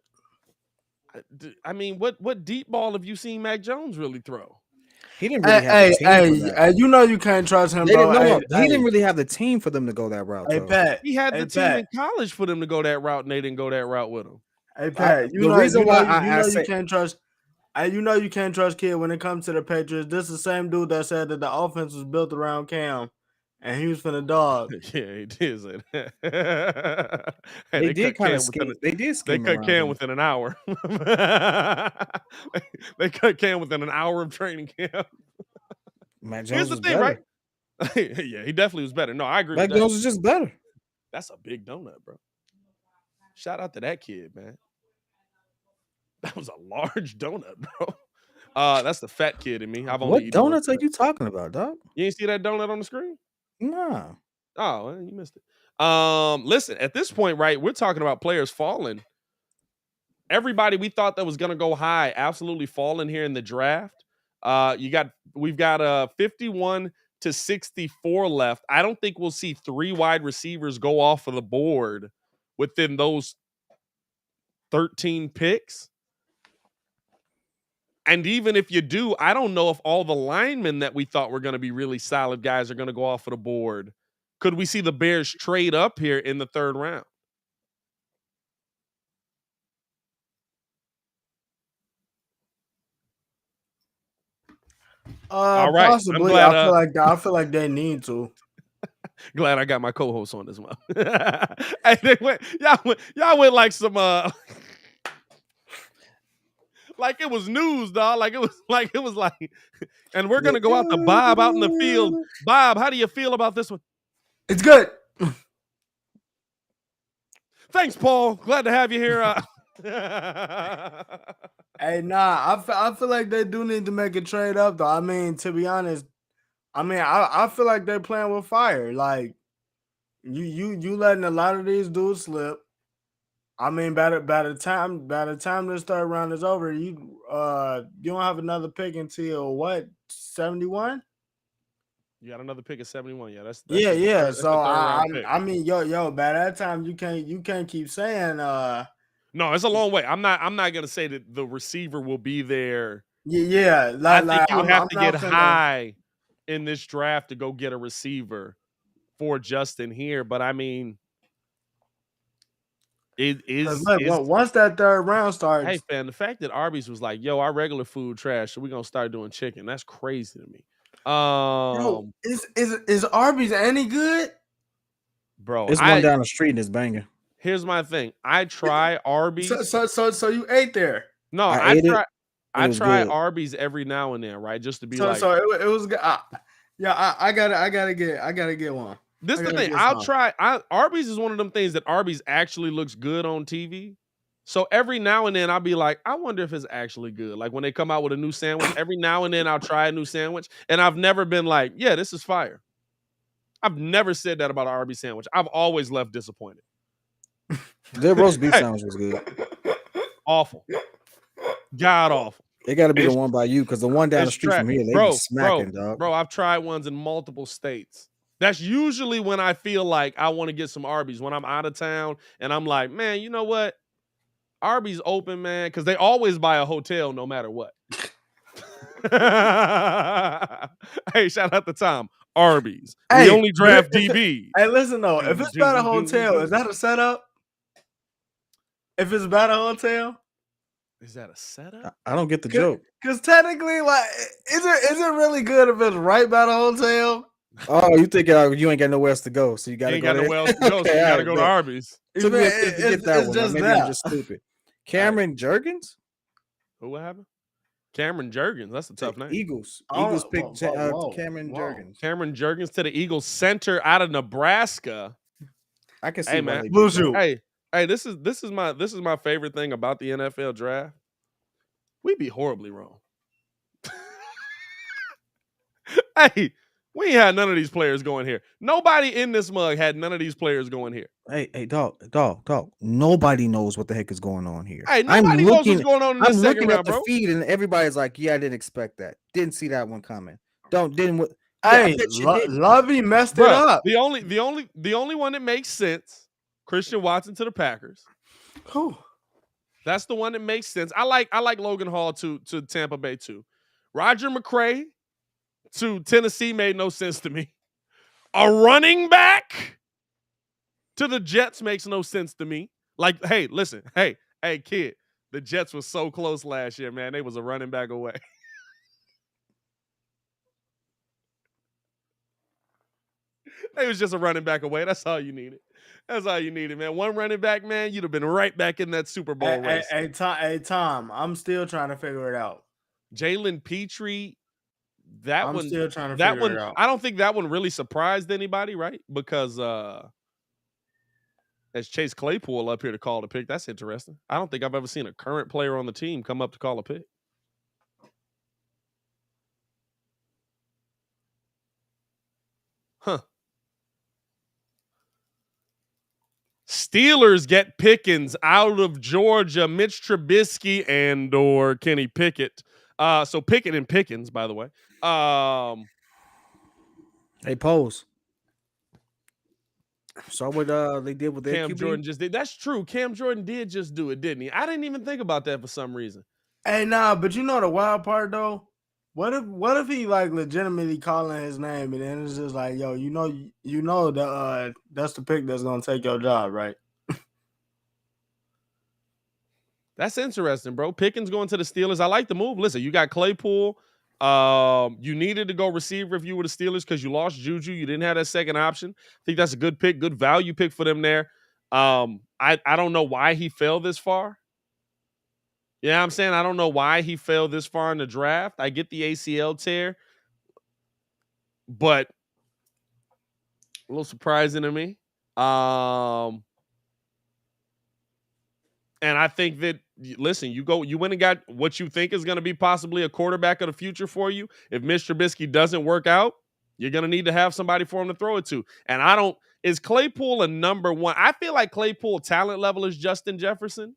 Speaker 2: I mean, what deep ball have you seen Mac Jones really throw?
Speaker 1: He didn't really have the team for that.
Speaker 3: You know you can't trust him, bro.
Speaker 1: He didn't really have the team for them to go that route.
Speaker 3: Hey, Pat,
Speaker 2: he had the team in college for them to go that route, and they didn't go that route with him.
Speaker 3: Hey, Pat, you can't trust. You know you can't trust kid when it comes to the Patriots. This is the same dude that said that the offense was built around Cam, and he was finna dog.
Speaker 2: Yeah, he did say that.
Speaker 1: They did kind of scheme. They
Speaker 2: cut Cam within an hour. They cut Cam within an hour of training camp.
Speaker 1: Mac Jones
Speaker 2: Here's the thing, right? Yeah, he definitely was better. No, I agree.
Speaker 1: Mac Jones is just better.
Speaker 2: That's a big donut, bro. Shout out to that kid, man. That was a large donut, bro. That's the fat kid in me.
Speaker 1: What donuts are you talking about, dog?
Speaker 2: You ain't see that donut on the screen?
Speaker 1: Nah.
Speaker 2: Oh, well, you missed it. Listen, at this point, right, we're talking about players falling. Everybody we thought that was going to go high absolutely falling here in the draft. We've got 51 to 64 left. I don't think we'll see 3 wide receivers go off of the board within those 13 picks. And even if you do, I don't know if all the linemen that we thought were going to be really solid guys are going to go off of the board. Could we see the Bears trade up here in the 3rd round?
Speaker 3: All right. Possibly. I feel like they need to.
Speaker 2: Glad I got my co-host on as well. Hey, y'all went like some like it was news, dog. Like it was like, and we're gonna go out to Bob out in the field. Bob, how do you feel about this one?
Speaker 3: It's good.
Speaker 2: Thanks, Paul. Glad to have you here.
Speaker 3: Hey, I feel like they do need to make a trade up, though. I mean, to be honest, I feel like they're playing with fire. Like you letting a lot of these dudes slip. I mean, by the time this 3rd round is over, you don't have another pick until what, 71?
Speaker 2: You got another pick at 71. Yeah, that's
Speaker 3: yeah. So I mean, yo, by that time you can't keep saying
Speaker 2: no, it's a long way. I'm not gonna say that the receiver will be there
Speaker 3: Yeah.
Speaker 2: I think you have to get high in this draft to go get a receiver for Justin here. But I mean,
Speaker 3: once that third round starts.
Speaker 2: Hey, fam, the fact that Arby's was like, yo, our regular food trash, so we're gonna start doing chicken. That's crazy to me.
Speaker 3: Bro, is Arby's any good?
Speaker 2: Bro,
Speaker 1: it's one down the street and it's banging.
Speaker 2: Here's my thing. I try Arby's.
Speaker 3: So you ate there?
Speaker 2: No, I try Arby's every now and then, right? Just to be
Speaker 3: so it was good. Yeah, I gotta get one.
Speaker 2: This is the thing. Arby's is one of them things that Arby's actually looks good on TV. So every now and then I'll be like, I wonder if it's actually good. Like when they come out with a new sandwich, every now and then I'll try a new sandwich. And I've never been like, yeah, this is fire. I've never said that about an Arby's sandwich. I've always left disappointed.
Speaker 1: Their roast beef sandwich was good.
Speaker 2: Awful. God awful.
Speaker 1: It got to be the one by you because the one down the street from here, they be smacking, dog.
Speaker 2: Bro, I've tried ones in multiple states. That's usually when I feel like I want to get some Arby's, when I'm out of town and I'm like, man, you know what? Arby's open, man, because they always buy a hotel no matter what. Hey, shout out to Tom. Arby's. We only draft DB.
Speaker 3: Hey, listen though, if it's about a hotel, is that a setup? If it's about a hotel,
Speaker 2: is that a setup?
Speaker 1: I don't get the joke.
Speaker 3: Because technically, like, is it really good if it's right by the hotel?
Speaker 1: Oh, you think you ain't got nowhere else to go, so you got to go.
Speaker 2: Nowhere else to go, so you got to go to Arby's.
Speaker 1: Took me a second to get that one. Maybe I'm just stupid. Cameron Jurgens?
Speaker 2: What happened? Cameron Jurgens. That's a tough name.
Speaker 1: Eagles. Eagles picked Cameron Jurgens.
Speaker 2: Cameron Jurgens to the Eagles center out of Nebraska.
Speaker 1: I can see.
Speaker 2: Hey man, hey, this is my favorite thing about the NFL draft. We be horribly wrong. Hey, we ain't had none of these players going here. Nobody in this mug had none of these players going here.
Speaker 1: Hey, dog. Nobody knows what the heck is going on here.
Speaker 2: Hey, nobody knows what's going on in the second round, bro.
Speaker 1: I'm looking at the feed and everybody's like, yeah, I didn't expect that. Didn't see that one coming.
Speaker 3: Hey, Lovey messed it up.
Speaker 2: The only one that makes sense, Christian Watson to the Packers.
Speaker 3: Who?
Speaker 2: That's the one that makes sense. I like Logan Hall to Tampa Bay too. Roger McCray to Tennessee made no sense to me. A running back to the Jets makes no sense to me. Like, hey, listen, hey, kid, the Jets was so close last year, man. They was a running back away. They was just a running back away. That's all you needed. That's all you needed, man. One running back, man, you'd have been right back in that Super Bowl race.
Speaker 3: Hey, Tom, I'm still trying to figure it out.
Speaker 2: Jalen Petrie,
Speaker 3: I'm still trying to figure it out.
Speaker 2: I don't think that one really surprised anybody, right? Because as Chase Claypool up here to call the pick, that's interesting. I don't think I've ever seen a current player on the team come up to call a pick. Huh. Steelers get Pickens out of Georgia, Mitch Trubisky and or Kenny Pickett. So Pickett and Pickens, by the way.
Speaker 1: Hey, Pose. Saw what they did with their
Speaker 2: Cam
Speaker 1: QB?
Speaker 2: Jordan just did. That's true. Cam Jordan did just do it, didn't he? I didn't even think about that for some reason.
Speaker 3: Hey, nah, but you know the wild part though? What if he like legitimately calling his name and then it's just like, yo, you know that that's the pick that's gonna take your job, right?
Speaker 2: That's interesting, bro. Pickens going to the Steelers. I like the move. Listen, you got Claypool. You needed to go receiver if you were the Steelers because you lost Juju. You didn't have that second option. I think that's a good pick, good value pick for them there. I don't know why he fell this far. Yeah, I'm saying I don't know why he fell this far in the draft. I get the ACL tear, but a little surprising to me. And I think that, listen, you went and got what you think is going to be possibly a quarterback of the future for you. If Mr. Trubisky doesn't work out, you're going to need to have somebody for him to throw it to. And is Claypool a number one? I feel like Claypool talent level is Justin Jefferson,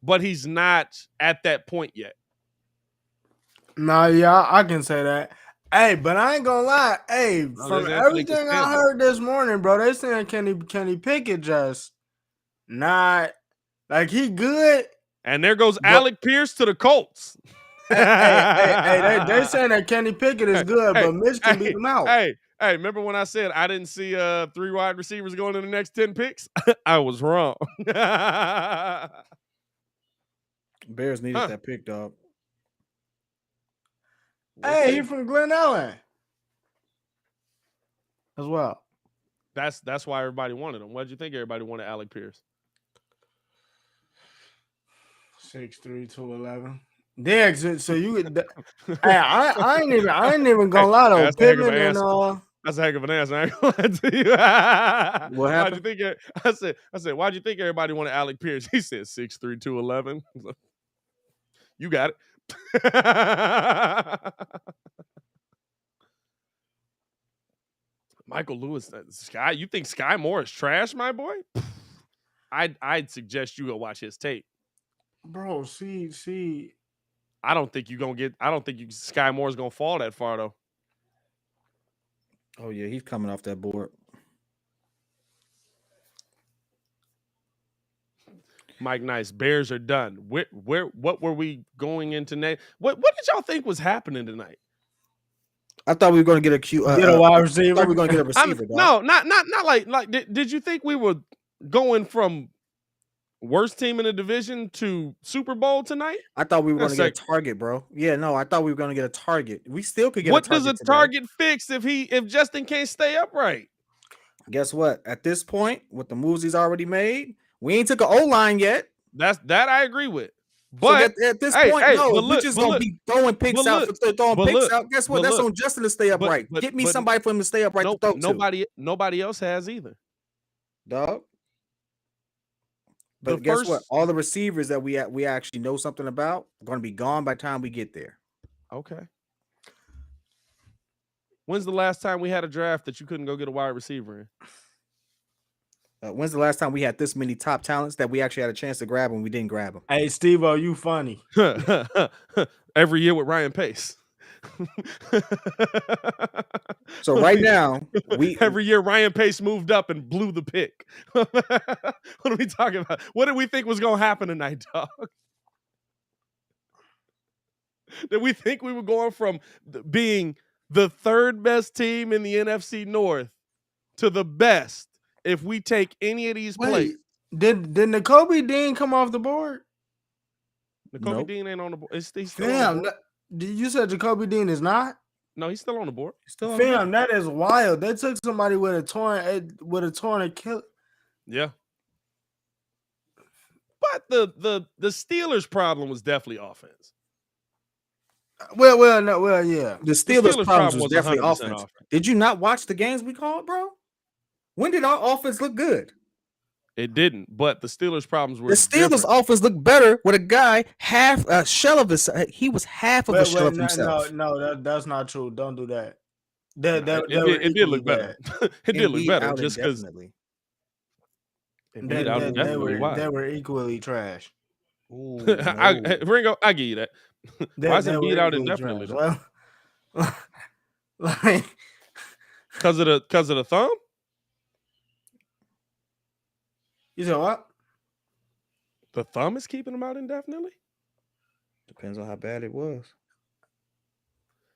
Speaker 2: but he's not at that point yet.
Speaker 3: Nah, yeah, I can say that. Hey, but I ain't gonna lie. Hey, from everything I heard this morning, bro, they saying Kenny Pickett just not like he good.
Speaker 2: And there goes Alec Pierce to the Colts.
Speaker 3: Hey, they saying that Kenny Pickett is good, but Mitch can beat him out.
Speaker 2: Hey, remember when I said I didn't see 3 wide receivers going in the next 10 picks? I was wrong.
Speaker 1: Bears needed that pick, dog.
Speaker 3: Hey, he's from Glen Ellen as well.
Speaker 2: That's why everybody wanted him. What did you think everybody wanted Alec Pierce?
Speaker 3: 6'3", 211. Yeah, so you could. Hey, I ain't even gonna lie though. Pittman and
Speaker 2: that's a heck of an answer. I ain't gonna lie to you.
Speaker 1: What happened?
Speaker 2: Why'd you think? I said, why'd you think everybody wanted Alec Pierce? He said 6'3", 211. You got it. Michael Lewis, Sky. You think Sky Moore is trash, my boy? I'd suggest you go watch his tape,
Speaker 3: bro. See.
Speaker 2: I don't think Sky Moore's gonna fall that far though.
Speaker 1: Oh yeah, he's coming off that board.
Speaker 2: Mike Nice, Bears are done. What were we going into next? What did y'all think was happening tonight?
Speaker 1: I thought we were going to get
Speaker 3: a wide receiver.
Speaker 1: I thought we were going to get a receiver.
Speaker 2: No, not like. Did you think we were going from worst team in the division to Super Bowl tonight?
Speaker 1: I thought we were going to get a target, bro. Yeah, no, I thought we were going to get a target. We still could get
Speaker 2: what
Speaker 1: a target.
Speaker 2: What does a target fix if Justin can't stay upright?
Speaker 1: Guess what? At this point, with the moves he's already made, we ain't took an O-line yet.
Speaker 2: That I agree with. But
Speaker 1: so at this point, we're just gonna be throwing picks out. Guess what? That's on Justin to stay upright. Get me somebody for him to stay upright to throw to.
Speaker 2: Nobody else has either.
Speaker 1: Dog. But guess what? All the receivers that we actually know something about are going to be gone by the time we get there.
Speaker 2: Okay. When's the last time we had a draft that you couldn't go get a wide receiver in?
Speaker 1: When's the last time we had this many top talents that we actually had a chance to grab and we didn't grab them?
Speaker 3: Hey, Steve-O, you funny.
Speaker 2: Every year with Ryan Pace.
Speaker 1: So right now,
Speaker 2: every year Ryan Pace moved up and blew the pick. What are we talking about? What did we think was going to happen tonight, dog? Did we think we were going from being the third best team in the NFC North to the best if we take any of these plays?
Speaker 3: Did Nakobe Dean come off the board?
Speaker 2: Nakobe Dean ain't on the board. He's still
Speaker 3: on
Speaker 2: the board.
Speaker 3: You said Jacoby Dean is not?
Speaker 2: No, he's still on the board.
Speaker 3: That is wild. They took somebody with a torn Achilles.
Speaker 2: Yeah. But the Steelers' problem was definitely offense.
Speaker 3: Yeah.
Speaker 1: The Steelers' problem was definitely offense. Did you not watch the games we called, bro? When did our offense look good?
Speaker 2: It didn't, but the Steelers' problems were.
Speaker 1: The Steelers' offense looked better with a guy half a shell of his. He was half of a shell of himself.
Speaker 3: No, that's not true. Don't do that.
Speaker 2: It did look better. It did look better just because.
Speaker 3: They were equally trash.
Speaker 2: Ooh, no. Ringo, I give you that. Why is it beat out indefinitely?
Speaker 3: Well, like
Speaker 2: because of the thumb.
Speaker 3: You said what?
Speaker 2: The thumb is keeping him out indefinitely?
Speaker 1: Depends on how bad it was.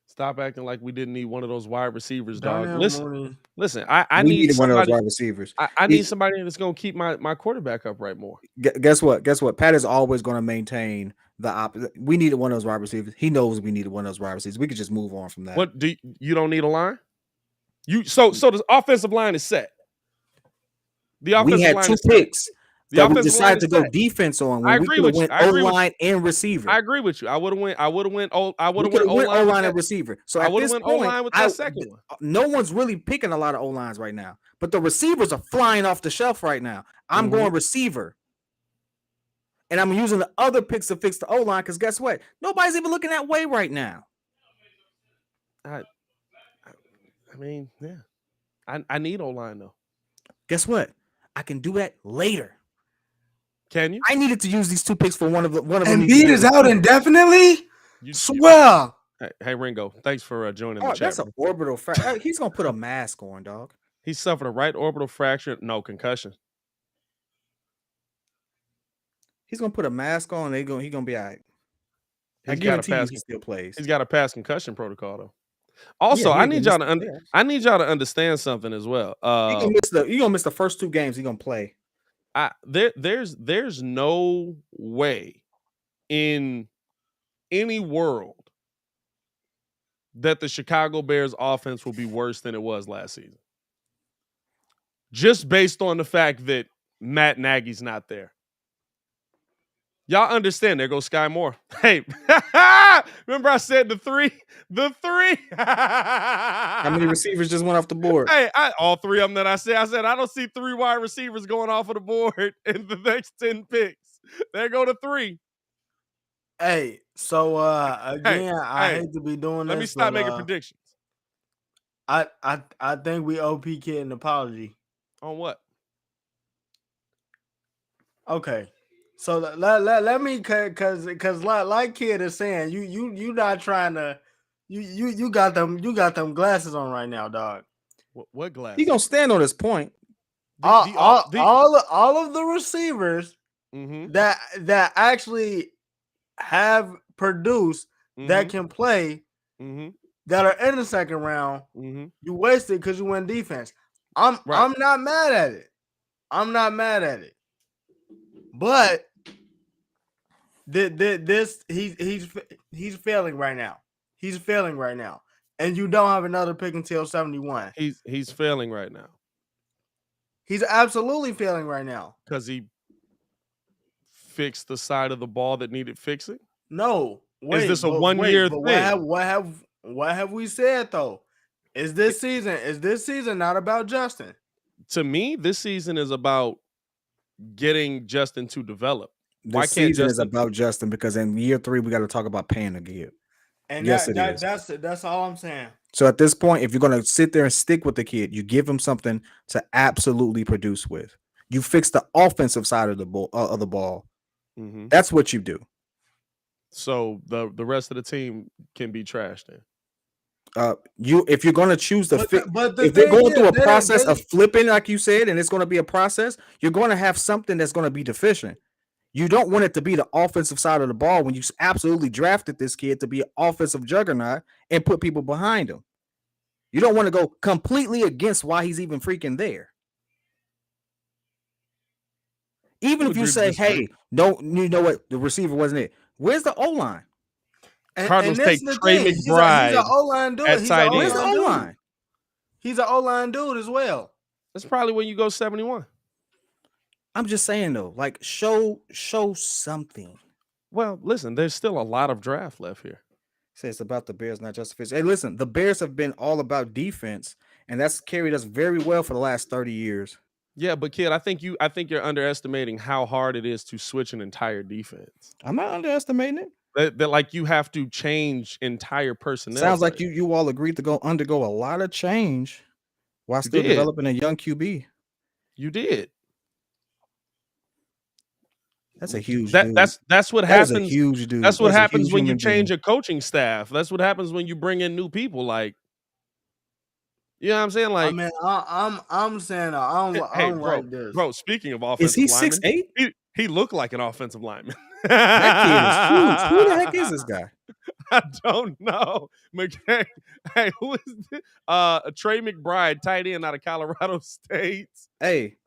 Speaker 2: Stop acting like we didn't need one of those wide receivers, dog. Listen.
Speaker 1: I need one of those wide receivers.
Speaker 2: I need somebody that's going to keep my quarterback upright more.
Speaker 1: Guess what? Pat is always going to maintain the opposite. We needed one of those wide receivers. He knows we needed one of those wide receivers. We could just move on from that.
Speaker 2: What you don't need a line? So the offensive line is set.
Speaker 1: We had 2 picks that we decided to go defense on. When
Speaker 2: I agree with you.
Speaker 1: O-line and receiver.
Speaker 2: I agree with you. I would have went
Speaker 1: O-line and receiver. So
Speaker 2: I would have went O-line with that second one.
Speaker 1: No one's really picking a lot of O-lines right now, but the receivers are flying off the shelf right now. I'm going receiver, and I'm using the other picks to fix the O-line because guess what? Nobody's even looking that way right now.
Speaker 2: I mean, yeah, I need O-line though.
Speaker 1: Guess what? I can do that later.
Speaker 2: Can you?
Speaker 1: I needed to use these 2 picks for one of them.
Speaker 3: Embiid is out indefinitely? Swell.
Speaker 2: Hey, Ringo, thanks for joining the chat.
Speaker 1: That's an orbital fracture. He's going to put a mask on, dog.
Speaker 2: He suffered a right orbital fracture. No, concussion.
Speaker 1: He's going to put a mask on. He's going to be all right. I guarantee you he still plays.
Speaker 2: He's got a pass concussion protocol though. Also, I need y'all to understand something as well.
Speaker 1: You gonna miss the first 2 games. He gonna play.
Speaker 2: There's no way in any world that the Chicago Bears offense will be worse than it was last season. Just based on the fact that Matt Nagy's not there. Y'all understand, there goes Sky Moore. Hey, remember I said the three?
Speaker 1: How many receivers just went off the board?
Speaker 2: Hey, all 3 of them that I said I don't see 3 wide receivers going off of the board in the next 10 picks. There go the 3.
Speaker 3: Hey, so again, I hate to be doing this.
Speaker 2: Let me stop making predictions.
Speaker 3: I think we owe P Kid an apology.
Speaker 2: On what?
Speaker 3: Okay. So let me cause like Kid is saying, you not trying to you got them glasses on right now, dog.
Speaker 2: What glasses?
Speaker 1: He gonna stand on his point.
Speaker 3: All of the receivers that actually have produced that can play that are in the second round, you wasted because you went defense. I'm not mad at it. I'm not mad at it. But this he's failing right now. He's failing right now. And you don't have another pick until 71.
Speaker 2: He's failing right now.
Speaker 3: He's absolutely failing right now.
Speaker 2: Because he fixed the side of the ball that needed fixing?
Speaker 3: No. Wait,
Speaker 2: is this a 1-year thing?
Speaker 3: What have we said though? Is this season not about Justin?
Speaker 2: To me, this season is about getting Justin to develop.
Speaker 1: This season is about Justin because in year 3 we got to talk about paying again.
Speaker 3: And yes, that's all I'm saying.
Speaker 1: So at this point, if you're gonna sit there and stick with the kid, you give him something to absolutely produce with. You fix the offensive side of the ball. That's what you do.
Speaker 2: So the rest of the team can be trashed then.
Speaker 1: If you're gonna choose to fit, if they're going through a process of flipping, like you said, and it's gonna be a process, you're gonna have something that's gonna be deficient. You don't want it to be the offensive side of the ball when you absolutely drafted this kid to be an offensive juggernaut and put people behind him. You don't want to go completely against why he's even freaking there. Even if you say, hey, no, you know what? The receiver wasn't it. Where's the O-line?
Speaker 2: Cardinals take Trey McBride.
Speaker 3: He's an O-line dude.
Speaker 1: Where's the O-line?
Speaker 3: He's an O-line dude as well.
Speaker 2: That's probably when you go 71.
Speaker 1: I'm just saying though, like show something.
Speaker 2: Well, listen, there's still a lot of draft left here.
Speaker 1: Say it's about the Bears, not just fish. Hey, listen, the Bears have been all about defense, and that's carried us very well for the last 30 years.
Speaker 2: Yeah, but kid, I think you're underestimating how hard it is to switch an entire defense.
Speaker 1: I'm not underestimating
Speaker 2: it. That like you have to change entire personnel.
Speaker 1: Sounds like you all agreed to undergo a lot of change while still developing a young QB.
Speaker 2: You did.
Speaker 1: That's a huge dude.
Speaker 2: That's what happens.
Speaker 1: That is a huge dude.
Speaker 2: That's what happens when you change a coaching staff. That's what happens when you bring in new people. Like, you know what I'm saying? Like,
Speaker 3: I mean, I'm saying I don't like this.
Speaker 2: Bro, speaking of offensive linemen,
Speaker 1: is he 6'8"?
Speaker 2: He looked like an offensive lineman.
Speaker 1: That kid is huge. Who the heck is this guy?
Speaker 2: I don't know. McKay. Hey, who is this? Trey McBride, tight end out of Colorado State.
Speaker 1: Hey.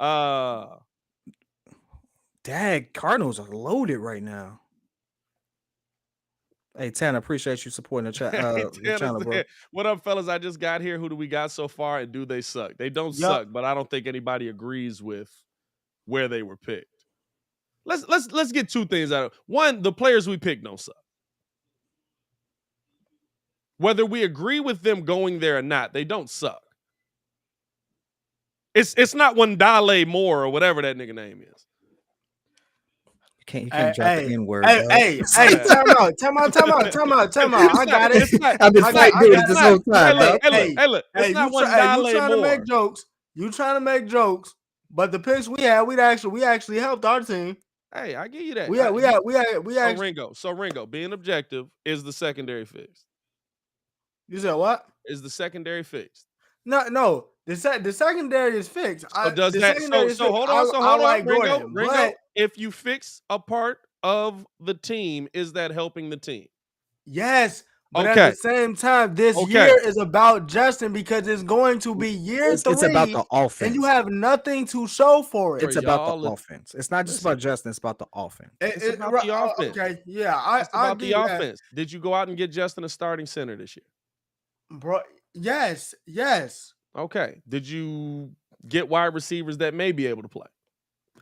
Speaker 1: Dag, Cardinals are loaded right now. Hey, Tanner, appreciate you supporting the channel, bro.
Speaker 2: What up, fellas? I just got here. Who do we got so far, and do they suck? They don't suck, but I don't think anybody agrees with where they were picked. Let's get 2 things out of it. One, the players we picked don't suck. Whether we agree with them going there or not, they don't suck. It's not Wandale Moore or whatever that nigga name is.
Speaker 1: You can't drop the N-word.
Speaker 3: Hey, time out. I got it.
Speaker 1: I've been fighting this whole time.
Speaker 2: Hey, look. It's not Wandale Moore.
Speaker 3: You trying to make jokes. You trying to make jokes, but the picks we had, we actually helped our team.
Speaker 2: Hey, I give you that.
Speaker 3: We actually.
Speaker 2: So Ringo, being objective is the secondary fixed.
Speaker 3: You said what?
Speaker 2: Is the secondary fixed?
Speaker 3: No. The secondary is fixed.
Speaker 2: Hold on, Ringo. If you fix a part of the team, is that helping the team?
Speaker 3: Yes. But
Speaker 2: Okay.
Speaker 3: at the same time, this year is about Justin because it's going to be year 3.
Speaker 1: It's about the offense.
Speaker 3: And you have nothing to show for it.
Speaker 1: It's about the offense. It's not just about Justin. It's about the offense.
Speaker 2: It's about the offense.
Speaker 3: Okay, yeah.
Speaker 2: It's about the offense. Did you go out and get Justin a starting center this year?
Speaker 3: Bro, yes.
Speaker 2: Okay. Did you get wide receivers that may be able to play?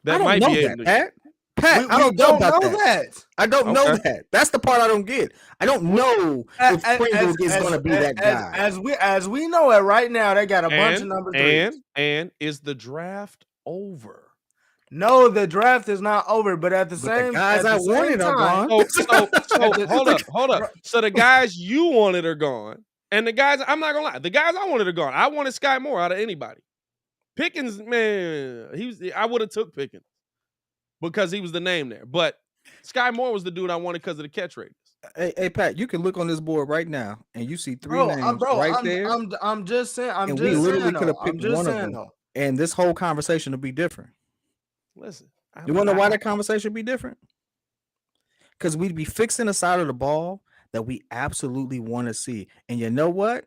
Speaker 1: That might be able to. Pat, I don't know about that. I don't know that. That's the part I don't get. I don't know if Pringle is going to be that guy.
Speaker 3: As we know it right now, they got a bunch of number 3s.
Speaker 2: And is the draft over?
Speaker 3: No, the draft is not over, but at the same
Speaker 1: the guys I wanted are gone.
Speaker 2: Hold up. So the guys you wanted are gone, and the guys I'm not gonna lie, the guys I wanted are gone. I wanted Sky Moore out of anybody. Pickens, man, I would have took Pickens because he was the name there. But Sky Moore was the dude I wanted because of the catch ratings.
Speaker 1: Hey, Pat, you can look on this board right now, and you see 3 names there.
Speaker 3: I'm just saying.
Speaker 1: We literally could have picked one of them, and this whole conversation would be different.
Speaker 2: Listen,
Speaker 1: you want to know why that conversation would be different? Because we'd be fixing a side of the ball that we absolutely want to see, and you know what?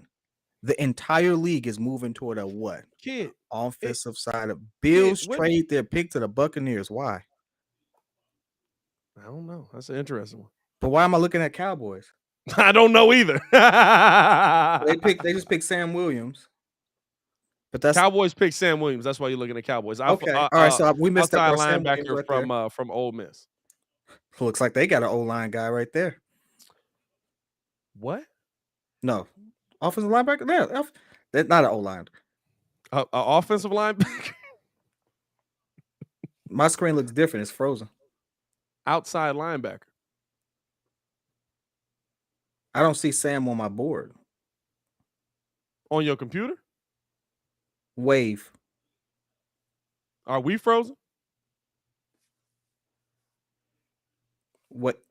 Speaker 1: The entire league is moving toward a what? Offensive side of Bills trade their pick to the Buccaneers. Why?
Speaker 2: I don't know. That's an interesting one.
Speaker 1: But why am I looking at Cowboys?
Speaker 2: I don't know either.
Speaker 1: They just picked Sam Williams. But that's
Speaker 2: Cowboys picked Sam Williams. That's why you're looking at Cowboys.
Speaker 1: Okay. All right. So we missed that
Speaker 2: linebacker from Ole Miss.
Speaker 1: Looks like they got an O-line guy right there.
Speaker 2: What?
Speaker 1: No. Offensive linebacker? Yeah, that's not an O-line.
Speaker 2: An offensive linebacker?
Speaker 1: My screen looks different. It's frozen.
Speaker 2: Outside linebacker.
Speaker 1: I don't see Sam on my board.
Speaker 2: On your computer?
Speaker 1: Wave.
Speaker 2: Are we frozen?
Speaker 1: What?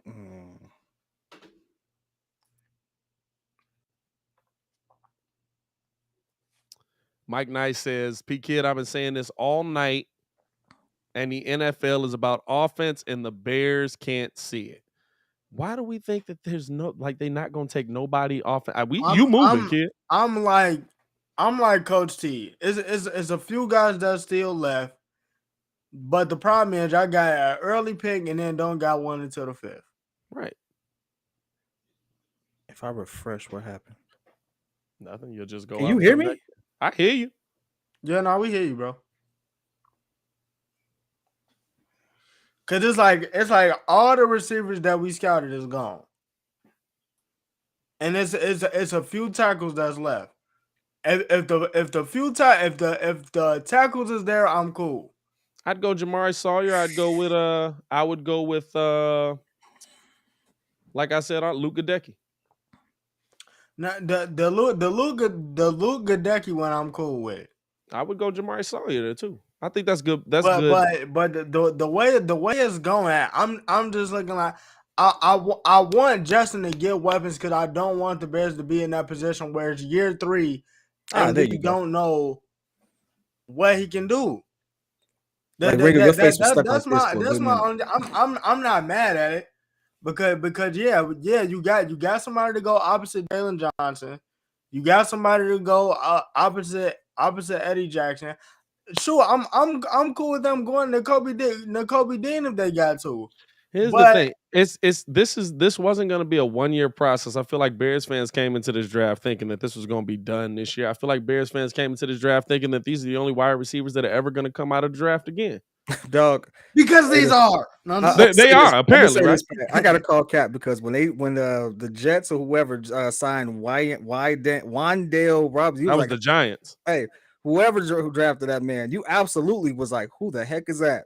Speaker 2: Mike Nice says, P. Kid, I've been saying this all night, and the NFL is about offense, and the Bears can't see it. Why do we think that there's no, like, they're not going to take nobody off? You moving, kid.
Speaker 3: I'm like Coach T. It's a few guys that still left, but the problem is I got an early pick and then don't got one until the 5th.
Speaker 2: Right.
Speaker 1: If I refresh, what happened?
Speaker 2: Nothing. You'll just go.
Speaker 1: Can you hear me?
Speaker 2: Back. I hear you.
Speaker 3: Yeah, no, we hear you, bro. Cause it's like all the receivers that we scouted is gone, and it's a few tackles that's left. If the tackles is there, I'm cool.
Speaker 2: I'd go Jamari Sawyer. I would go with like I said, Luke Gadecki.
Speaker 3: Now the Luke Gadecki one I'm cool with.
Speaker 2: I would go Jamari Sawyer there too. I think that's good. That's good.
Speaker 3: But the way it's going, I'm just looking like I want Justin to get weapons because I don't want the Bears to be in that position where it's year 3 and we don't know what he can do. I'm not mad at it because you got somebody to go opposite Jalen Johnson, you got somebody to go opposite Eddie Jackson. Sure, I'm cool with them going to Kobe Dean if they got to.
Speaker 2: Here's the thing: this wasn't going to be a 1-year process. I feel like Bears fans came into this draft thinking that this was going to be done this year. I feel like Bears fans came into this draft thinking that these are the only wide receivers that are ever going to come out of the draft again.
Speaker 1: Dog,
Speaker 3: because these are
Speaker 2: they are apparently. Right?
Speaker 1: I got to call Cap because when the Jets or whoever signed Wandale Robinson,
Speaker 2: that was the Giants.
Speaker 1: Hey. Whoever drafted that man, you absolutely was like, who the heck is that?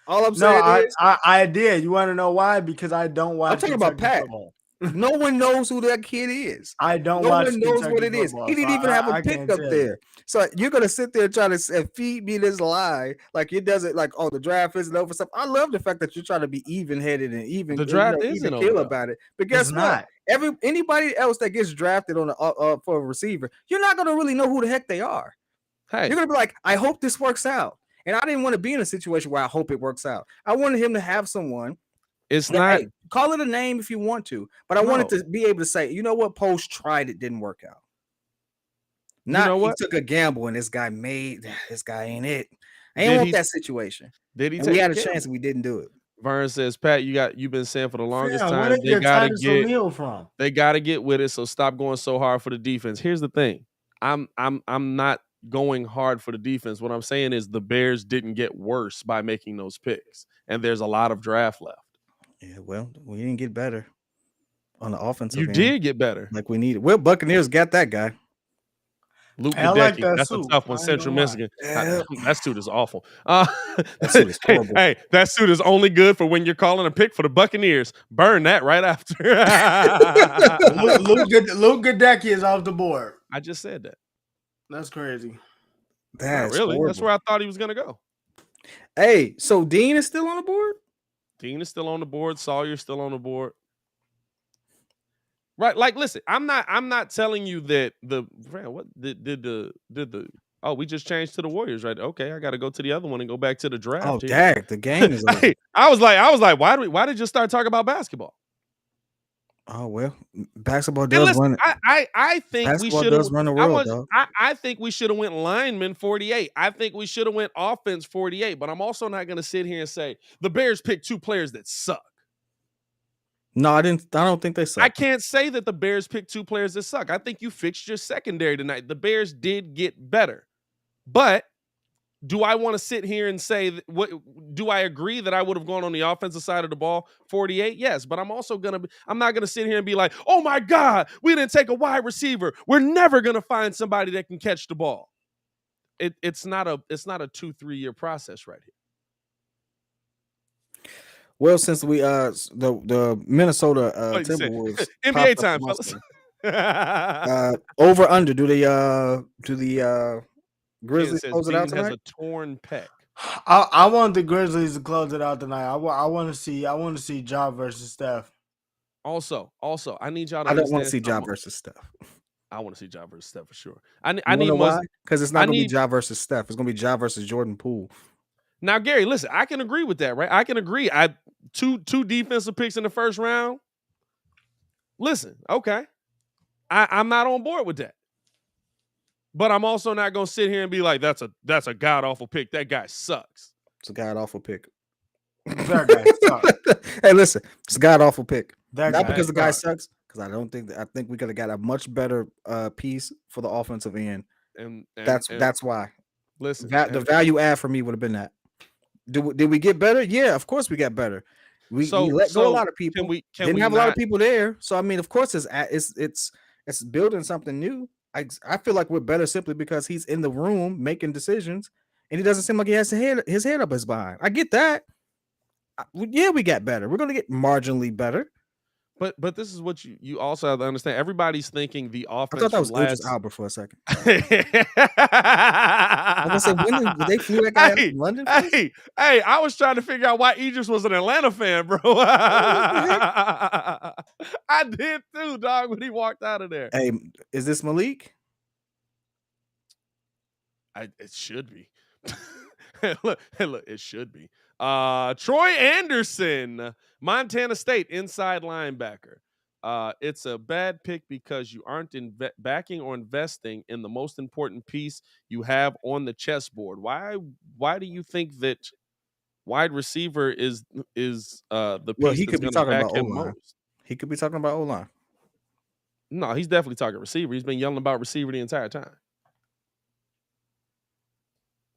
Speaker 1: All I'm saying is
Speaker 3: I did. You want to know why? Because I don't watch.
Speaker 1: I'm talking about Pat. No one knows who that kid is.
Speaker 3: I don't watch.
Speaker 1: No one knows what it is. He didn't even have a pick up there. So you're gonna sit there trying to feed me this lie like it doesn't like the draft isn't over stuff. I love the fact that you're trying to be even-headed and even
Speaker 2: the draft isn't over
Speaker 1: about it. But guess what? Anybody else that gets drafted on for a receiver, you're not gonna really know who the heck they are.
Speaker 2: Hey.
Speaker 1: You're gonna be like, I hope this works out. And I didn't want to be in a situation where I hope it works out. I wanted him to have someone
Speaker 2: It's not.
Speaker 1: Hey, call it a name if you want to, but I wanted to be able to say, you know what, Post tried it, didn't work out. Not, you know what? He took a gamble and this guy ain't it. I ain't want that situation.
Speaker 2: Did he?
Speaker 1: And we had a chance and we didn't do it.
Speaker 2: Vern says, Pat, you've been saying for the longest time
Speaker 3: where they gotta get from.
Speaker 2: They gotta get with it. So stop going so hard for the defense. Here's the thing. I'm not going hard for the defense. What I'm saying is the Bears didn't get worse by making those picks. And there's a lot of draft left.
Speaker 1: Yeah, well, we didn't get better on the offensive end.
Speaker 2: You did get better.
Speaker 1: Like we needed. Well, Buccaneers got that guy.
Speaker 2: Luke Gadecki. That's a tough one. Central Michigan. That suit is awful.
Speaker 1: That suit is horrible.
Speaker 2: Hey, that suit is only good for when you're calling a pick for the Buccaneers. Burn that right after.
Speaker 3: Luke Gadecki is off the board.
Speaker 2: I just said that.
Speaker 3: That's crazy.
Speaker 2: That's really horrible. That's where I thought he was going to go.
Speaker 1: Hey, so Dean is still on the board?
Speaker 2: Dean is still on the board. Sawyer's still on the board. Right, like listen, I'm not telling you that we just changed to the Warriors, right? Okay, I got to go to the other one and go back to the draft.
Speaker 1: Oh, dang, the game is over.
Speaker 2: I was like, why did you start talking about basketball?
Speaker 1: Oh well, basketball does run.
Speaker 2: I think we should
Speaker 1: run the world, though.
Speaker 2: I think we should have went lineman 48. I think we should have went offense 48. But I'm also not going to sit here and say the Bears picked 2 players that suck.
Speaker 1: No, I don't think they suck.
Speaker 2: I can't say that the Bears picked 2 players that suck. I think you fixed your secondary tonight. The Bears did get better. But do I want to sit here and say do I agree that I would have gone on the offensive side of the ball 48? Yes, but I'm not gonna sit here and be like, oh my God, we didn't take a wide receiver. We're never gonna find somebody that can catch the ball. It's not a 2-3 year process right here.
Speaker 1: Well, since we the Minnesota Timberwolves
Speaker 2: NBA time, fellas.
Speaker 1: Over under, do the Grizzlies close it out tonight?
Speaker 2: Has a torn pec.
Speaker 3: I want the Grizzlies to close it out tonight. I want to see Ja versus Steph.
Speaker 2: Also, I need y'all to.
Speaker 1: I don't want to see Ja versus Steph.
Speaker 2: I want to see Ja versus Steph for sure. I need
Speaker 1: why? Because it's not going to be Ja versus Steph. It's going to be Ja versus Jordan Poole.
Speaker 2: Now, Gary, listen, I can agree with that, right? I can agree. Two defensive picks in the first round. Listen, okay. I'm not on board with that. But I'm also not going to sit here and be like, that's a god-awful pick. That guy sucks.
Speaker 1: It's a god-awful pick.
Speaker 3: That guy sucks.
Speaker 1: Hey, listen, it's a god-awful pick.
Speaker 3: Not
Speaker 1: because the guy sucks, because I think we could have got a much better piece for the offensive end. And that's why.
Speaker 2: Listen,
Speaker 1: the value add for me would have been that. Did we get better? Yeah, of course we got better. We let go a lot of people. Didn't have a lot of people there. So I mean, of course it's building something new. I feel like we're better simply because he's in the room making decisions, and he doesn't seem like he has his head up his behind. I get that. Yeah, we got better. We're gonna get marginally better.
Speaker 2: But this is what you also have to understand. Everybody's thinking the offense.
Speaker 1: I thought that was Idris Elba for a second. I said, when did they flew that guy out from London?
Speaker 2: Hey, I was trying to figure out why Idris was an Atlanta fan, bro. I did too, dog, when he walked out of there.
Speaker 1: Hey, is this Malik?
Speaker 2: It should be. look, it should be. Troy Anderson, Montana State inside linebacker. It's a bad pick because you aren't backing or investing in the most important piece you have on the chessboard. Why do you think that wide receiver is the piece
Speaker 1: he could be talking about O-line. He could be talking about O-line.
Speaker 2: No, he's definitely talking receiver. He's been yelling about receiver the entire time.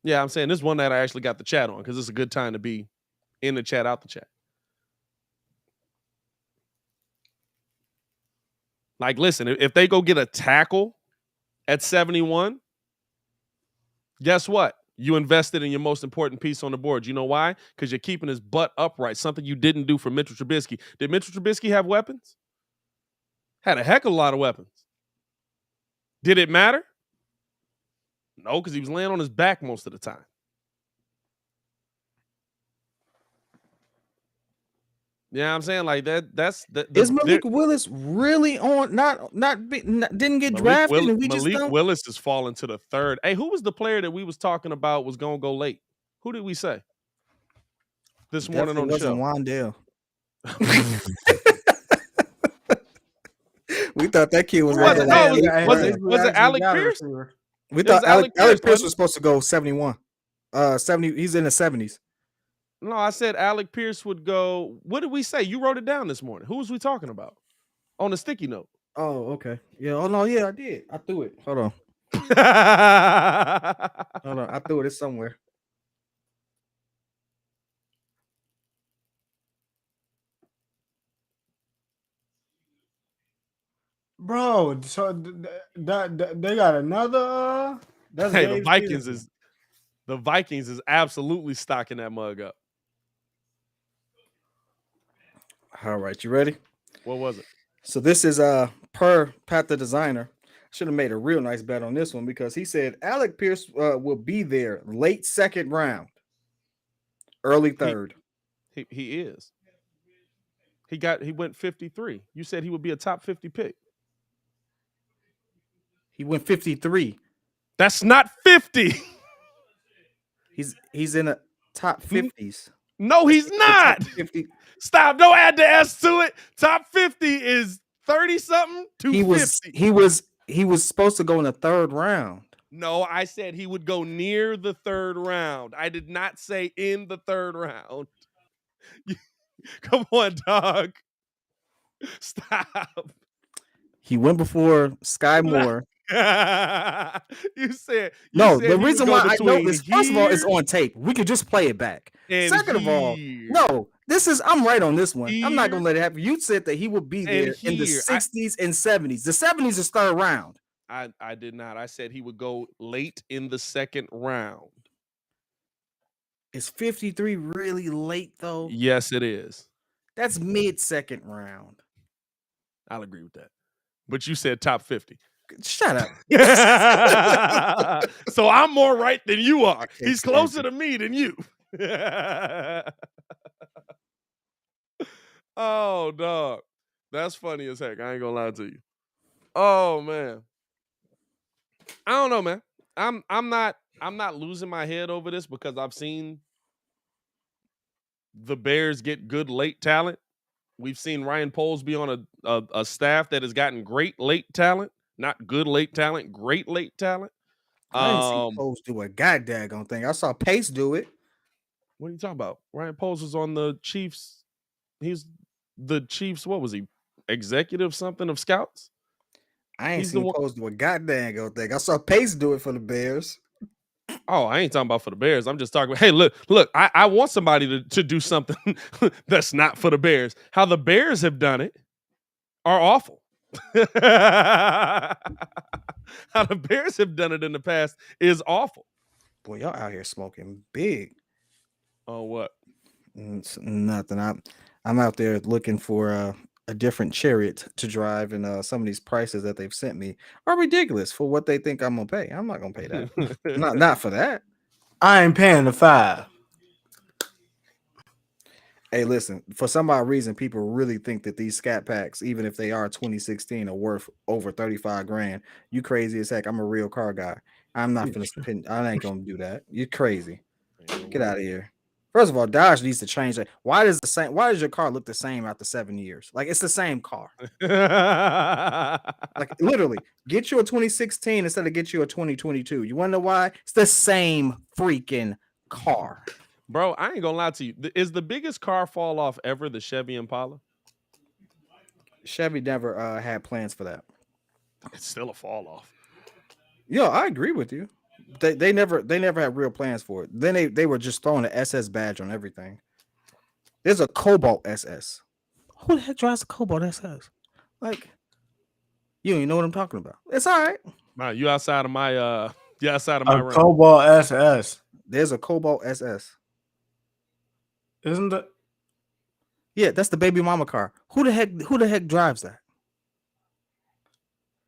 Speaker 2: Yeah, I'm saying this is one that I actually got the chat on because it's a good time to be in the chat, out the chat. Like, listen, if they go get a tackle at 71, guess what? You invested in your most important piece on the board. You know why? Because you're keeping his butt upright, something you didn't do for Mitchell Trubisky. Did Mitchell Trubisky have weapons? Had a heck of a lot of weapons. Did it matter? No, because he was laying on his back most of the time. Yeah, I'm saying like that.
Speaker 1: Is Malik Willis really on? Didn't get drafted, and we just don't.
Speaker 2: Malik Willis is falling to the third. Hey, who was the player that we was talking about was gonna go late? Who did we say this morning on the show?
Speaker 1: Wandale. We thought that kid was
Speaker 2: Was
Speaker 1: like
Speaker 2: it?
Speaker 1: the
Speaker 2: No,
Speaker 1: last.
Speaker 2: was it Alec Pierce?
Speaker 1: We
Speaker 2: It was
Speaker 1: thought Alec Pierce
Speaker 2: wasn't
Speaker 1: was supposed to go 71. 70. He's in the 70s.
Speaker 2: No, I said Alec Pierce would go. What did we say? You wrote it down this morning. Who was we talking about on the sticky note?
Speaker 1: Oh, okay. Yeah. Oh no. Yeah, I did. I threw it. Hold on. Hold on. I threw it somewhere.
Speaker 3: Bro, so they got another. That's
Speaker 2: Hey,
Speaker 3: Gabe
Speaker 2: the Vikings is absolutely stocking that mug up.
Speaker 1: All right, you ready?
Speaker 2: What was it?
Speaker 1: So this is per Pat the designer. Should have made a real nice bet on this one because he said Alec Pierce will be there late second round, early third.
Speaker 2: He is. He went 53. You said he would be a top 50 pick.
Speaker 1: He went 53.
Speaker 2: That's not 50.
Speaker 1: He's in the top 50s.
Speaker 2: No, he's not.
Speaker 1: 50.
Speaker 2: Stop. Don't add the S to it. Top 50 is 30 something to 50.
Speaker 1: He was supposed to go in the third round.
Speaker 2: No, I said he would go near the third round. I did not say in the third round. Come on, dog. Stop.
Speaker 1: He went before Sky Moore.
Speaker 2: You said
Speaker 1: the reason why I know this, first of all, it's on tape. We could just play it back. Second of all, no, I'm right on this one. I'm not gonna let it happen. You said that he would be there in the 60s and 70s. The 70s is third round.
Speaker 2: I did not. I said he would go late in the second round.
Speaker 1: Is 53 really late though?
Speaker 2: Yes, it is.
Speaker 1: That's mid-second round.
Speaker 2: I'll agree with that. But you said top 50.
Speaker 1: Shut up.
Speaker 2: So I'm more right than you are. He's closer to me than you. Oh, dog. That's funny as heck. I ain't gonna lie to you. Oh, man. I don't know, man. I'm not losing my head over this because I've seen the Bears get good late talent. We've seen Ryan Poles be on a staff that has gotten great late talent. Not good late talent, great late talent.
Speaker 1: I didn't see Poles do a goddamn thing. I saw Pace do it.
Speaker 2: What are you talking about? Ryan Poles was on the Chiefs. He's the Chiefs. What was he? Executive something of scouts?
Speaker 1: I ain't seen Poles do a goddamn thing. I saw Pace do it for the Bears.
Speaker 2: Oh, I ain't talking about for the Bears. I'm just talking about, hey, look, I want somebody to do something that's not for the Bears. How the Bears have done it are awful. How the Bears have done it in the past is awful.
Speaker 1: Boy, y'all out here smoking big.
Speaker 2: Oh, what?
Speaker 1: Nothing. I'm out there looking for a different chariot to drive, and some of these prices that they've sent me are ridiculous for what they think I'm gonna pay. I'm not gonna pay that. not for that.
Speaker 3: I ain't paying the $5.
Speaker 1: Hey, listen, for some odd reason, people really think that these scat packs, even if they are 2016, are worth over 35 grand. You crazy as heck. I'm a real car guy. I'm not gonna spend. I ain't gonna do that. You're crazy. Get out of here. First of all, Dodge needs to change that. Why does your car look the same after 7 years? Like, it's the same car. Like, literally, get you a 2016 instead of get you a 2022. You want to know why? It's the same freaking car.
Speaker 2: Bro, I ain't gonna lie to you. Is the biggest car fall off ever the Chevy Impala?
Speaker 1: Chevy never had plans for that.
Speaker 2: It's still a fall off.
Speaker 1: Yeah, I agree with you. They never had real plans for it. Then they were just throwing the SS badge on everything. There's a Cobalt SS. Who the heck drives a Cobalt SS? Like, you don't even know what I'm talking about. It's all right.
Speaker 2: Wow, you outside of my realm.
Speaker 3: Cobalt SS.
Speaker 1: There's a Cobalt SS.
Speaker 3: Isn't that?
Speaker 1: Yeah, that's the baby mama car. Who the heck drives that?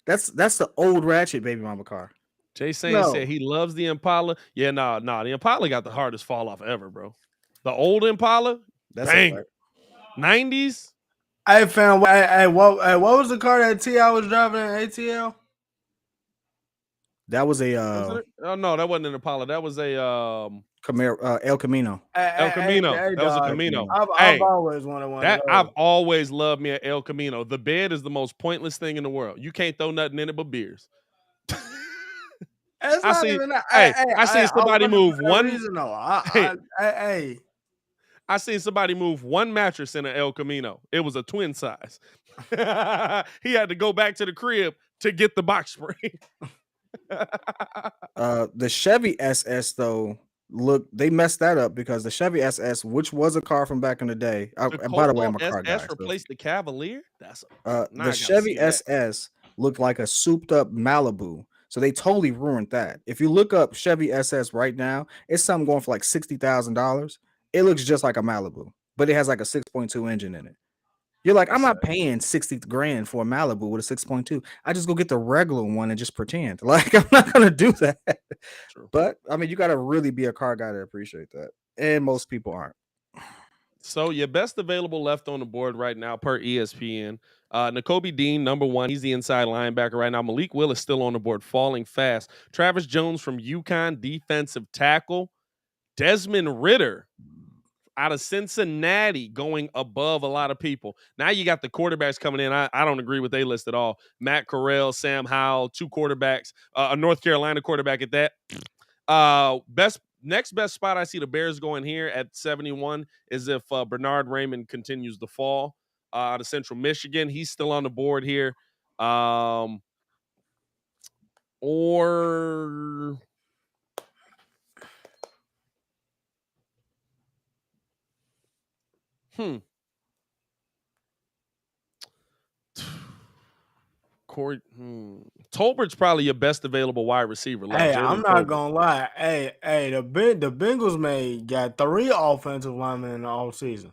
Speaker 1: That's the old ratchet baby mama car.
Speaker 2: Jay Sane said he loves the Impala. Yeah, nah, the Impala got the hardest fall off ever, bro. The old Impala,
Speaker 1: that's
Speaker 2: bang. 90s.
Speaker 3: I found. What was the car that T.I. was driving in ATL?
Speaker 1: That was a
Speaker 2: oh no, that wasn't an Impala. That was a
Speaker 1: Camaro, El Camino.
Speaker 2: El Camino.
Speaker 3: Hey,
Speaker 2: that was a
Speaker 3: dog,
Speaker 2: Camino.
Speaker 3: I've always wanted one of those.
Speaker 2: I've always loved me an El Camino. The bed is the most pointless thing in the world. You can't throw nothing in it but beers. I seen somebody move one. I seen somebody move one mattress in an El Camino. It was a twin size. He had to go back to the crib to get the box spring.
Speaker 1: The Chevy SS though, look, they messed that up because the Chevy SS, which was a car from back in the day. By the way, I'm a car guy.
Speaker 2: Replaced the Cavalier. That's
Speaker 1: the Chevy SS looked like a souped up Malibu. So they totally ruined that. If you look up Chevy SS right now, it's something going for like $60,000. It looks just like a Malibu, but it has like a 6.2 engine in it. You're like, I'm not paying 60 grand for a Malibu with a 6.2. I just go get the regular one and just pretend. Like, I'm not going to do that. True. But, I mean, you got to really be a car guy to appreciate that. And most people aren't.
Speaker 2: So, your best available left on the board right now per ESPN. Nakobe Dean, number one. He's the inside linebacker right now. Malik Willis still on the board, falling fast. Travis Jones from UConn, defensive tackle. Desmond Ridder out of Cincinnati going above a lot of people. Now you got the quarterbacks coming in. I don't agree with their list at all. Matt Corral, Sam Howell, two quarterbacks, a North Carolina quarterback at that. Next best spot I see the Bears going here at 71 is if Bernard Raymond continues to fall out of Central Michigan. He's still on the board here. Or Corey Tolbert's probably your best available wide receiver.
Speaker 3: Hey, I'm not gonna lie. Hey, the Bengals got 3 offensive linemen in the offseason.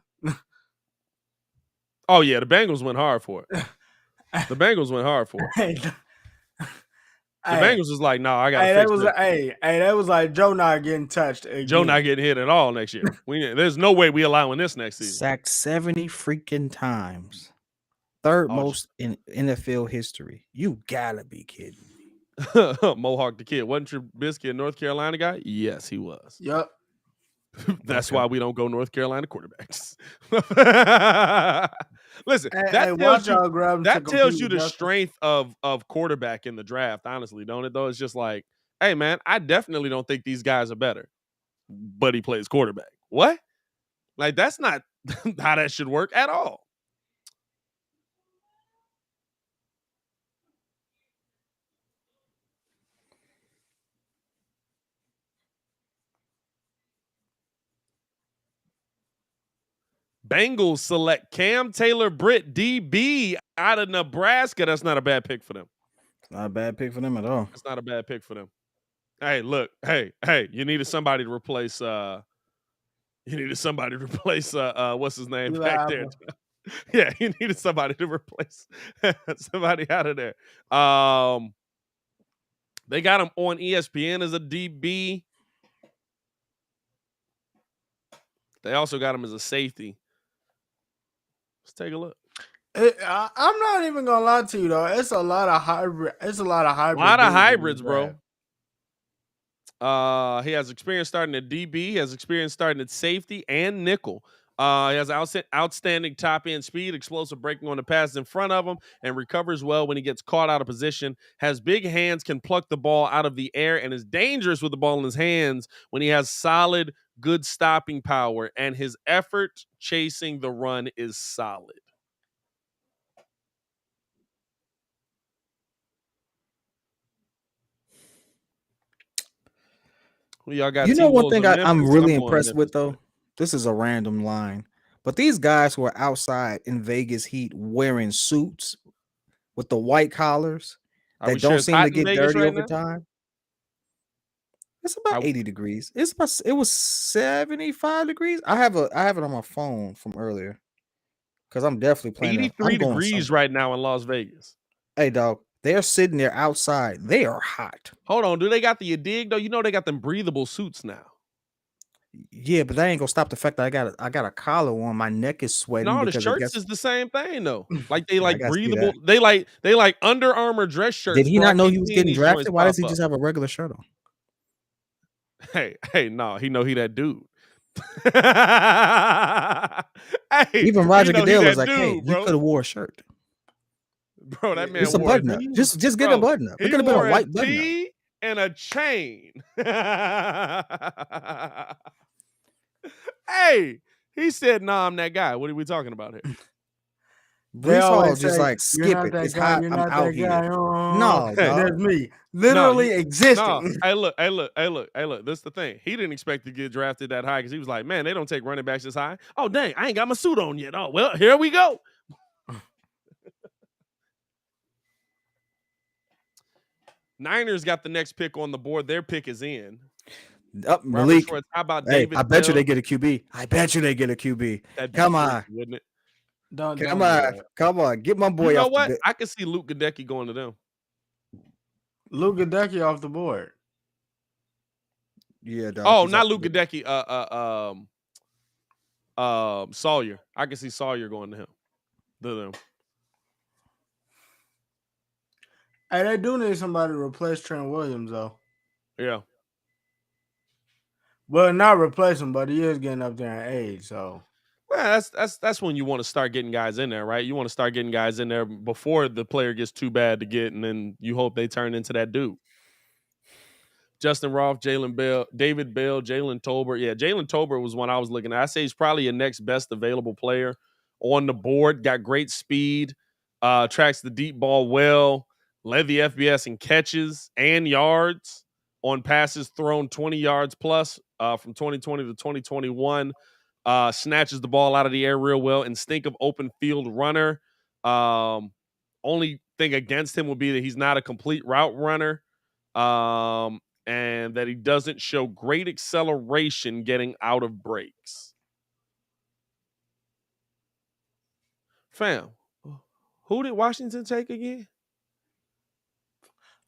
Speaker 2: Oh yeah, the Bengals went hard for it. The Bengals went hard for it. The Bengals was like, no, I got to fix it.
Speaker 3: That was like Joe not getting touched again.
Speaker 2: Joe not getting hit at all next year. There's no way we allowing this next season.
Speaker 1: Sacked 70 freaking times. Third most in NFL history. You gotta be kidding
Speaker 2: me. Mohawk the Kid. Wasn't Trubisky a North Carolina guy? Yes, he was.
Speaker 3: Yep.
Speaker 2: That's why we don't go North Carolina quarterbacks. Listen, that tells you the strength of quarterback in the draft, honestly, don't it? Though it's just like, hey, man, I definitely don't think these guys are better, but he plays quarterback. What? Like, that's not how that should work at all. Bengals select Cam Taylor-Britt, DB, out of Nebraska. That's not a bad pick for them.
Speaker 1: Not a bad pick for them at all.
Speaker 2: It's not a bad pick for them. Hey, look. Hey, you needed somebody to replace what's his name back there? Yeah, you needed somebody to replace somebody out of there. They got him on ESPN as a DB. They also got him as a safety. Let's take a look.
Speaker 3: I'm not even gonna lie to you though. It's a lot of hybrid. It's a lot of hybrids.
Speaker 2: A lot of hybrids, bro. He has experience starting at DB. He has experience starting at safety and nickel. He has outstanding top end speed, explosive breaking on the passes in front of him, and recovers well when he gets caught out of position. Has big hands, can pluck the ball out of the air, and is dangerous with the ball in his hands when he has solid, good stopping power, and his effort chasing the run is solid. Y'all got
Speaker 1: one thing I'm really impressed with, though? This is a random line. But these guys who are outside in Vegas heat wearing suits with the white collars that don't seem to get dirty over time. It's about 80 degrees. It was 75 degrees. I have it on my phone from earlier because I'm definitely playing
Speaker 2: 83 degrees right now in Las Vegas.
Speaker 1: Hey, dog, they're sitting there outside. They are hot.
Speaker 2: Hold on, do they got the dig though? You know they got them breathable suits now.
Speaker 1: Yeah, but that ain't gonna stop the fact that I got a collar on. My neck is sweating
Speaker 2: No, the
Speaker 1: because I
Speaker 2: shirts
Speaker 1: guess
Speaker 2: is the same thing though. Like they
Speaker 1: I
Speaker 2: like
Speaker 1: gotta see
Speaker 2: breathable.
Speaker 1: that.
Speaker 2: They like Under Armour dress shirts.
Speaker 1: Did he
Speaker 2: Bro,
Speaker 1: not
Speaker 2: I
Speaker 1: know
Speaker 2: keep
Speaker 1: he was
Speaker 2: seeing
Speaker 1: getting
Speaker 2: these joints
Speaker 1: drafted? Why does
Speaker 2: pop
Speaker 1: he
Speaker 2: up.
Speaker 1: just have a regular shirt on?
Speaker 2: Hey, no, he know he that dude. Hey,
Speaker 1: Even
Speaker 2: he
Speaker 1: Roger
Speaker 2: know he
Speaker 1: Goodell was
Speaker 2: that
Speaker 1: like, "Hey,
Speaker 2: dude,
Speaker 1: you
Speaker 2: bro.
Speaker 1: could have wore a shirt.
Speaker 2: Bro, that man
Speaker 1: It's a
Speaker 2: wore a
Speaker 1: button up.
Speaker 2: tee.
Speaker 1: Just get a
Speaker 2: Bro,
Speaker 1: button up. It
Speaker 2: he
Speaker 1: could have been a
Speaker 2: wore a
Speaker 1: white button up."
Speaker 2: tee and a chain. Hey, he said, "Nah, I'm that guy." What are we talking about here?
Speaker 3: They
Speaker 1: Brees Hall
Speaker 3: always
Speaker 1: just
Speaker 3: say,
Speaker 1: like
Speaker 3: "You're
Speaker 1: skip
Speaker 3: not
Speaker 1: it.
Speaker 3: that
Speaker 1: It's
Speaker 3: guy.
Speaker 1: hot.
Speaker 3: You're
Speaker 1: I'm
Speaker 3: not
Speaker 1: out
Speaker 3: that
Speaker 1: here.
Speaker 3: guy."
Speaker 1: No,
Speaker 2: Hey,
Speaker 3: There's
Speaker 1: dog.
Speaker 3: me,
Speaker 2: no,
Speaker 3: literally
Speaker 2: no.
Speaker 3: existing.
Speaker 2: Hey, look. This is the thing. He didn't expect to get drafted that high because he was like, "Man, they don't take running backs this high." Oh, dang, I ain't got my suit on yet. Oh, well, here we go. Niners got the next pick on the board. Their pick is in.
Speaker 1: Up,
Speaker 2: Robert
Speaker 1: Malik.
Speaker 2: Schwartz, how about
Speaker 1: Hey,
Speaker 2: David
Speaker 1: I bet you
Speaker 2: Bell?
Speaker 1: they get a QB. I bet you they get a QB.
Speaker 2: That'd be
Speaker 1: Come
Speaker 2: freaky,
Speaker 1: on.
Speaker 2: wouldn't it?
Speaker 3: Don't
Speaker 1: Come
Speaker 3: do
Speaker 1: on.
Speaker 3: that.
Speaker 1: Come on. Get my
Speaker 2: You
Speaker 1: boy
Speaker 2: know
Speaker 1: off the
Speaker 2: what?
Speaker 1: bit.
Speaker 2: I can see Luke Gadecki going to them.
Speaker 3: Luke Gadecki off the board.
Speaker 1: Yeah, dog.
Speaker 2: Oh,
Speaker 1: he's
Speaker 2: not
Speaker 1: off the
Speaker 2: Luke
Speaker 1: bit.
Speaker 2: Gadecki. Sawyer. I can see Sawyer going to him. To them.
Speaker 3: Hey, they do need somebody to replace Trent Williams, though.
Speaker 2: Yeah.
Speaker 3: Well, not replace him, but he is getting up there in age, so.
Speaker 2: Well, that's when you want to start getting guys in there, right? You want to start getting guys in there before the player gets too bad to get, and then you hope they turn into that dude. Justin Roth, Jalen Bell, David Bell, Jalen Tolbert. Yeah, Jalen Tolbert was one I was looking at. I say he's probably your next best available player on the board. Got great speed, tracks the deep ball well, led the FBS in catches and yards on passes thrown 20 yards plus from 2020 to 2021. Snatches the ball out of the air real well. Instinctive open field runner. Only thing against him would be that he's not a complete route runner. And that he doesn't show great acceleration getting out of breaks. Fam, who did Washington take again?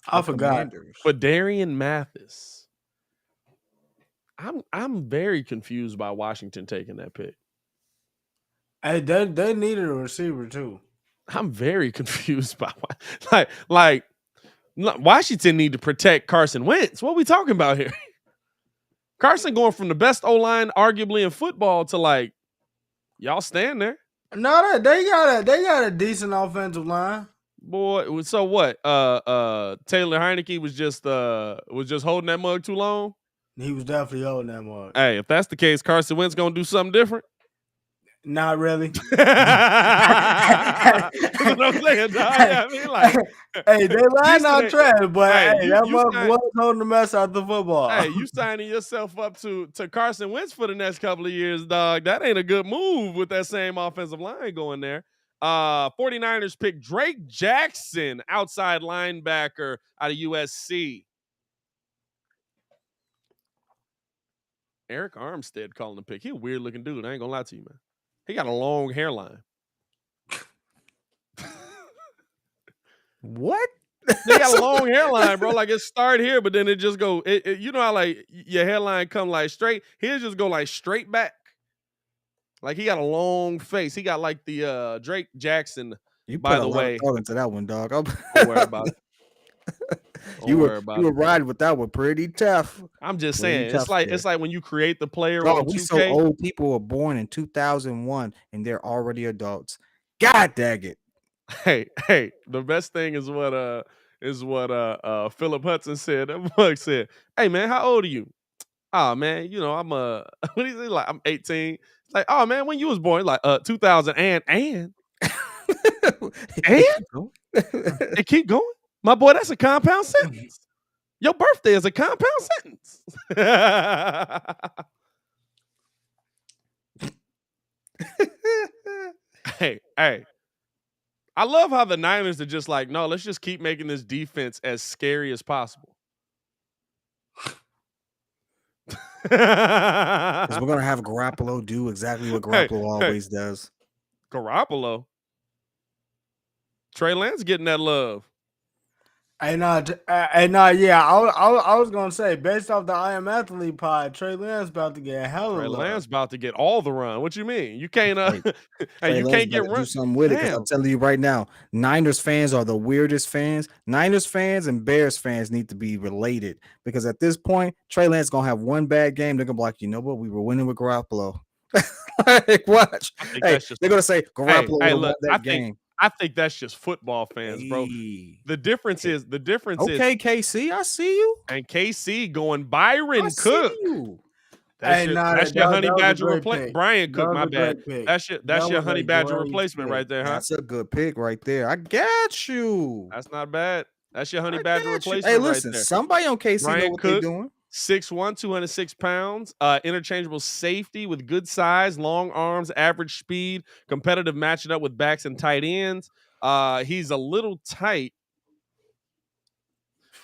Speaker 3: I forgot.
Speaker 2: Phidarian Mathis. I'm very confused by Washington taking that pick.
Speaker 3: Hey, they needed a receiver too.
Speaker 2: I'm very confused by like Washington need to protect Carson Wentz. What are we talking about here? Carson going from the best O-line arguably in football to like y'all stand there.
Speaker 3: No, they got a decent offensive line.
Speaker 2: Boy, so what? Taylor Heineke was just holding that mug too long.
Speaker 3: He was definitely holding that mug.
Speaker 2: Hey, if that's the case, Carson Wentz gonna do something different.
Speaker 3: Not really.
Speaker 2: That's what I'm saying, dog. Yeah, I mean, like,
Speaker 3: hey, they line out trash, but
Speaker 2: hey,
Speaker 3: that mug was holding the mess out the football.
Speaker 2: Hey, you signing yourself up to Carson Wentz for the next couple of years, dog. That ain't a good move with that same offensive line going there. 49ers pick Drake Jackson, outside linebacker out of USC. Eric Armstead calling the pick. He a weird looking dude. I ain't gonna lie to you, man. He got a long hairline.
Speaker 1: What?
Speaker 2: They got a long hairline, bro. Like it start here, but then it just go. You know how like your hairline come like straight. His just go like straight back. Like he got a long face. He got like the Drake Jackson.
Speaker 1: You
Speaker 2: by
Speaker 1: put
Speaker 2: the
Speaker 1: a lot
Speaker 2: way,
Speaker 1: of thought into that one, dog.
Speaker 2: Don't worry about it.
Speaker 1: You were riding with that one pretty tough.
Speaker 2: I'm just saying, it's like when you create the player on 2K.
Speaker 1: So old people were born in 2001 and they're already adults. God dang it!
Speaker 2: Hey, the best thing is what Philip Hudson said. That mug said, "Hey man, how old are you?" "Oh man, you know I'm what do you say? Like I'm 18." It's like, "Oh man, when you was born?" Like 2000 and keep going. My boy, that's a compound sentence. Your birthday is a compound sentence. Hey. I love how the Niners are just like, no, let's just keep making this defense as scary as possible.
Speaker 1: Because we're going to have Garoppolo do exactly what Garoppolo always does.
Speaker 2: Garoppolo? Trey Lance getting that love.
Speaker 3: Yeah. I was gonna say, based off the I Am Athlete pod, Trey Lance about to get hell of
Speaker 2: Trey
Speaker 3: love.
Speaker 2: Lance about to get all the run. What you mean? You can't
Speaker 1: Hey,
Speaker 2: you can't get run.
Speaker 1: Do something with it, because I'm telling you right now, Niners fans are the weirdest fans. Niners fans and Bears fans need to be related, because at this point, Trey Lance gonna have one bad game. They're gonna be like, you know what? We were winning with Garoppolo. Like, watch. Hey, they're gonna say Garoppolo would have won that game.
Speaker 2: I think that's just football fans, bro. The difference is
Speaker 1: okay, KC, I see you.
Speaker 2: And KC going Byron Cook.
Speaker 3: That's
Speaker 2: your Honey Badger replacement. Brian Cook, my bad. That's your Honey Badger replacement right there, huh?
Speaker 1: That's a good pick right there. I got you.
Speaker 2: That's not bad. That's your Honey Badger replacement.
Speaker 1: Hey, listen,
Speaker 2: right there.
Speaker 1: Somebody on KC
Speaker 2: Brian
Speaker 1: know what they're doing.
Speaker 2: 6'1", 206 pounds, interchangeable safety with good size, long arms, average speed, competitive matching up with backs and tight ends. He's a little tight,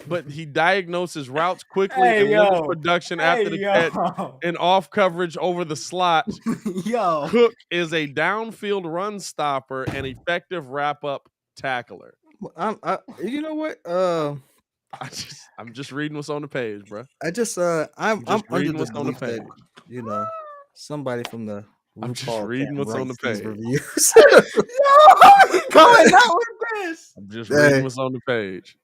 Speaker 2: but he diagnoses routes quickly and limits production after the catch and off coverage over the slot. Cook is a downfield run stopper and effective wrap-up tackler.
Speaker 1: You know what?
Speaker 2: I'm just reading what's on the page, bro.
Speaker 1: I'm under the belief that, you know, somebody from the
Speaker 2: I'm just reading what's on the page.
Speaker 3: Reviews. Going out with this.
Speaker 2: I'm just reading what's on the page.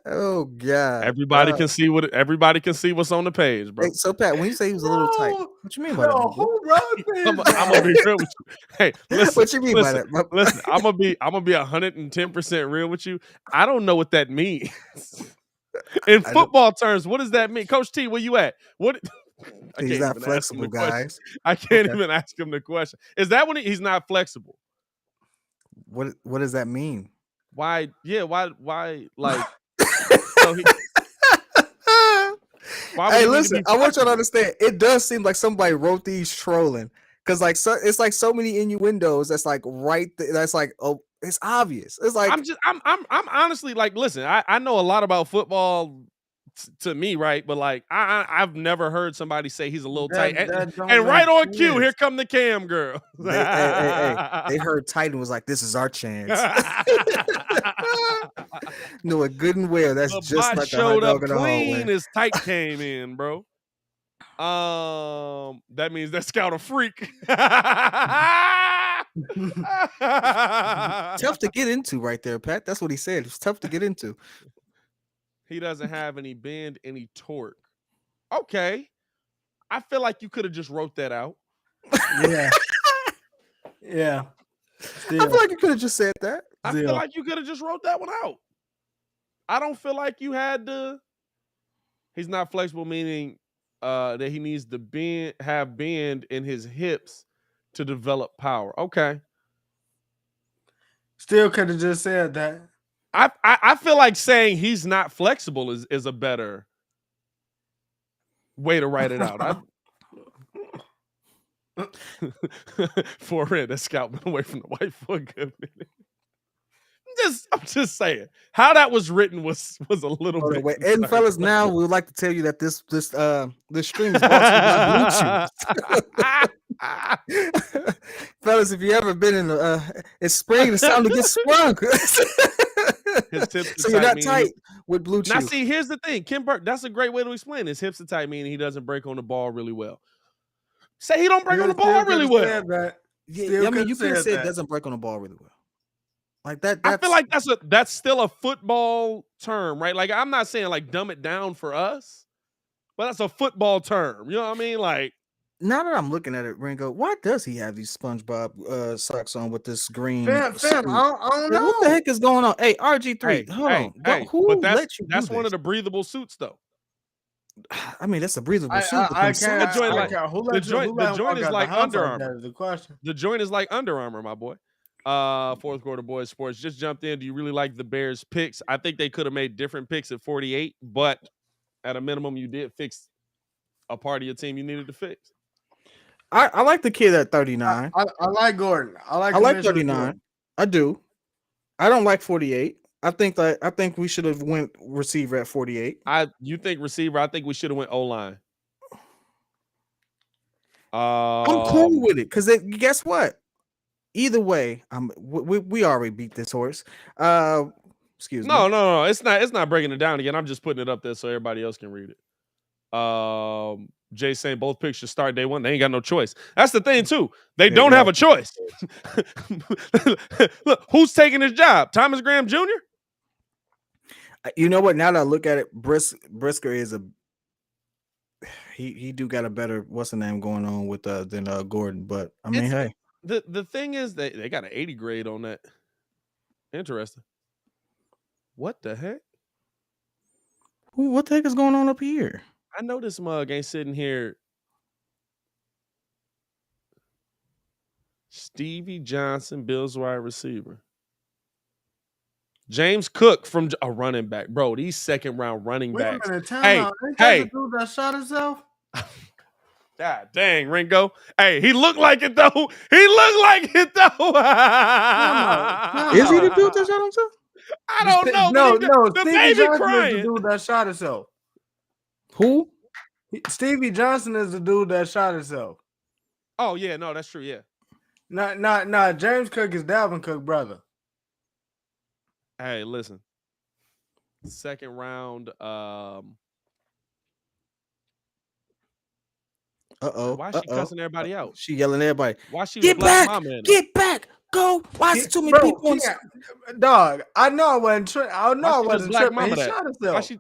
Speaker 1: Oh God!
Speaker 2: Everybody can see what's on the page, bro.
Speaker 1: Hey, so Pat, when you say he was a little tight, what you mean by that?
Speaker 2: I'm gonna be real with you. Hey, listen.
Speaker 1: What you mean by that?
Speaker 2: Listen, I'm gonna be 110% real with you. I don't know what that means. In football terms, what does that mean? Coach T, where you at? What?
Speaker 1: He's not flexible, guys.
Speaker 2: I can't even ask him the question. Is that when he's not flexible?
Speaker 1: What does that mean?
Speaker 2: Why? Yeah, why like so he,
Speaker 1: hey, listen, I want y'all to understand. It does seem like somebody wrote these trolling, because like it's like so many innuendos that's like that's like, oh, it's obvious. It's like
Speaker 2: I'm honestly like, listen, I know a lot about football to me, right? But like I've never heard somebody say he's a little tight. And right on cue, here come the cam girl.
Speaker 1: They heard tight and was like, this is our chance. No, it good and well. That's
Speaker 2: the
Speaker 1: just like
Speaker 2: showed up clean as tight came in, bro. That means that scout a freak.
Speaker 1: Tough to get into right there, Pat. That's what he said. It's tough to get into.
Speaker 2: He doesn't have any bend, any torque. Okay. I feel like you could have just wrote that out.
Speaker 3: Yeah.
Speaker 1: Still. I feel like you could have just said that.
Speaker 2: I feel like you could have just wrote that one out. I don't feel like you had to. He's not flexible, meaning that he needs to have bend in his hips to develop power. Okay.
Speaker 3: Still could have just said that.
Speaker 2: I feel like saying he's not flexible is a better way to write it out. For real, that scout went away from the white for a good minute. I'm just saying how that was written was a little bit.
Speaker 1: And fellas, now we would like to tell you that this stream is brought to you by Bluetooth. Fellas, if you ever been in it's spring, it's time to get sprung.
Speaker 2: His tips
Speaker 1: so you're not tight with Bluetooth.
Speaker 2: Now, see, here's the thing, Kim Burke. That's a great way to explain. His hips are tight, meaning he doesn't break on the ball really well. Say he don't break on the ball really well.
Speaker 1: Yeah, I mean, you could say it doesn't break on the ball really well. Like that.
Speaker 2: I feel like that's still a football term, right? Like, I'm not saying like dumb it down for us, but that's a football term. You know what I mean? Like,
Speaker 1: now that I'm looking at it, Ringo, why does he have these SpongeBob socks on with this green?
Speaker 3: Fam, I don't know.
Speaker 1: What the heck is going on? Hey, RG3, hold on. Who let you?
Speaker 2: That's one of the breathable suits, though.
Speaker 1: I mean, that's a breathable suit.
Speaker 2: The joint is like Under Armour.
Speaker 3: The question.
Speaker 2: The joint is like Under Armour, my boy. Fourth quarter boys sports just jumped in. Do you really like the Bears picks? I think they could have made different picks at 48, but at a minimum, you did fix a part of your team you needed to fix.
Speaker 1: I like the kid at 39.
Speaker 3: I like Gordon. I like
Speaker 1: 39. Gordon. I do. I don't like 48. I think we should have went receiver at 48.
Speaker 2: You think receiver? I think we should have went O-line.
Speaker 1: I'm cool with it because guess what? either way, we already beat this horse. Excuse me.
Speaker 2: No. It's not breaking it down again. I'm just putting it up there so everybody else can read it. Jay saying both picks should start day one. They ain't got no choice. That's the thing too. They don't have a choice. Look, who's taking his job? Thomas Graham Jr.?
Speaker 1: You know what? Now that I look at it, Brisker is he do got a better what's the name going on with than Gordon. But I mean, hey,
Speaker 2: the thing is they got an 80 grade on that. Interesting. What the heck?
Speaker 1: What the heck is going on up here?
Speaker 2: I know this mug ain't sitting here. Stevie Johnson, Bills wide receiver. James Cook from a running back. Bro, these second round running backs.
Speaker 3: Wait a minute, hey. The dude that shot himself?
Speaker 2: God dang, Ringo. Hey, he looked like it, though. He looked like it, though.
Speaker 1: Is he the dude that shot himself?
Speaker 2: I don't know.
Speaker 3: No,
Speaker 2: the
Speaker 3: Stevie
Speaker 2: baby
Speaker 3: Johnson
Speaker 2: crying.
Speaker 3: is the dude that shot himself.
Speaker 1: Who?
Speaker 3: Stevie Johnson is the dude that shot himself.
Speaker 2: Oh, yeah, no, that's true, yeah.
Speaker 3: Not James Cook is Dalvin Cook's brother.
Speaker 2: Hey, listen. Second round.
Speaker 1: Uh-oh.
Speaker 2: Why is she cussing everybody out?
Speaker 1: She yelling at everybody.
Speaker 2: Why she
Speaker 1: get back? Get back! Go! Why is it too many people?
Speaker 3: Dog, I know I wasn't tripping. I know I wasn't tripping. He shot himself.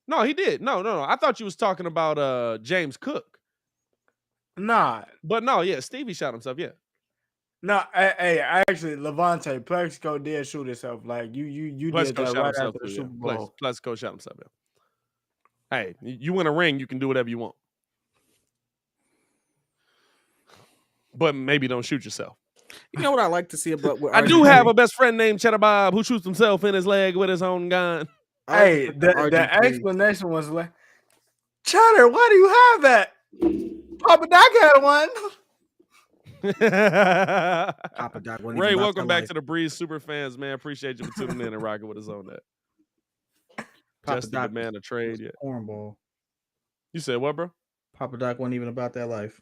Speaker 2: No, he did. No. I thought you was talking about James Cook.
Speaker 3: Nah.
Speaker 2: But no, yeah, Stevie shot himself, yeah.
Speaker 3: No, hey, actually, Levante, Plexico did shoot himself. Like you did that right after the Super Bowl.
Speaker 2: Plexico shot himself, yeah. Hey, you win a ring, you can do whatever you want. But maybe don't shoot yourself.
Speaker 1: You know what I like to see about
Speaker 2: I do have a best friend named Cheddar Bob who shoots himself in his leg with his own gun.
Speaker 3: Hey, the explanation was like, Cheddar, why do you have that? Papa Doc had one.
Speaker 1: Papa Doc,
Speaker 2: Ray, welcome back to the Breeze Super Fans, man. Appreciate you for tuning in and rocking with us on that.
Speaker 1: Papa
Speaker 2: Just
Speaker 1: Doc,
Speaker 2: the man to trade, yeah.
Speaker 1: Cornball.
Speaker 2: You said what, bro?
Speaker 1: Papa Doc wasn't even about that life.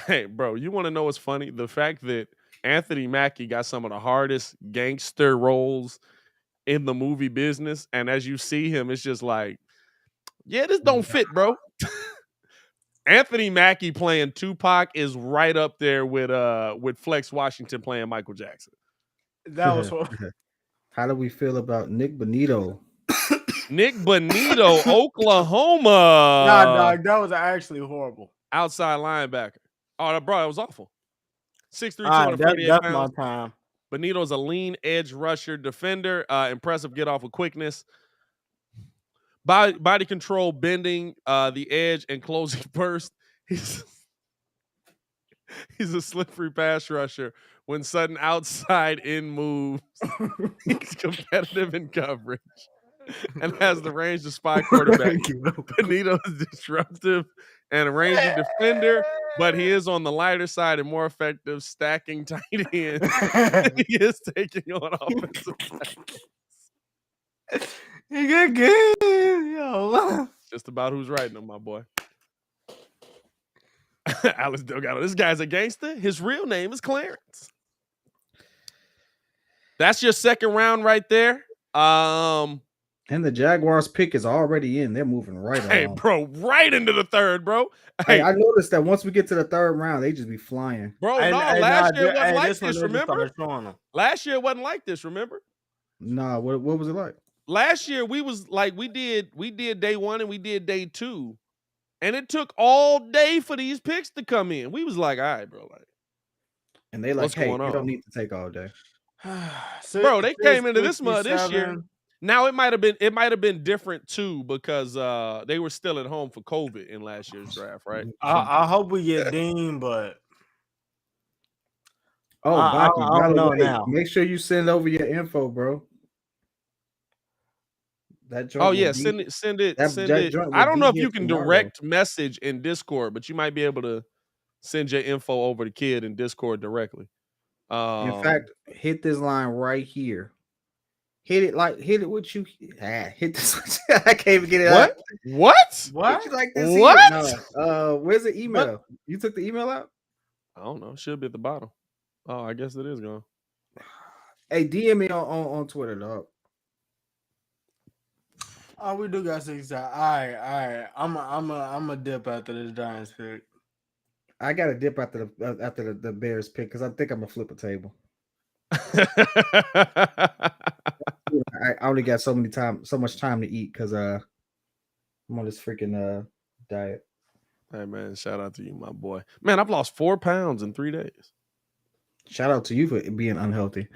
Speaker 2: Hey, bro, you want to know what's funny? The fact that Anthony Mackie got some of the hardest gangster roles in the movie business, and as you see him, it's just like, yeah, this don't fit, bro. Anthony Mackie playing Tupac is right up there with Flex Washington playing Michael Jackson.
Speaker 3: That was
Speaker 1: How do we feel about Nick Bonito?
Speaker 2: Nick Bonito, Oklahoma.
Speaker 3: Nah, dog, that was actually horrible.
Speaker 2: Outside linebacker. Oh, bro, that was awful. 6'3", 248
Speaker 3: that's
Speaker 2: pounds.
Speaker 3: my time.
Speaker 2: Bonito's a lean edge rusher defender. Impressive get off with quickness. Body control, bending the edge and closing burst. He's a slippery pass rusher. When sudden outside in moves, he's competitive in coverage and has the range to spy quarterback. Bonito is disruptive and a rangy defender, but he is on the lighter side and more effective stacking tight ends. He is taking on offensive tackles.
Speaker 3: You get good, yo.
Speaker 2: Just about who's writing them, my boy. Alex Delgado. This guy's a gangster. His real name is Clarence. That's your second round right there.
Speaker 1: And the Jaguars pick is already in. They're moving right
Speaker 2: Hey,
Speaker 1: along.
Speaker 2: bro, right into the third, bro.
Speaker 1: Hey, I noticed that once we get to the third round, they just be flying.
Speaker 2: Bro, last year wasn't like this, remember? Last year wasn't like this, remember?
Speaker 1: Nah, what was it like?
Speaker 2: Last year we was like we did day one and we did day two. And it took all day for these picks to come in. We was like, all right, bro. Like,
Speaker 1: and they like, hey, you don't need to take all day.
Speaker 2: Bro, they came into this mud this year. Now it might have been different too because they were still at home for COVID in last year's draft, right?
Speaker 3: I hope we get Dean, but
Speaker 1: I don't know now. Make sure you send over your info, bro.
Speaker 2: Send it. I don't know if you can direct message in Discord, but you might be able to send your info over to Kid in Discord directly.
Speaker 1: In fact, hit this line right here. Hit it with you. Hit this. I can't even get it out.
Speaker 2: What?
Speaker 1: You like this?
Speaker 2: What?
Speaker 1: No. Where's the email? What? You took the email out?
Speaker 2: I don't know. It should be at the bottom. Oh, I guess it is gone.
Speaker 1: Hey, DM me on Twitter, dog.
Speaker 3: Oh, we do got 6 times. All right. I'm a dip after the Giants pick.
Speaker 1: I got to dip after the Bears pick because I think I'm gonna flip a table. I only got so much time to eat because I'm on this freaking diet.
Speaker 2: Hey man, shout out to you, my boy. Man, I've lost 4 pounds in 3 days.
Speaker 1: Shout out to you for being unhealthy.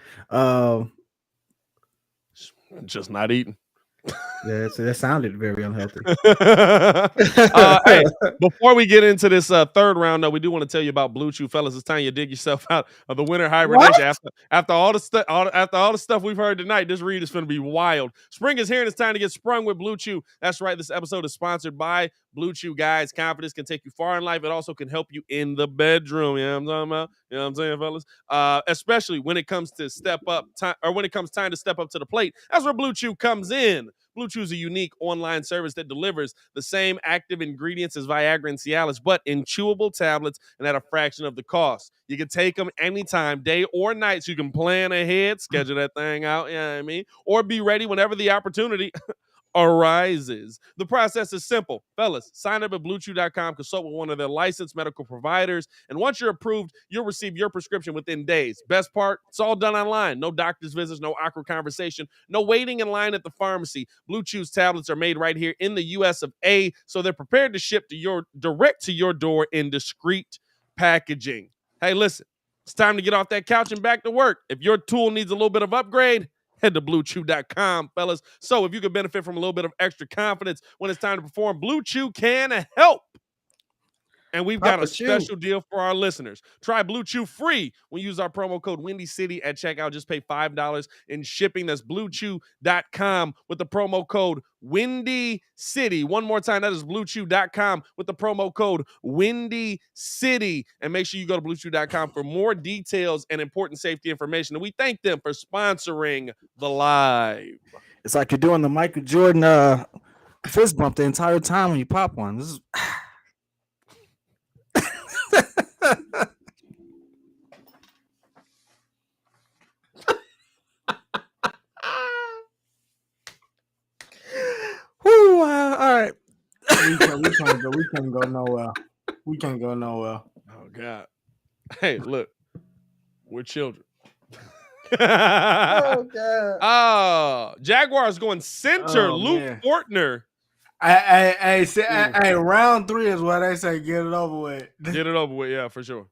Speaker 2: Just not eating.
Speaker 1: Yeah, so that sounded very unhealthy.
Speaker 2: Hey, before we get into this third round, though, we do want to tell you about Blue Chew, fellas. It's time you dig yourself out of the winter hibernation. After all the stuff we've heard tonight, this read is going to be wild. Spring is here, and it's time to get sprung with Blue Chew. That's right. This episode is sponsored by Blue Chew, guys. Confidence can take you far in life. It also can help you in the bedroom. You know what I'm talking about? You know what I'm saying, fellas? Especially when it comes to when it comes time to step up to the plate. That's where Blue Chew comes in. Blue Chew is a unique online service that delivers the same active ingredients as Viagra and Cialis, but in chewable tablets and at a fraction of the cost. You can take them anytime, day or night, so you can plan ahead, schedule that thing out, you know what I mean? Or be ready whenever the opportunity arises. The process is simple. Fellas, sign up at BlueChew.com, consult with one of their licensed medical providers, and once you're approved, you'll receive your prescription within days. Best part, it's all done online. No doctor's visits, no awkward conversation, no waiting in line at the pharmacy. Blue Chew's tablets are made right here in the US of A, so they're prepared to ship direct to your door in discreet packaging. Hey, listen, it's time to get off that couch and back to work. If your tool needs a little bit of upgrade, head to BlueChew.com, fellas. So if you can benefit from a little bit of extra confidence when it's time to perform, Blue Chew can help. And we've got a special deal for our listeners. Try Blue Chew free when you use our promo code Windy City at checkout. Just pay $5 in shipping. That's BlueChew.com with the promo code Windy City. One more time, that is BlueChew.com with the promo code Windy City. And make sure you go to BlueChew.com for more details and important safety information. And we thank them for sponsoring the live.
Speaker 1: It's like you're doing the Michael Jordan fist bump the entire time when you pop one. This is... Woo, all right.
Speaker 3: We can't go nowhere. We can't go nowhere.
Speaker 2: Oh God. Hey, look, we're children.
Speaker 3: Oh God.
Speaker 2: Jaguars going center. Luke Fortner.
Speaker 3: Hey, round 3 is what they say. Get it over with.
Speaker 2: Get it over with, yeah, for sure.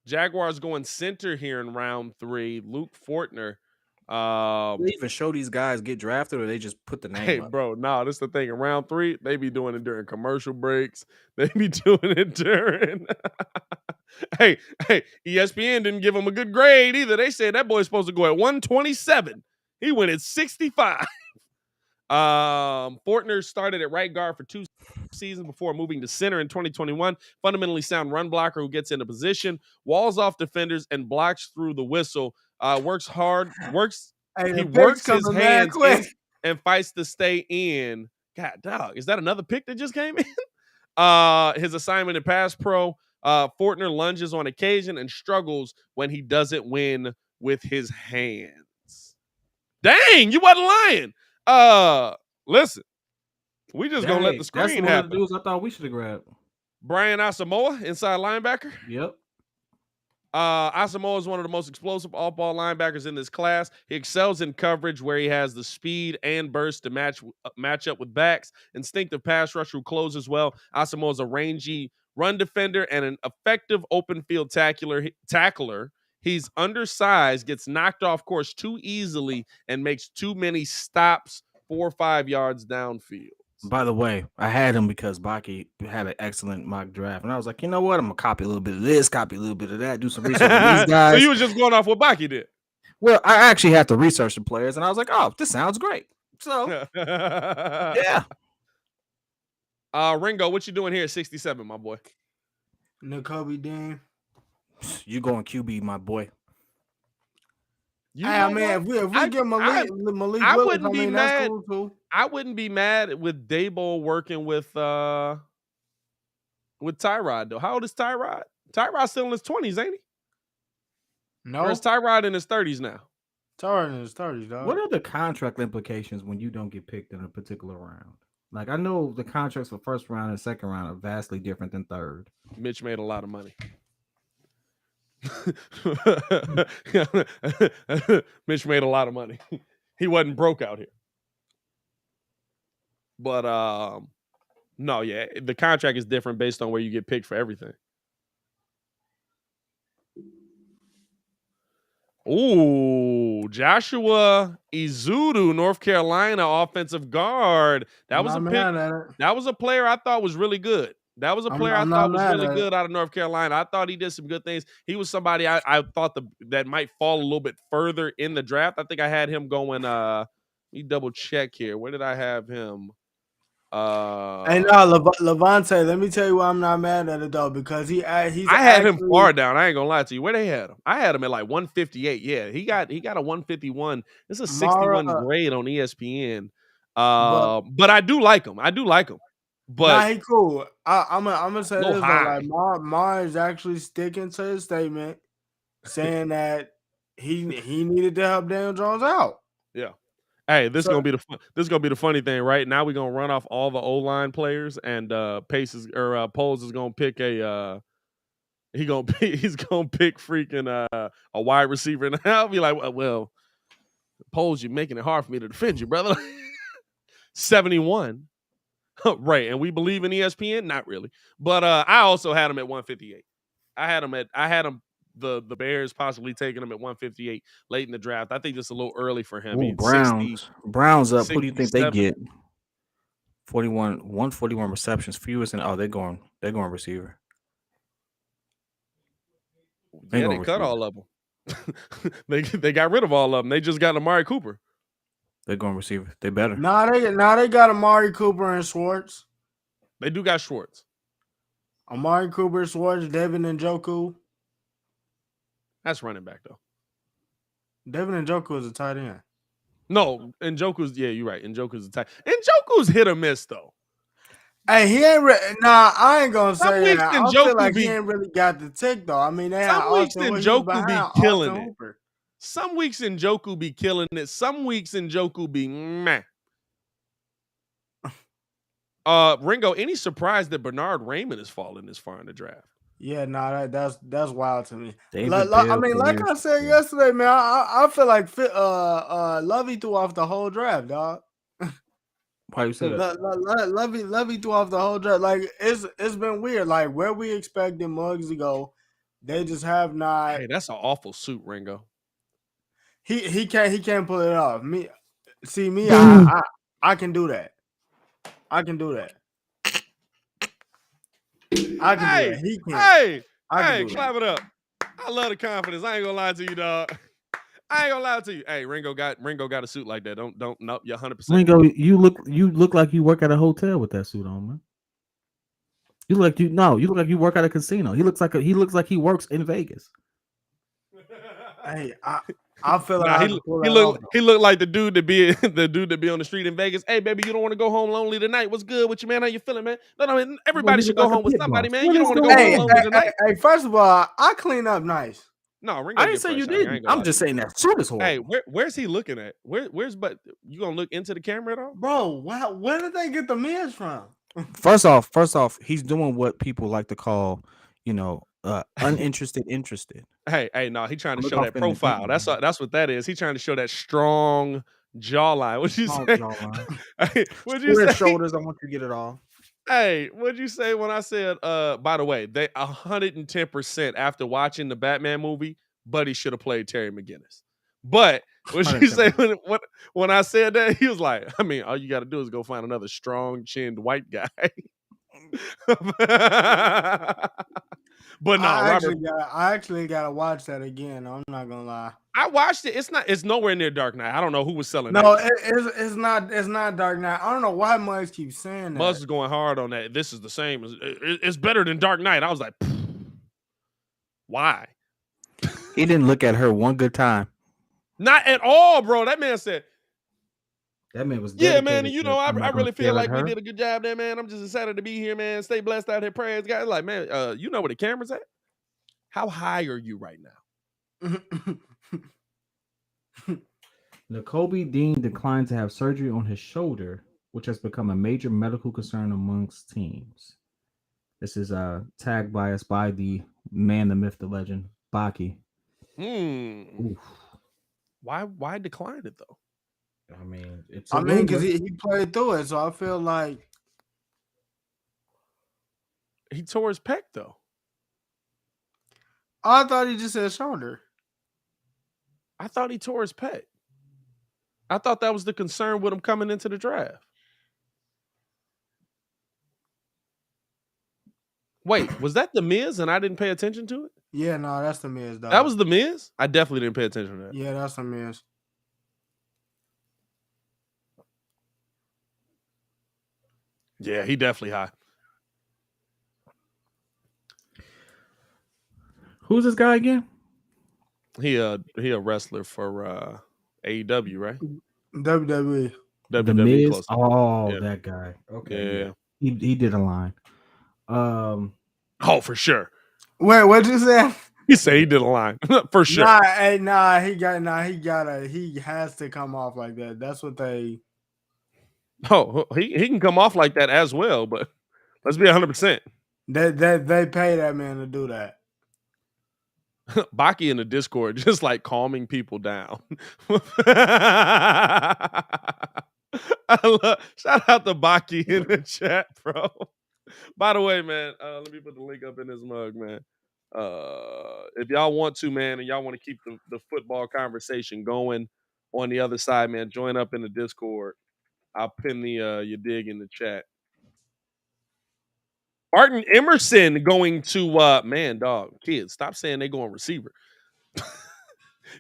Speaker 2: Jaguars going center here in round 3. Luke Fortner.
Speaker 1: They even show these guys get drafted, or they just put the name
Speaker 2: Hey,
Speaker 1: up?
Speaker 2: bro, no, this is the thing. In round 3, they be doing it during commercial breaks. They be doing it during. hey, ESPN didn't give him a good grade either. They said that boy's supposed to go at 127. He went at 65. Fortner started at right guard for 2 seasons before moving to center in 2021. Fundamentally sound run blocker who gets into position, walls off defenders, and blocks through the whistle. Works hard. He works his hands in and fights to stay in. God, dog, is that another pick that just came in? His assignment in pass pro. Fortner lunges on occasion and struggles when he doesn't win with his hands. Dang, you wasn't lying. Listen, we just gonna let the screen happen. That's one of the
Speaker 1: dudes I thought we should have grabbed.
Speaker 2: Brian Asamoah, inside linebacker.
Speaker 1: Yep.
Speaker 2: Asamoah is one of the most explosive off-ball linebackers in this class. He excels in coverage where he has the speed and burst to match up with backs. Instinctive pass rusher who closes well. Asamoah is a rangy run defender and an effective open field tackler. He's undersized, gets knocked off course too easily, and makes too many stops 4 or 5 yards downfield.
Speaker 1: By the way, I had him because Baki had an excellent mock draft, and I was like, you know what? I'm gonna copy a little bit of this, copy a little bit of that, do some research on these guys.
Speaker 2: So you were just going off what Baki did?
Speaker 1: Well, I actually had to research the players, and I was like, oh, this sounds great. So, yeah.
Speaker 2: Ringo, what you doing here at 67, my boy?
Speaker 3: N'Kobe Dean.
Speaker 2: You
Speaker 1: going QB, my boy.
Speaker 3: Hey, man, if we get Malik Willis, I wouldn't be mad. That's cool too.
Speaker 2: I wouldn't be mad with Dabo working with Tyrod though. How old is Tyrod? Tyrod's still in his 20s, ain't he?
Speaker 3: No.
Speaker 2: Or is Tyrod in his 30s now?
Speaker 3: Tyrod in his 30s, dog.
Speaker 1: What are the contract implications when you don't get picked in a particular round? Like, I know the contracts for first round and second round are vastly different than third.
Speaker 2: Mitch made a lot of money. Mitch made a lot of money. He wasn't broke out here. But no, yeah, the contract is different based on where you get picked for everything. Ooh, Joshua Izudu, North Carolina offensive guard. That was a pick. That was a player I thought was really good. That was a player I thought was really good out of North Carolina. I thought he did some good things. He was somebody I thought that might fall a little bit further in the draft. I think I had him going. Let me double check here. Where did I have him?
Speaker 3: Hey, no, Levante. Let me tell you why I'm not mad at it though, because I
Speaker 2: had him far down. I ain't gonna lie to you. Where they had him? I had him at like 158. Yeah, he got a 151. It's a 61 grade on ESPN. But I do like him. But
Speaker 3: he cool. I'm gonna say this though, like Mar is actually sticking to his statement, saying that he needed to help Daniel Jones out.
Speaker 2: Yeah. Hey, this is gonna be the funny thing, right? Now we're gonna run off all the O-line players, and Poles is gonna pick he's gonna pick freaking a wide receiver, and I'll be like, well, Poles, you're making it hard for me to defend you, brother. 71. Right, and we believe in ESPN? Not really. But I also had him at 158. I had him the Bears possibly taking him at 158 late in the draft. I think just a little early for him.
Speaker 1: Ooh, Browns up. Who do you think they get? 141 receptions, fewest, and they're going receiver.
Speaker 2: Yeah, they cut all of them. they got rid of all of them. They just got Amari Cooper.
Speaker 1: They're going receiver. They better.
Speaker 3: They got Amari Cooper and Schwartz.
Speaker 2: They do got Schwartz.
Speaker 3: Amari Cooper, Schwartz, Devin Njoku.
Speaker 2: That's running back though.
Speaker 3: Devin Njoku is a tight end.
Speaker 2: No, Njoku's you're right. Njoku's a tight. Njoku's hit or miss though.
Speaker 3: Hey, he ain't. I ain't gonna say that. I feel like he ain't really got the tick though. I mean,
Speaker 2: some weeks Njoku be killing it. Some weeks Njoku be killing it. Some weeks Njoku be meh. Ringo, any surprise that Bernard Raymond is falling this far in the draft?
Speaker 3: Yeah, that's wild to me. I mean, like I said yesterday, man, I feel like Lovey threw off the whole draft, dog.
Speaker 1: Why you say that?
Speaker 3: Lovey threw off the whole draft. Like it's been weird. Like where we expected Muggs to go, they just have not.
Speaker 2: Hey, that's an awful suit, Ringo.
Speaker 3: He can't pull it off. I can do that. I can do that. I can do that. He can't.
Speaker 2: Hey, clap it up. I love the confidence. I ain't gonna lie to you, dog. I ain't gonna lie to you. Hey, Ringo got a suit like that. Nope, you're 100%.
Speaker 1: Ringo, you look like you work at a hotel with that suit on, man. You look like you work at a casino. He looks like he works in Vegas.
Speaker 3: Hey, I feel like
Speaker 2: he looked like the dude to be on the street in Vegas. Hey, baby, you don't want to go home lonely tonight? What's good with you, man? How you feeling, man? No, everybody should go home with somebody, man. You don't want to go home lonely tonight.
Speaker 3: Hey, first of all, I clean up nice.
Speaker 2: No, Ringo,
Speaker 1: I didn't say you didn't. I'm just saying that suit is horrible.
Speaker 2: Hey, where's he looking at? Where's but you gonna look into the camera at all,
Speaker 3: bro? Where did they get the Miz from?
Speaker 1: First off, he's doing what people like to call, uninterested interested.
Speaker 2: Hey, no, he's trying to show that profile. That's what that is. He's trying to show that strong jawline. What'd you say?
Speaker 1: Hey, what'd you say? Shoulders. I want you to get it all.
Speaker 2: Hey, what'd you say when I said? By the way, they 110% after watching the Batman movie, Buddy should have played Terry McGinnis. But what'd you say when I said that? He was like, I mean, all you got to do is go find another strong-chinned white guy. But no,
Speaker 3: I actually gotta watch that again. I'm not gonna lie.
Speaker 2: I watched it. It's nowhere near Dark Knight. I don't know who was selling
Speaker 3: that. No, it's not Dark Knight. I don't know why Muggs keeps saying that.
Speaker 2: Muggs is going hard on that. This is the same. It's better than Dark Knight. I was like, why?
Speaker 1: He didn't look at her one good time.
Speaker 2: Not at all, bro. That man said.
Speaker 1: That man was
Speaker 2: man. I really feel like we did a good job there, man. I'm just excited to be here, man. Stay blessed out here, prayers, guys. Like, man, you know where the camera's at? How high are you right now?
Speaker 1: Nakobe Dean declined to have surgery on his shoulder, which has become a major medical concern amongst teams. This is tagged by us by the man, the myth, the legend, Baki.
Speaker 2: Why decline it though?
Speaker 1: I mean, it's
Speaker 3: because he played through it, so I feel like
Speaker 2: he tore his pec though.
Speaker 3: I thought he just said shoulder.
Speaker 2: I thought he tore his pec. I thought that was the concern with him coming into the draft. Wait, was that the Miz and I didn't pay attention to it?
Speaker 3: Yeah, no, that's the Miz, dog.
Speaker 2: That was the Miz? I definitely didn't pay attention to that.
Speaker 3: Yeah, that's the Miz.
Speaker 2: Yeah, he definitely high.
Speaker 1: Who's this guy again?
Speaker 2: He a wrestler for AEW, right?
Speaker 3: WWE.
Speaker 1: The Miz. Oh, yeah. That guy. Okay.
Speaker 2: Yeah.
Speaker 1: He did a line.
Speaker 2: Oh, for sure.
Speaker 3: Wait, what'd you say?
Speaker 2: He said he did a line for sure.
Speaker 3: He has to come off like that. That's what they.
Speaker 2: Oh, he can come off like that as well, but let's be 100%.
Speaker 3: They pay that man to do that.
Speaker 2: Baki in the Discord just like calming people down. Shout out to Baki in the chat, bro. By the way, man, let me put the link up in this mug, man. If y'all want to, man, and y'all want to keep the football conversation going on the other side, man, join up in the Discord. I'll pin the your dig in the chat. Martin Emerson going to man, dog, kids, stop saying they going receiver.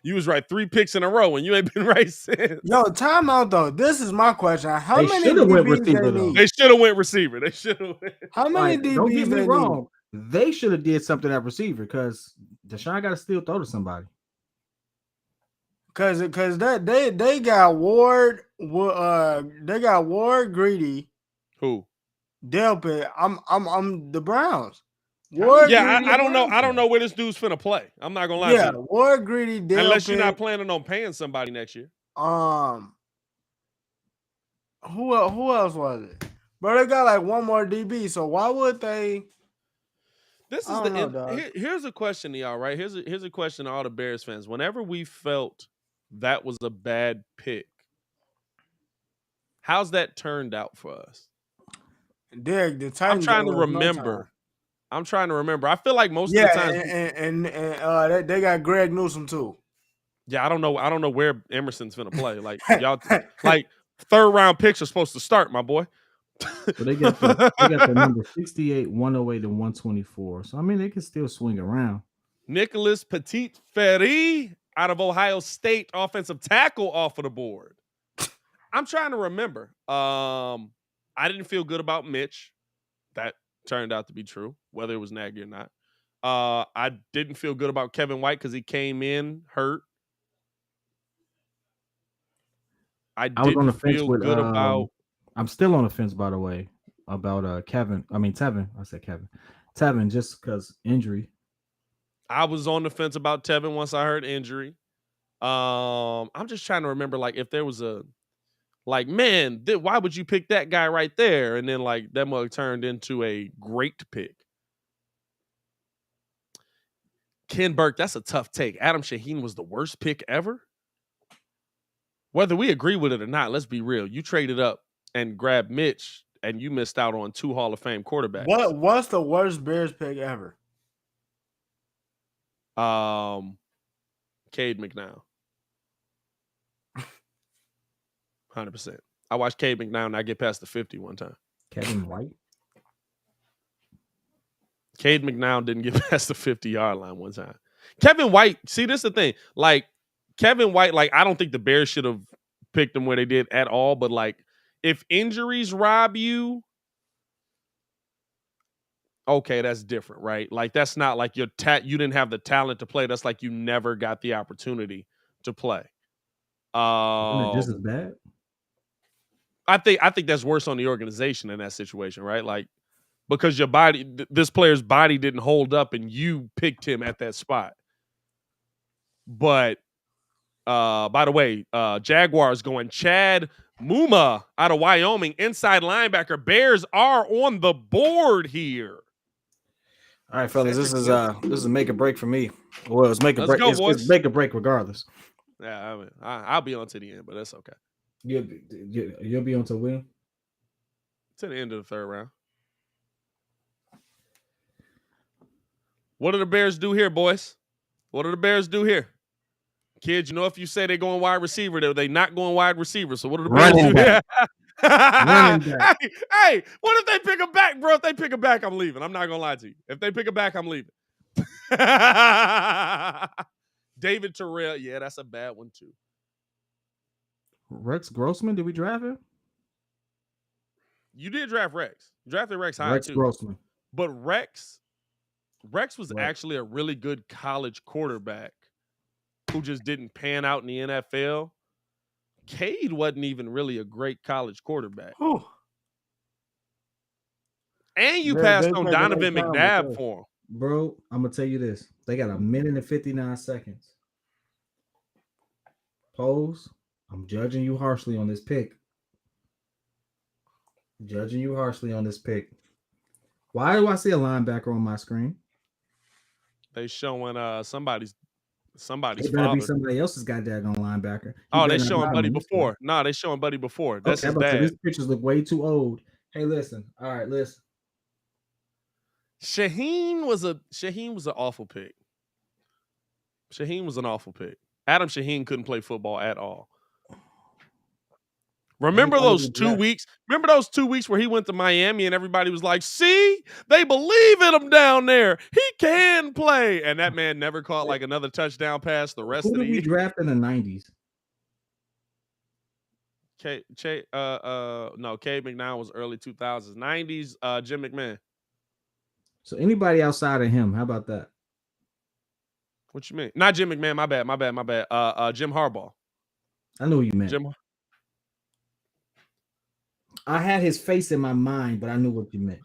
Speaker 2: You was right 3 picks in a row and you ain't been right since.
Speaker 3: Yo, time out though. This is my question. How many
Speaker 1: DBs
Speaker 3: they need?
Speaker 2: They should have went receiver. They should have went.
Speaker 3: How many DBs
Speaker 1: don't get me
Speaker 3: they
Speaker 1: wrong. Need? They should have did something at receiver because Deshaun got to still throw to somebody.
Speaker 3: Cause that they got Ward, Greedy.
Speaker 2: Who?
Speaker 3: Delpit. I'm the Browns.
Speaker 2: Ward, yeah, I don't know. I don't know where this dude's finna play. I'm not gonna lie to you.
Speaker 3: Ward, Greedy, Delpit.
Speaker 2: Unless you're not planning on paying somebody next year.
Speaker 3: Who else was it? Bro, they got like one more DB. So why would they?
Speaker 2: This is here's a question to y'all, right? Here's a question to all the Bears fans. Whenever we felt that was a bad pick, how's that turned out for us?
Speaker 3: Derek, the Titans.
Speaker 2: I'm trying to remember. I feel like most of the time,
Speaker 3: and they got Greg Newsome too.
Speaker 2: Yeah, I don't know where Emerson's gonna play. Like y'all, like 3rd round picks are supposed to start, my boy.
Speaker 1: So they got the number 68, 108, and 124. So I mean, they can still swing around.
Speaker 2: Nicholas Petit-Ferry out of Ohio State, offensive tackle off of the board. I'm trying to remember. I didn't feel good about Mitch. That turned out to be true, whether it was Nagy or not. I didn't feel good about Kevin White because he came in hurt. I was on the fence with good about.
Speaker 1: I'm still on the fence, by the way, about Tevin. I said Kevin. Tevin, just because injury.
Speaker 2: I was on the fence about Tevin once I heard injury. I'm just trying to remember, like, if there was a, like, man, why would you pick that guy right there? And then, like, that mug turned into a great pick. Ken Burke, that's a tough take. Adam Shaheen was the worst pick ever. Whether we agree with it or not, let's be real. You traded up and grabbed Mitch, and you missed out on 2 Hall of Fame quarterbacks.
Speaker 3: What's the worst Bears pick ever?
Speaker 2: Cade McNown. 100%. I watched Cade McNown and I get past the 50 one time.
Speaker 1: Kevin White?
Speaker 2: Cade McNown didn't get past the 50-yard line one time. Kevin White, see, this is the thing. Like, Kevin White, like, I don't think the Bears should have picked him where they did at all, but, like, if injuries rob you, okay, that's different, right? Like, that's not like you didn't have the talent to play. That's like you never got the opportunity to play.
Speaker 1: This is bad.
Speaker 2: I think that's worse on the organization in that situation, right? Like, because this player's body didn't hold up and you picked him at that spot. But by the way, Jaguars going Chad Muma out of Wyoming, inside linebacker. Bears are on the board here.
Speaker 1: All right, fellas, this is a make or break for me. Well, it's make or break.
Speaker 2: Go, boys.
Speaker 1: It's make or break regardless.
Speaker 2: Yeah, I mean, I'll be on to the end, but that's okay.
Speaker 1: You'll be on to win
Speaker 2: to the end of the third round. What do the Bears do here, boys? What do the Bears do here? Kids, you know, if you say they're going wide receiver, they're not going wide receiver. So what do the Bears do here? Hey, what if they pick a back, bro? If they pick a back, I'm leaving. I'm not going to lie to you. If they pick a back, I'm leaving. David Terrell. Yeah, that's a bad one, too.
Speaker 1: Rex Grossman, did we draft him?
Speaker 2: You did draft Rex. You drafted Rex high,
Speaker 1: Rex
Speaker 2: too.
Speaker 1: Grossman.
Speaker 2: But Rex was actually a really good college quarterback who just didn't pan out in the NFL. Cade wasn't even really a great college quarterback.
Speaker 3: Whew.
Speaker 2: And you passed on Donovan McNabb for him.
Speaker 1: Bro, I'm going to tell you this. They got 1 minute and 59 seconds. Pose, I'm judging you harshly on this pick. Why do I see a linebacker on my screen?
Speaker 2: They showing somebody's
Speaker 1: it better be somebody else's goddamn linebacker.
Speaker 2: They showing Buddy before. No, they showing Buddy before. That's his dad.
Speaker 1: These pictures look way too old. Hey, listen. All right, listen.
Speaker 2: Shaheen was an awful pick. Shaheen was an awful pick. Adam Shaheen couldn't play football at all. Remember those 2 weeks? Remember those 2 weeks where he went to Miami and everybody was like, see, they believe in him down there. He can play. And that man never caught like another touchdown pass the rest of the year.
Speaker 1: Who did we draft in the 90s?
Speaker 2: Cade McNown was early 2000s. 90s, Jim McMahon.
Speaker 1: So anybody outside of him, how about that?
Speaker 2: What you mean? Not Jim McMahon, my bad. Jim Harbaugh.
Speaker 1: I know who you meant. I had his face in my mind, but I knew what you meant.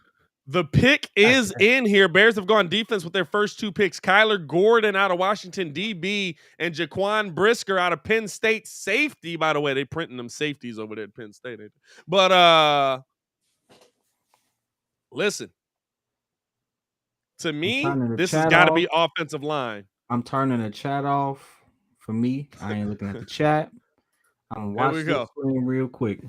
Speaker 2: The pick is in here. Bears have gone defense with their first 2 picks. Kyler Gordon out of Washington, DB, and Jaquan Brisker out of Penn State, safety. By the way, they printing them safeties over there at Penn State. But listen, to me, this has got to be offensive line.
Speaker 1: I'm turning the chat off. For me, I ain't looking at the chat. I'm watching the screen real quick.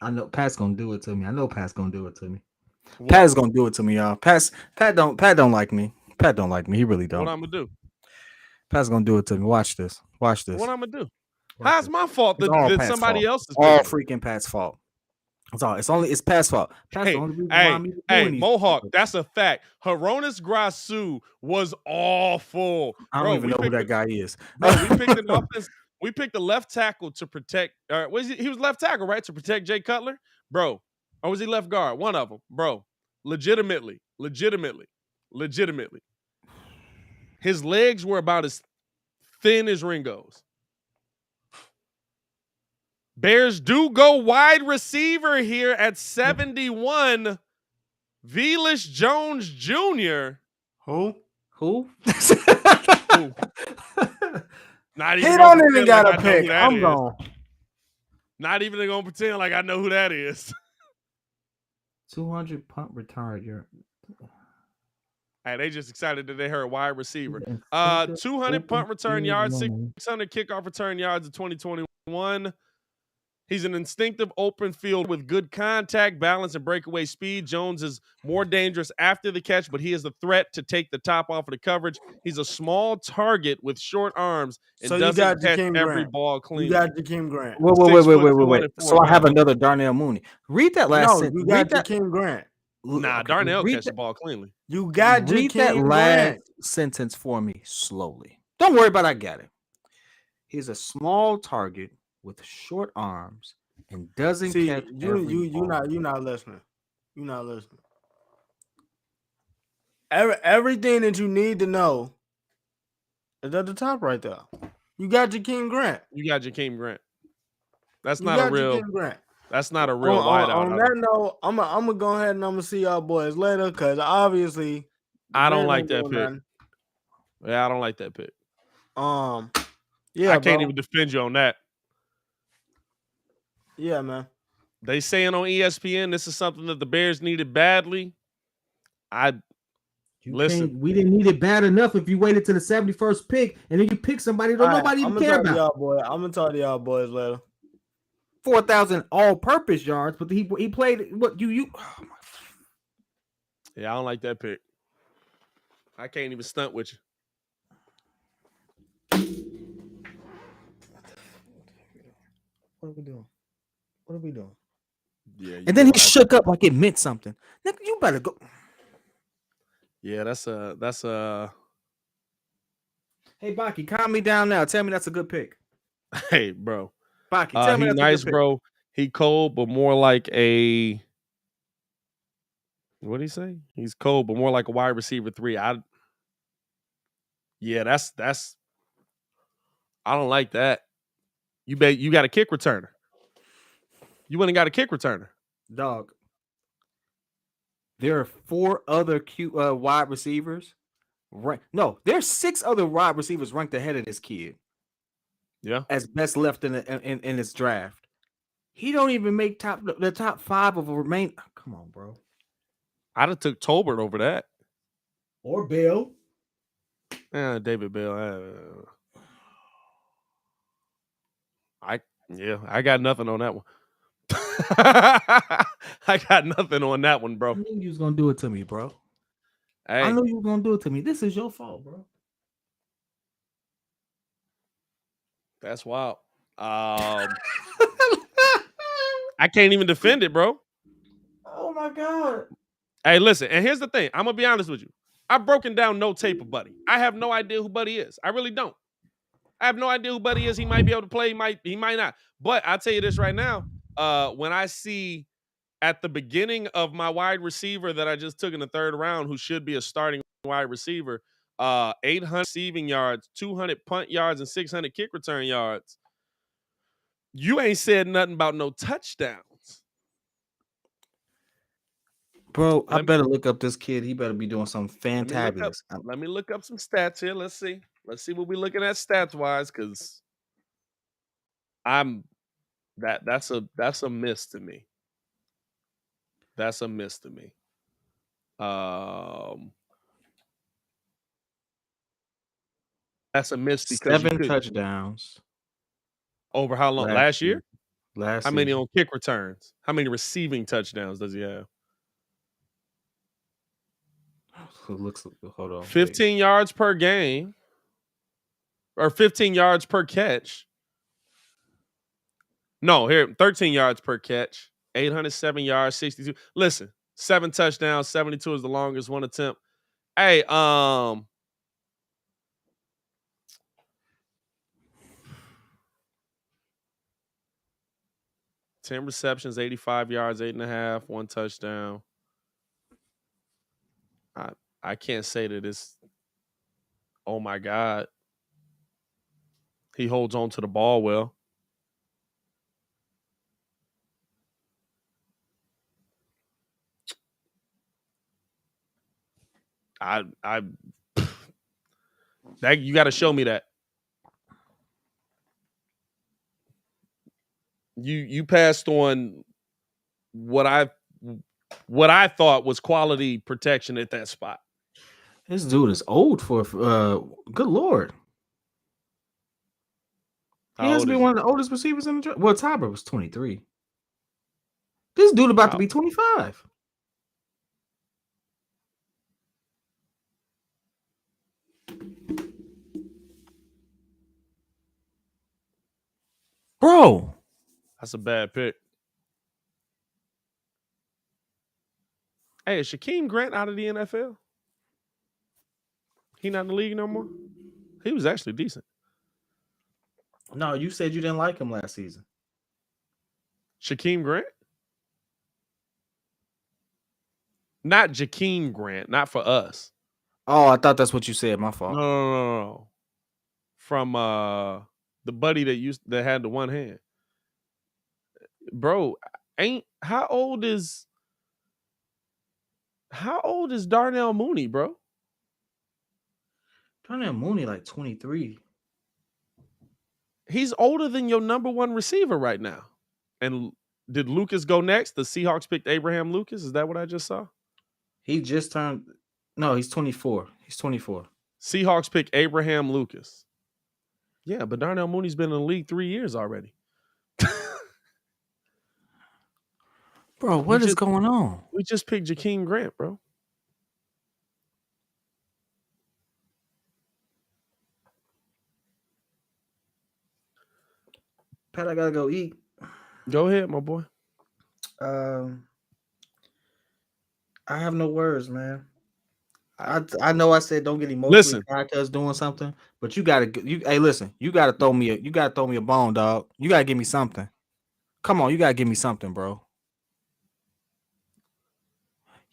Speaker 1: I know Pat's gonna do it to me.
Speaker 2: What?
Speaker 1: Pat's gonna do it to me, y'all. Pat don't like me. Pat don't like me. He really don't.
Speaker 2: What I'm gonna do?
Speaker 1: Pat's gonna do it to me. Watch this.
Speaker 2: What I'm gonna do? How's my fault that somebody else's?
Speaker 1: All freaking Pat's fault. It's Pat's fault. Pat's
Speaker 2: hey, Mohawk, that's a fact. Hronis Grasu was awful.
Speaker 1: I don't even know who that guy is.
Speaker 2: Bro, we picked an offense. We picked a left tackle to protect. He was left tackle, right? To protect Jay Cutler, bro. Or was he left guard? One of them, bro. Legitimately. His legs were about as thin as Ringo's. Bears do go wide receiver here at 71. Velus Jones Jr.
Speaker 3: Who?
Speaker 2: Not even
Speaker 3: he don't even got a pick. I'm gone.
Speaker 2: Not even gonna pretend like I know who that is.
Speaker 1: 200 punt return yard.
Speaker 2: Hey, they just excited that they heard wide receiver. 200 punt return yards, 600 kickoff return yards in 2021. He's an instinctive open field with good contact, balance, and breakaway speed. Jones is more dangerous after the catch, but he is a threat to take the top off of the coverage. He's a small target with short arms and doesn't catch every ball clean.
Speaker 3: You got Jakeem Grant.
Speaker 1: Wait. So I have another Darnell Mooney. Read that last sentence.
Speaker 3: You got Jakeem Grant.
Speaker 2: Nah, Darnell catch the ball cleanly.
Speaker 3: You got
Speaker 1: Read that last sentence for me slowly. Don't worry about it. I got it. He's a small target with short arms and doesn't catch
Speaker 3: you're not listening. You're not listening. Everything that you need to know is at the top right there. You got Jakeem Grant.
Speaker 2: That's not a real wideout.
Speaker 3: On that note, I'm gonna go ahead and I'm gonna see y'all boys later because obviously
Speaker 2: I don't like that pick. Yeah, I don't like that pick.
Speaker 3: Yeah,
Speaker 2: I can't even defend you on that.
Speaker 3: Yeah, man.
Speaker 2: They saying on ESPN this is something that the Bears needed badly. Listen.
Speaker 1: We didn't need it bad enough if you waited to the 71st pick and then you pick somebody that nobody even care about.
Speaker 3: I'm gonna talk to y'all boys later.
Speaker 1: 4,000 all-purpose yards, but he played what you. Oh my.
Speaker 2: Yeah, I don't like that pick. I can't even stunt with you.
Speaker 1: What are we doing?
Speaker 2: Yeah.
Speaker 1: And then he shook up like it meant something. Nigga, you better go.
Speaker 2: Yeah, that's a.
Speaker 1: Hey, Baki, calm me down now. Tell me that's a good pick.
Speaker 2: Hey, bro.
Speaker 1: Baki, tell me
Speaker 2: he
Speaker 1: that's
Speaker 2: nice,
Speaker 1: a good pick.
Speaker 2: bro. He cold, but more like a. What did he say? He's cold, but more like a wide receiver 3. Yeah, that's. I don't like that. You got a kick returner. You went and got a kick returner.
Speaker 1: Dog. There are 4 other cute wide receivers. Right? No, there's 6 other wide receivers ranked ahead of this kid.
Speaker 2: Yeah.
Speaker 1: As best left in his draft. He don't even make the top 5 of a remain. Oh, come on, bro.
Speaker 2: I'd have took Tolbert over that.
Speaker 1: Or Bell.
Speaker 2: David Bell. I got nothing on that one. I got nothing on that one, bro.
Speaker 1: I knew you was gonna do it to me, bro.
Speaker 2: Hey.
Speaker 1: I knew you were gonna do it to me. This is your fault, bro.
Speaker 2: That's wild. I can't even defend it, bro.
Speaker 1: Oh my god.
Speaker 2: Hey, listen, and here's the thing. I'm gonna be honest with you. I've broken down no tape of Buddy. I have no idea who Buddy is. I really don't. I have no idea who Buddy is. He might be able to play, he might not. But I'll tell you this right now. When I see at the beginning of my wide receiver that I just took in the 3rd round, who should be a starting wide receiver, 800 receiving yards, 200 punt yards, and 600 kick return yards. You ain't said nothing about no touchdowns.
Speaker 1: Bro, I better look up this kid. He better be doing something fantabulous.
Speaker 2: Let me look up some stats here. Let's see. Let's see what we're looking at stats wise, because that's a miss to me. That's a miss to me. That's a miss because
Speaker 1: 7 touchdowns.
Speaker 2: Over how long? Last year?
Speaker 1: How
Speaker 2: many on kick returns? How many receiving touchdowns does he have?
Speaker 1: Hold on.
Speaker 2: 15 yards per game. Or 15 yards per catch. No, here, 13 yards per catch. 807 yards, 62. Listen, 7 touchdowns, 72 is the longest, 1 attempt. Hey, 10 receptions, 85 yards, 8.5, 1 touchdown. I can't say that it's, oh my God. He holds on to the ball well. That you got to show me that. You passed on what I thought was quality protection at that spot.
Speaker 1: This dude is old for good Lord. He has to be one of the oldest receivers in the draft. Well, Tyber was 23. This dude about to be 25. Bro.
Speaker 2: That's a bad pick. Hey, is Shaquem Grant out of the NFL? He not in the league no more? He was actually decent.
Speaker 1: No, you said you didn't like him last season.
Speaker 2: Shaquem Grant? Not Jakeem Grant, not for us.
Speaker 1: Oh, I thought that's what you said. My fault.
Speaker 2: No. From the buddy that had the one hand. Bro, how old is Darnell Mooney, bro?
Speaker 1: Darnell Mooney like 23.
Speaker 2: He's older than your number one receiver right now. And did Lucas go next? The Seahawks picked Abraham Lucas. Is that what I just saw?
Speaker 1: He just turned. No, he's 24. He's 24.
Speaker 2: Seahawks picked Abraham Lucas. Yeah, but Darnell Mooney's been in the league 3 years already.
Speaker 1: Bro, what is going on?
Speaker 2: We just picked Jakeem Grant, bro.
Speaker 1: Pat, I gotta go eat.
Speaker 2: Go ahead, my boy.
Speaker 1: I have no words, man. I know I said don't get emotionally because doing something, but you gotta hey listen, you gotta throw me a bone, dog. You gotta give me something. Come on, you gotta give me something, bro.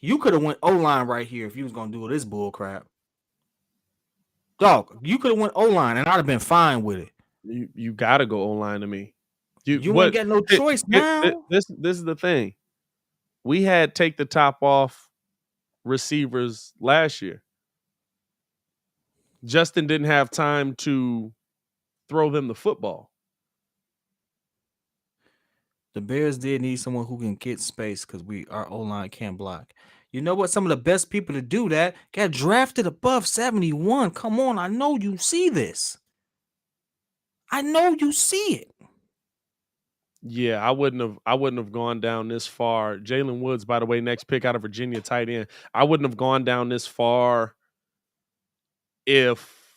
Speaker 1: You could have went O-line right here if you was gonna do this bull crap. Dog, you could have went O-line and I'd have been fine with it.
Speaker 2: You gotta go O-line to me.
Speaker 1: You ain't got no choice now.
Speaker 2: This is the thing. We had take the top off receivers last year. Justin didn't have time to throw them the football.
Speaker 1: The Bears did need someone who can get space because our O-line can't block. You know what? Some of the best people to do that got drafted above 71. Come on, I know you see this. I know you see it.
Speaker 2: Yeah, I wouldn't have gone down this far. Jalen Woods, by the way, next pick out of Virginia, tight end. I wouldn't have gone down this far if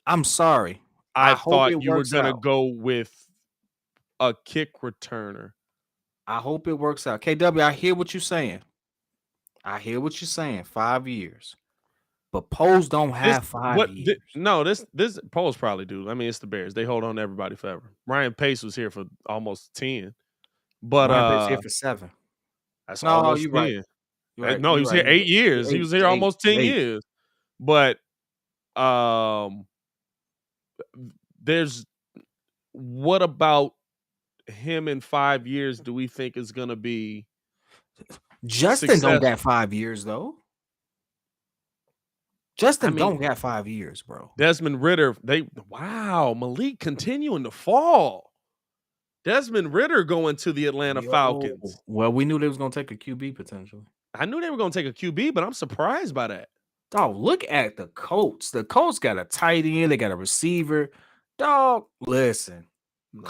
Speaker 1: I'm sorry.
Speaker 2: I thought you were gonna go with a kick returner.
Speaker 1: I hope it works out. KW, I hear what you're saying. 5 years. But Poles don't have 5 years.
Speaker 2: This Poles probably do. I mean, it's the Bears. They hold on to everybody forever. Ryan Pace was here for almost 10. But
Speaker 1: Ryan Pace here for 7.
Speaker 2: That's almost 10.
Speaker 1: Right. Right.
Speaker 2: No, he was here 8 years. He was here almost 10 years. But there's what about him in 5 years do we think is gonna be
Speaker 1: Justin don't got 5 years though. Justin don't got 5 years, bro.
Speaker 2: Desmond Ridder, Malik continuing to fall. Desmond Ridder going to the Atlanta Falcons.
Speaker 1: Well, we knew they was gonna take a QB potentially.
Speaker 2: I knew they were gonna take a QB, but I'm surprised by that.
Speaker 1: Dog, look at the Colts. The Colts got a tight end, they got a receiver. Dog, listen. The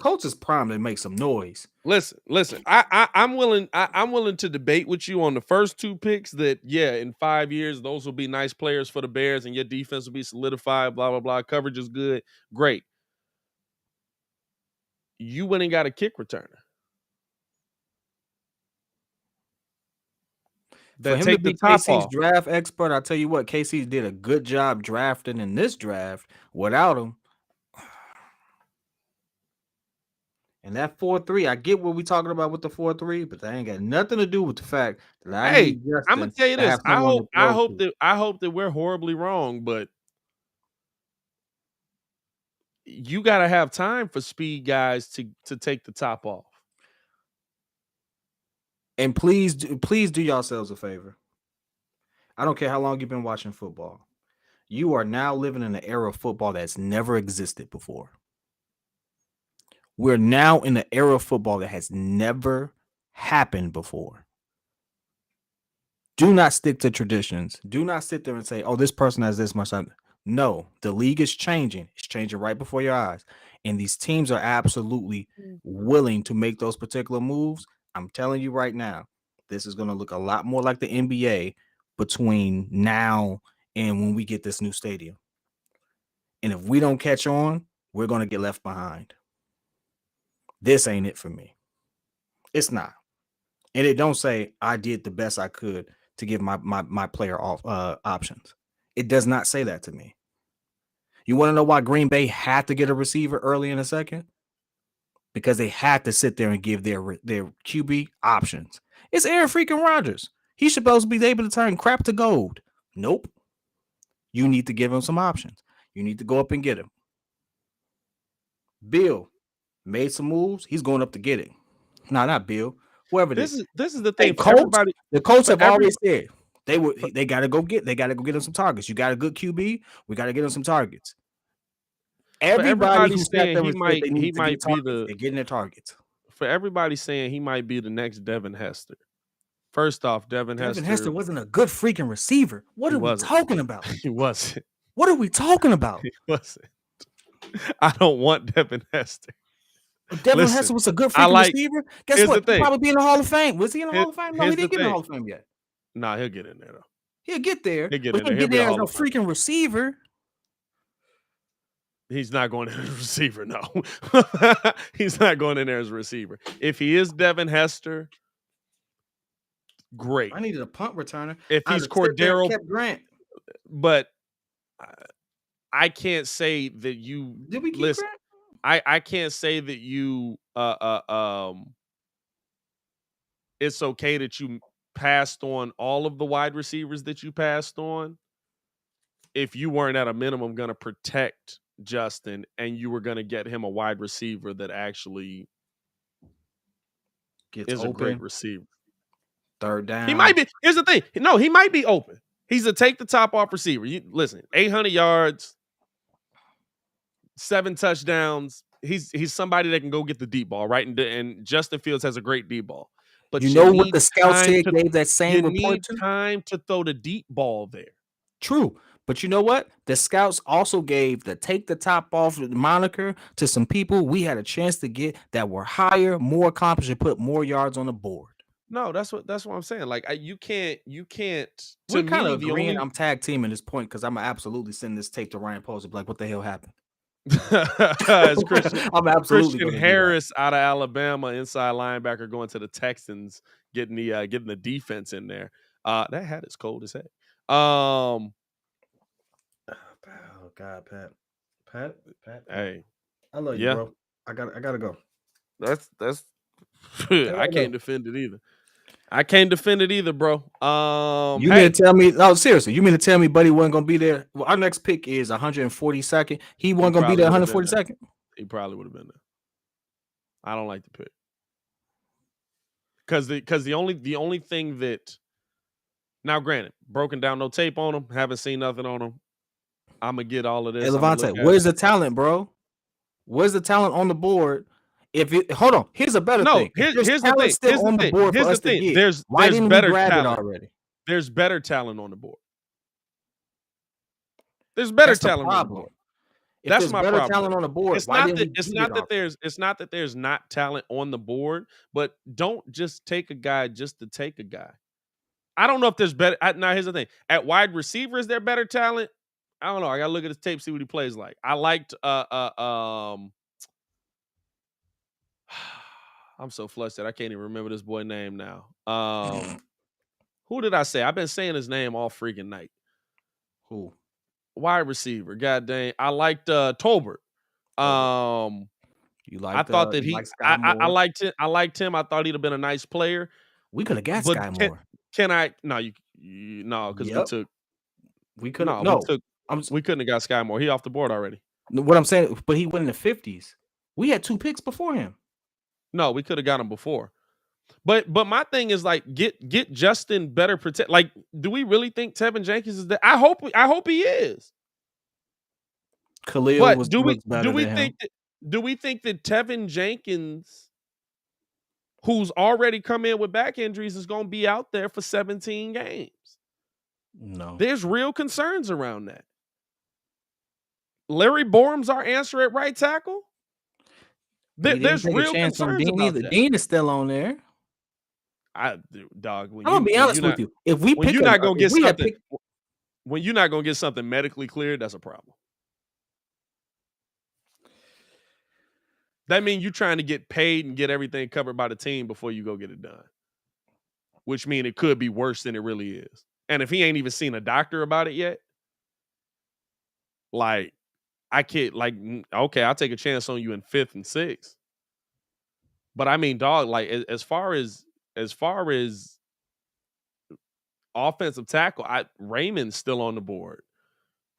Speaker 1: Colts is primed to make some noise.
Speaker 2: Listen. I'm willing to debate with you on the first 2 picks that in 5 years those will be nice players for the Bears and your defense will be solidified. Blah blah blah. Coverage is good. Great. You went and got a kick returner.
Speaker 1: For him to be KC's draft expert, I tell you what, KC did a good job drafting in this draft. Without him. And that 4-3, I get what we're talking about with the 4-3, but that ain't got nothing to do with the fact that
Speaker 2: I'm gonna tell you this. I hope that we're horribly wrong, but you gotta have time for speed guys to take the top off.
Speaker 1: And please do yourselves a favor. I don't care how long you've been watching football. You are now living in an era of football that's never existed before. We're now in an era of football that has never happened before. Do not stick to traditions. Do not sit there and say, oh, this person has this much time. No, the league is changing. It's changing right before your eyes. And these teams are absolutely willing to make those particular moves. I'm telling you right now, this is going to look a lot more like the NBA between now and when we get this new stadium. And if we don't catch on, we're going to get left behind. This ain't it for me. It's not. And it don't say I did the best I could to give my player options. It does not say that to me. You want to know why Green Bay had to get a receiver early in the second? Because they had to sit there and give their QB options. It's Aaron freaking Rodgers. He's supposed to be able to turn crap to gold. Nope. You need to give him some options. You need to go up and get him. Bill made some moves. He's going up to get it. No, not Bill. Whoever
Speaker 2: this is the thing.
Speaker 1: The Colts have always said They got to go get him some targets. You got a good QB. We got to get him some targets. Everybody who sat there and said they need to get targets, they're getting their targets.
Speaker 2: For everybody saying he might be the next Devin Hester. First off, Devin Hester
Speaker 1: wasn't a good freaking receiver. What are we talking about?
Speaker 2: He wasn't.
Speaker 1: What are we talking about?
Speaker 2: He wasn't. I don't want Devin Hester.
Speaker 1: If Devin Hester was a good freaking receiver, guess what? He'll probably be in the Hall of Fame. Was he in the Hall of Fame? No, he didn't get in the Hall of Fame yet.
Speaker 2: Nah, he'll get in there, though.
Speaker 1: He'll get there. He'll get there as a freaking receiver.
Speaker 2: He's not going in as a receiver, no. He's not going in there as a receiver. If he is Devin Hester, great.
Speaker 1: I needed a punt returner.
Speaker 2: If he's Cordero
Speaker 1: Grant.
Speaker 2: But I can't say that you
Speaker 1: did we keep Grant?
Speaker 2: I can't say that you it's okay that you passed on all of the wide receivers that you passed on if you weren't at a minimum going to protect Justin and you were going to get him a wide receiver that actually is a great receiver.
Speaker 1: Third down.
Speaker 2: He might be. Here's the thing. No, he might be open. He's a take the top off receiver. Listen, 800 yards, 7 touchdowns. He's somebody that can go get the deep ball, right? And Justin Fields has a great deep ball. But
Speaker 1: you know what the scouts said gave that same report to?
Speaker 2: You need time to throw the deep ball there.
Speaker 1: True. But you know what? The scouts also gave the take the top off the moniker to some people we had a chance to get that were higher, more accomplished, and put more yards on the board.
Speaker 2: No, that's what I'm saying. Like you can't.
Speaker 1: We're kind of agreeing. I'm tag teaming this point because I'm gonna absolutely send this tape to Ryan Post. Like, what the hell happened?
Speaker 2: It's
Speaker 1: I'm absolutely
Speaker 2: Christian Harris out of Alabama, inside linebacker, going to the Texans, getting the defense in there. That hat is cold as heck.
Speaker 1: Oh God, Pat.
Speaker 2: Hey,
Speaker 1: I love you, bro. I gotta go.
Speaker 2: That's. I can't defend it either. Bro.
Speaker 1: You mean to tell me? No, seriously. You mean to tell me Buddy wasn't gonna be there? Well, our next pick is 142nd. He wasn't gonna be there 142nd.
Speaker 2: He probably would have been there. I don't like the pick because the only thing that now, granted, broken down, no tape on him, haven't seen nothing on him. I'm gonna get all of this.
Speaker 1: Hey, Levante, where's the talent, bro? Where's the talent on the board? Hold on, here's a better thing.
Speaker 2: Here's the thing.
Speaker 1: Still on the board for us to get. There's better talent already.
Speaker 2: There's better talent on the board. There's better talent on the board. That's my problem.
Speaker 1: Talent on the board.
Speaker 2: It's not that there's not talent on the board, but don't just take a guy just to take a guy. I don't know if there's better. Now here's the thing: at wide receiver, is there better talent? I don't know. I gotta look at his tape, see what he plays like. I liked I'm so flustered. I can't even remember this boy's name now. Who did I say? I've been saying his name all freaking night.
Speaker 1: Who?
Speaker 2: Wide receiver. God dang. I liked Tolbert.
Speaker 1: You liked,
Speaker 2: I thought that I liked him. I liked him. I thought he'd have been a nice player.
Speaker 1: We could have got Sky Moore.
Speaker 2: Can I? No, because we couldn't have got Sky Moore. He off the board already.
Speaker 1: What I'm saying, but he went in the 50s. We had 2 picks before him.
Speaker 2: No, we could have got him before. But my thing is like get Justin better protect. Like, do we really think Tevin Jenkins is that? I hope he is.
Speaker 1: Khalil
Speaker 2: but
Speaker 1: was
Speaker 2: do we
Speaker 1: think
Speaker 2: that Tevin Jenkins, who's already come in with back injuries, is going to be out there for 17 games?
Speaker 1: No.
Speaker 2: There's real concerns around that. Larry Borum's our answer at right tackle. There's real concerns about that.
Speaker 1: Dean is still on there.
Speaker 2: I'm
Speaker 1: gonna be honest with you. If we pick,
Speaker 2: you're not gonna get something. When you're not gonna get something medically cleared, that's a problem. That means you're trying to get paid and get everything covered by the team before you go get it done. Which means it could be worse than it really is. And if he ain't even seen a doctor about it yet, like, I can't, like, okay, I'll take a chance on you in 5th and 6th. But I mean, dog, like, as far as offensive tackle, Raymond's still on the board.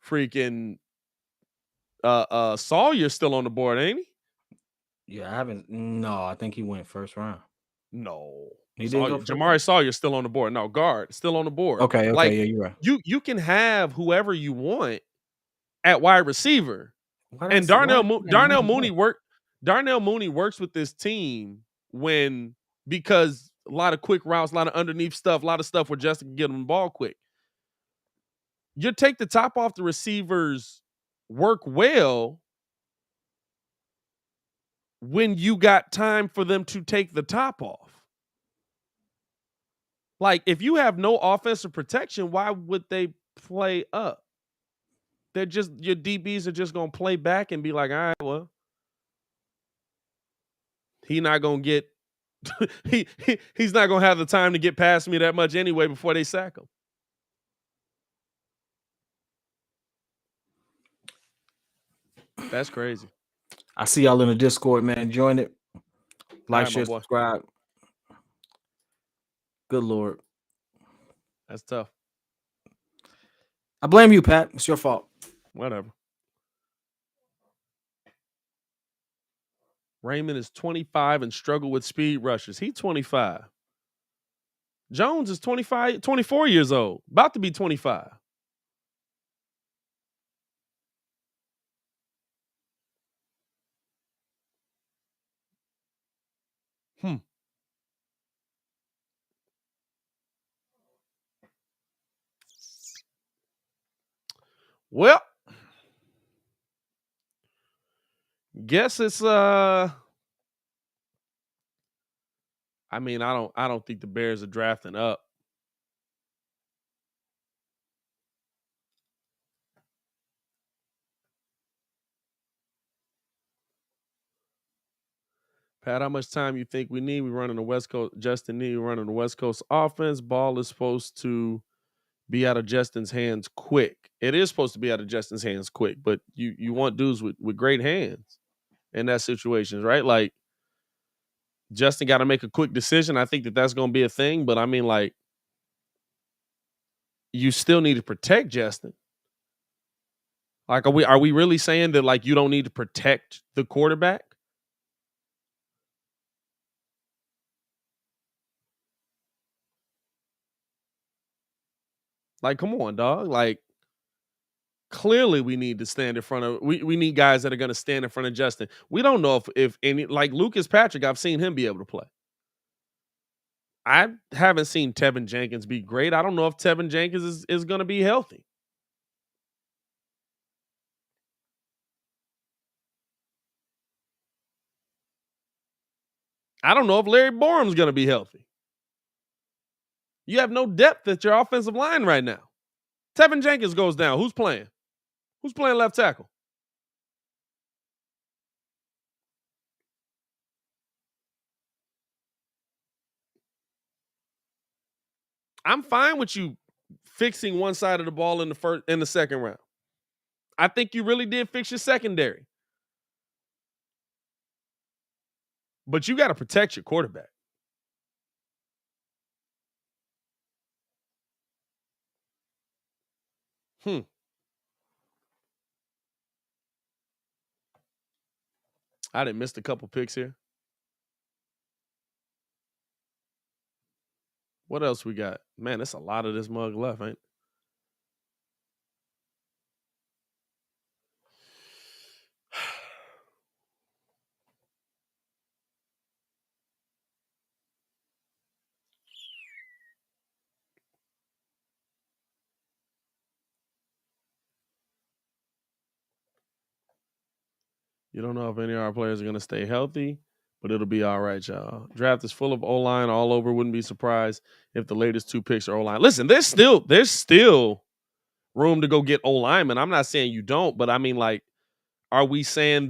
Speaker 2: Freaking Sawyer's still on the board, ain't he?
Speaker 1: Yeah, I haven't. No, I think he went first round.
Speaker 2: No.
Speaker 1: He didn't go
Speaker 2: Jamari Sawyer's still on the board. No, guard, still on the board.
Speaker 1: Okay,
Speaker 2: like,
Speaker 1: yeah, you're right.
Speaker 2: You can have whoever you want at wide receiver. And Darnell Mooney works with this team because a lot of quick routes, a lot of underneath stuff, a lot of stuff where Justin can get him the ball quick. You take the top off the receivers, work well when you got time for them to take the top off. Like, if you have no offensive protection, why would they play up? Your DBs are just going to play back and be like, all right, well, he's not going to get he's not going to have the time to get past me that much anyway before they sack him. That's crazy.
Speaker 1: I see y'all in the Discord, man. Join it. Like, share, subscribe. Good Lord.
Speaker 2: That's tough.
Speaker 1: I blame you, Pat. It's your fault.
Speaker 2: Whatever. Raymond is 25 and struggle with speed rushes. He's 25. Jones is 24 years old, about to be 25. Well, guess it's I don't think the Bears are drafting up. Pat, how much time you think we need? We're running the West Coast. Justin Need running the West Coast offense. Ball is supposed to be out of Justin's hands quick. It is supposed to be out of Justin's hands quick, but you want dudes with great hands in that situation, right? Like, Justin got to make a quick decision. I think that's going to be a thing, but I mean, like, you still need to protect Justin. Like, are we really saying that, like, you don't need to protect the quarterback? Like, come on, dog. Like, clearly we need to stand in front of we need guys that are going to stand in front of Justin. We don't know if any, like Lucas Patrick, I've seen him be able to play. I haven't seen Tevin Jenkins be great. I don't know if Tevin Jenkins is going to be healthy. I don't know if Larry Borum's going to be healthy. You have no depth at your offensive line right now. Tevin Jenkins goes down. Who's playing? Who's playing left tackle? I'm fine with you fixing one side of the ball in the second round. I think you really did fix your secondary. But you got to protect your quarterback. I done missed a couple picks here. What else we got? Man, there's a lot of this mug left, ain't it? You don't know if any of our players are going to stay healthy, but it'll be all right, y'all. Draft is full of O-line all over. Wouldn't be surprised if the latest 2 picks are O-line. Listen, there's still room to go get O-linemen. I'm not saying you don't, but I mean, like, are we saying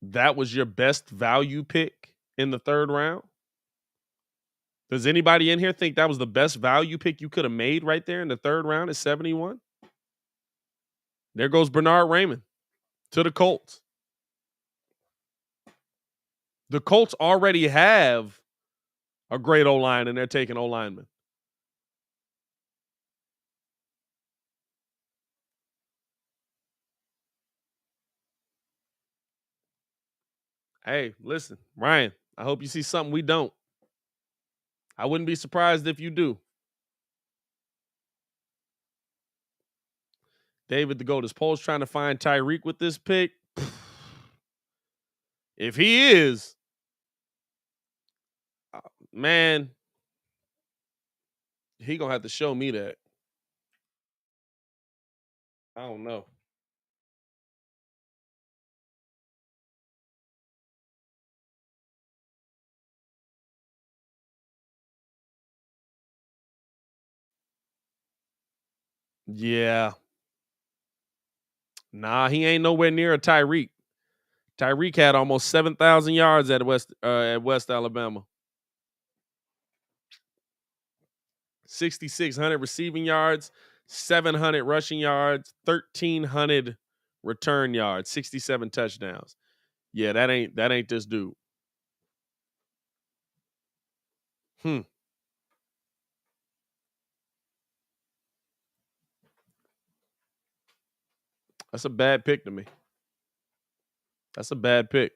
Speaker 2: that was your best value pick in the 3rd round? Does anybody in here think that was the best value pick you could have made right there in the 3rd round at 71? There goes Bernard Raymond to the Colts. The Colts already have a great O-line, and they're taking O-linemen. Hey, listen, Ryan, I hope you see something we don't. I wouldn't be surprised if you do. David the Goat, is Poles trying to find Tyreek with this pick? If he is, man, he gonna have to show me that. I don't know. Yeah. Nah, he ain't nowhere near a Tyreek. Tyreek had almost 7,000 yards at West Alabama. 6,600 receiving yards, 700 rushing yards, 1,300 return yards, 67 touchdowns. Yeah, that ain't this dude. That's a bad pick to me. That's a bad pick.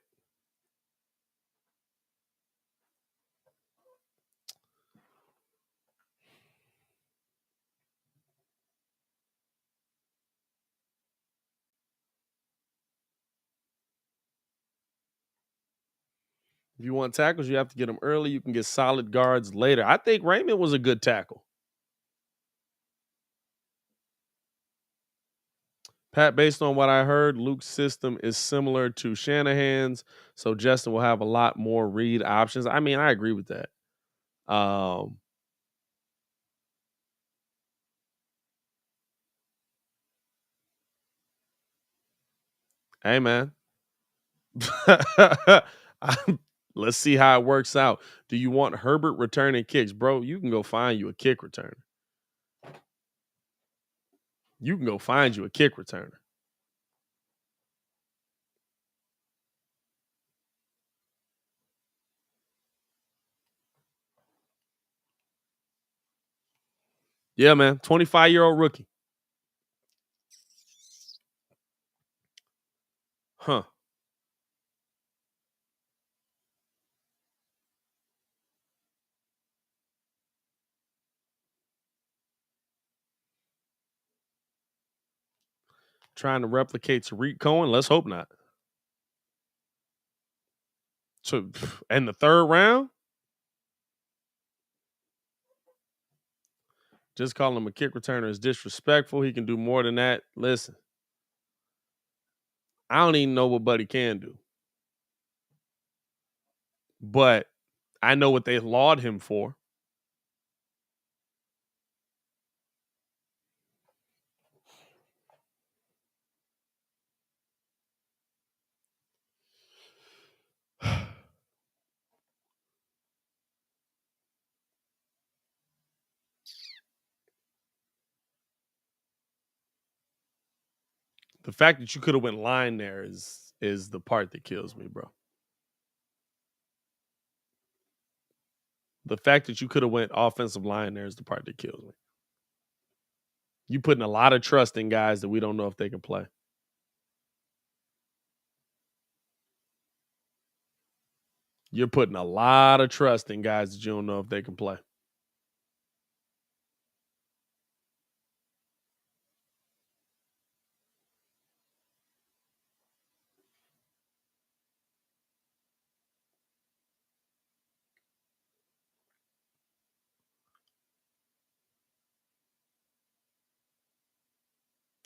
Speaker 2: If you want tackles, you have to get them early. You can get solid guards later. I think Raymond was a good tackle. Pat, based on what I heard, Luke's system is similar to Shanahan's, so Justin will have a lot more read options. I mean, I agree with that. Hey, man. Let's see how it works out. Do you want Herbert returning kicks? Bro, you can go find you a kick returner. You can go find you a kick returner. Yeah, man. 25-year-old rookie. Huh. Trying to replicate Tariq Cohen? Let's hope not. So, in the third round? Just calling him a kick returner is disrespectful. He can do more than that. Listen, I don't even know what Buddy can do. But I know what they laud him for. The fact that you could have went line there is the part that kills me, bro. The fact that you could have went offensive line there is the part that kills me. You putting a lot of trust in guys that we don't know if they can play. You're putting a lot of trust in guys that you don't know if they can play.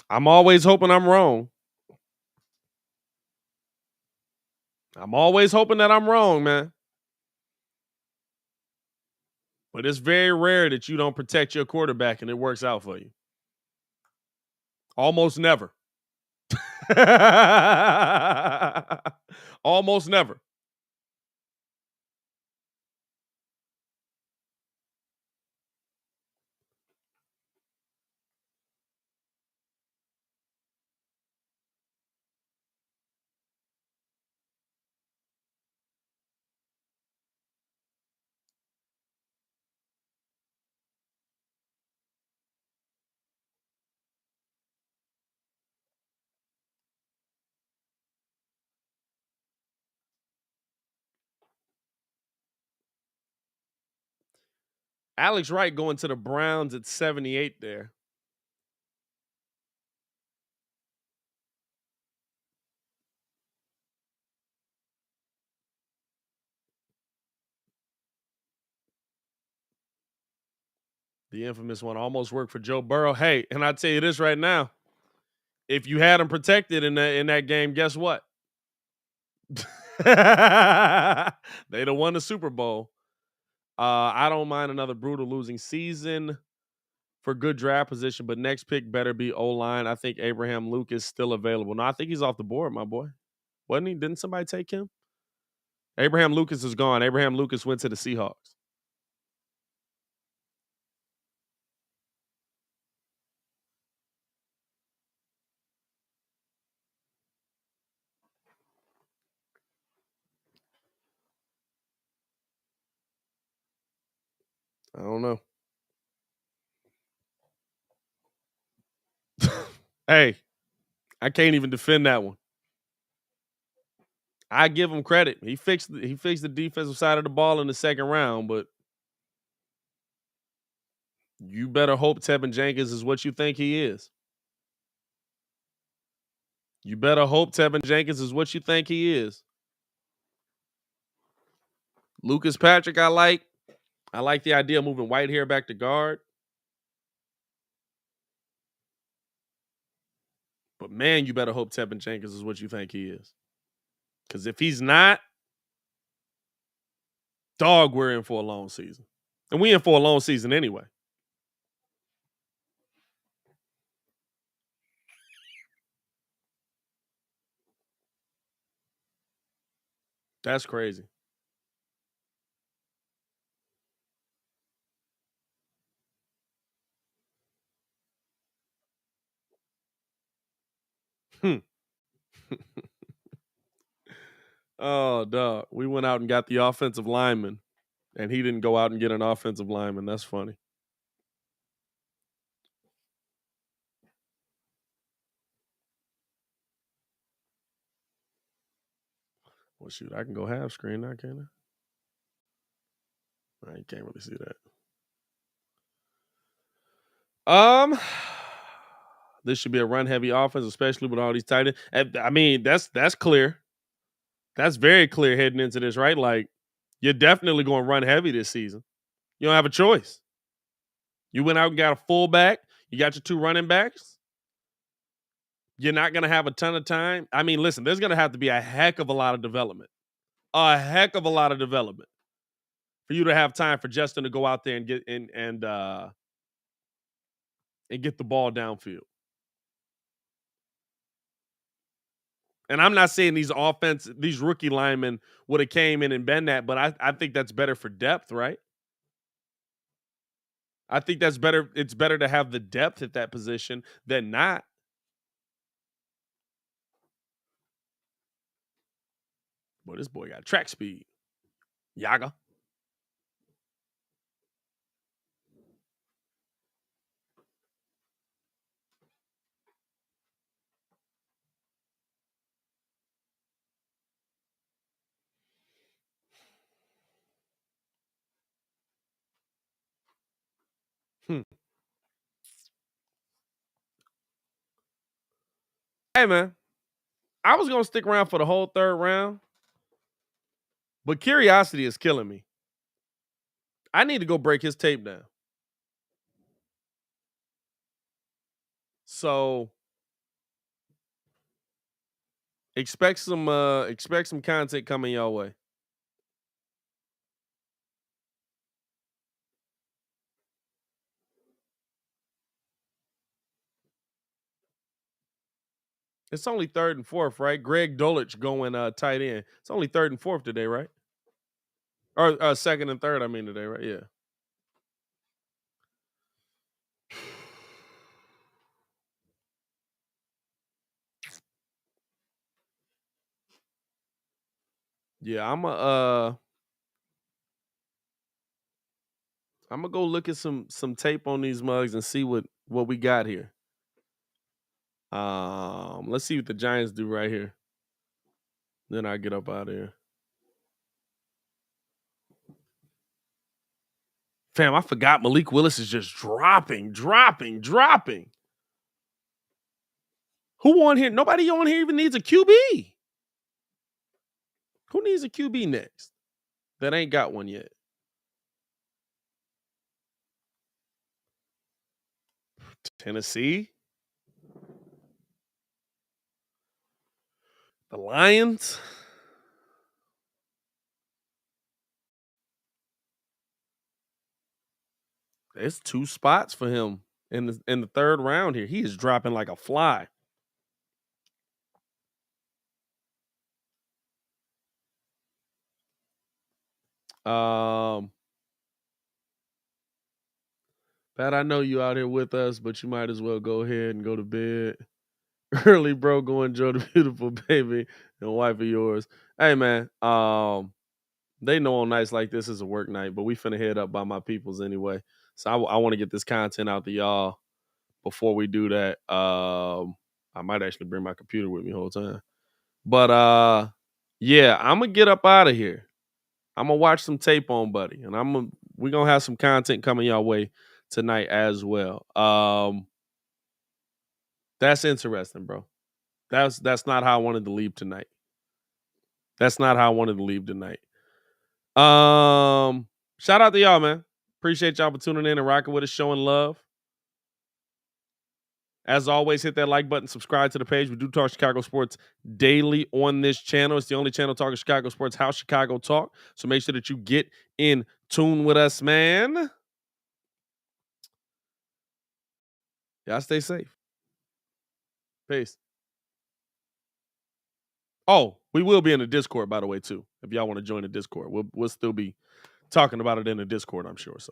Speaker 2: I'm always hoping I'm wrong. I'm always hoping that I'm wrong, man. But it's very rare that you don't protect your quarterback and it works out for you. Almost never. Almost never. Alex Wright going to the Browns at 78 there. The infamous one almost worked for Joe Burrow. Hey, and I tell you this right now. If you had him protected in that game, guess what? They'd have won the Super Bowl. I don't mind another brutal losing season for good draft position, but next pick better be O-line. I think Abraham Lucas still available. No, I think he's off the board, my boy. Wasn't he? Didn't somebody take him? Abraham Lucas is gone. Abraham Lucas went to the Seahawks. I don't know. Hey, I can't even defend that one. I give him credit. He fixed the defensive side of the ball in the second round, but you better hope Tevin Jenkins is what you think he is. You better hope Tevin Jenkins is what you think he is. Lucas Patrick, I like. I like the idea of moving Whitehair back to guard. But man, you better hope Tevin Jenkins is what you think he is. Because if he's not, dog, we're in for a long season. And we in for a long season anyway. That's crazy. Oh, dog. We went out and got the offensive lineman, and he didn't go out and get an offensive lineman. That's funny. Well, shoot, I can go half screen now, can't I? You can't really see that. This should be a run-heavy offense, especially with all these tight ends. I mean, that's clear. That's very clear heading into this, right? Like, you're definitely going to run heavy this season. You don't have a choice. You went out and got a fullback. You got your 2 running backs. You're not going to have a ton of time. I mean, listen, there's going to have to be a heck of a lot of development. A heck of a lot of development for you to have time for Justin to go out there and get and get the ball downfield. And I'm not saying these rookie linemen would have came in and been that, but I think that's better for depth, right? I think that's better. It's better to have the depth at that position than not. Boy, this boy got track speed. Yaga. Hey, man. I was going to stick around for the whole third round, but curiosity is killing me. I need to go break his tape down. So expect some content coming your way. It's only 3rd and 4th, right? Greg Dulcich going tight end. It's only 3rd and 4th today, right? Or 2nd and 3rd, I mean today, right? Yeah. Yeah, I'm gonna go look at some tape on these mugs and see what we got here. Let's see what the Giants do right here. Then I get up out of here. Fam, I forgot Malik Willis is just dropping. Who on here? Nobody on here even needs a QB. Who needs a QB next that ain't got one yet? Tennessee? The Lions? There's 2 spots for him in the third round here. He is dropping like a fly. Pat, I know you out here with us, but you might as well go ahead and go to bed early, bro. Go enjoy the beautiful baby and wife of yours. Hey, man. They know on nights like this is a work night, but we finna head up by my peoples anyway. So I want to get this content out to y'all before we do that. I might actually bring my computer with me the whole time. But yeah, I'm gonna get up out of here. I'm gonna watch some tape on Buddy, and we're gonna have some content coming y'all way tonight as well. That's interesting, bro. That's not how I wanted to leave tonight. Shout out to y'all, man. Appreciate y'all for tuning in and rocking with us, showing love. As always, hit that like button, subscribe to the page. We do talk Chicago sports daily on this channel. It's the only channel talking Chicago sports, how Chicago talk. So make sure that you get in tune with us, man. Y'all stay safe. Peace. Oh, we will be in the Discord, by the way, too. If y'all want to join the Discord, we'll still be talking about it in the Discord, I'm sure. So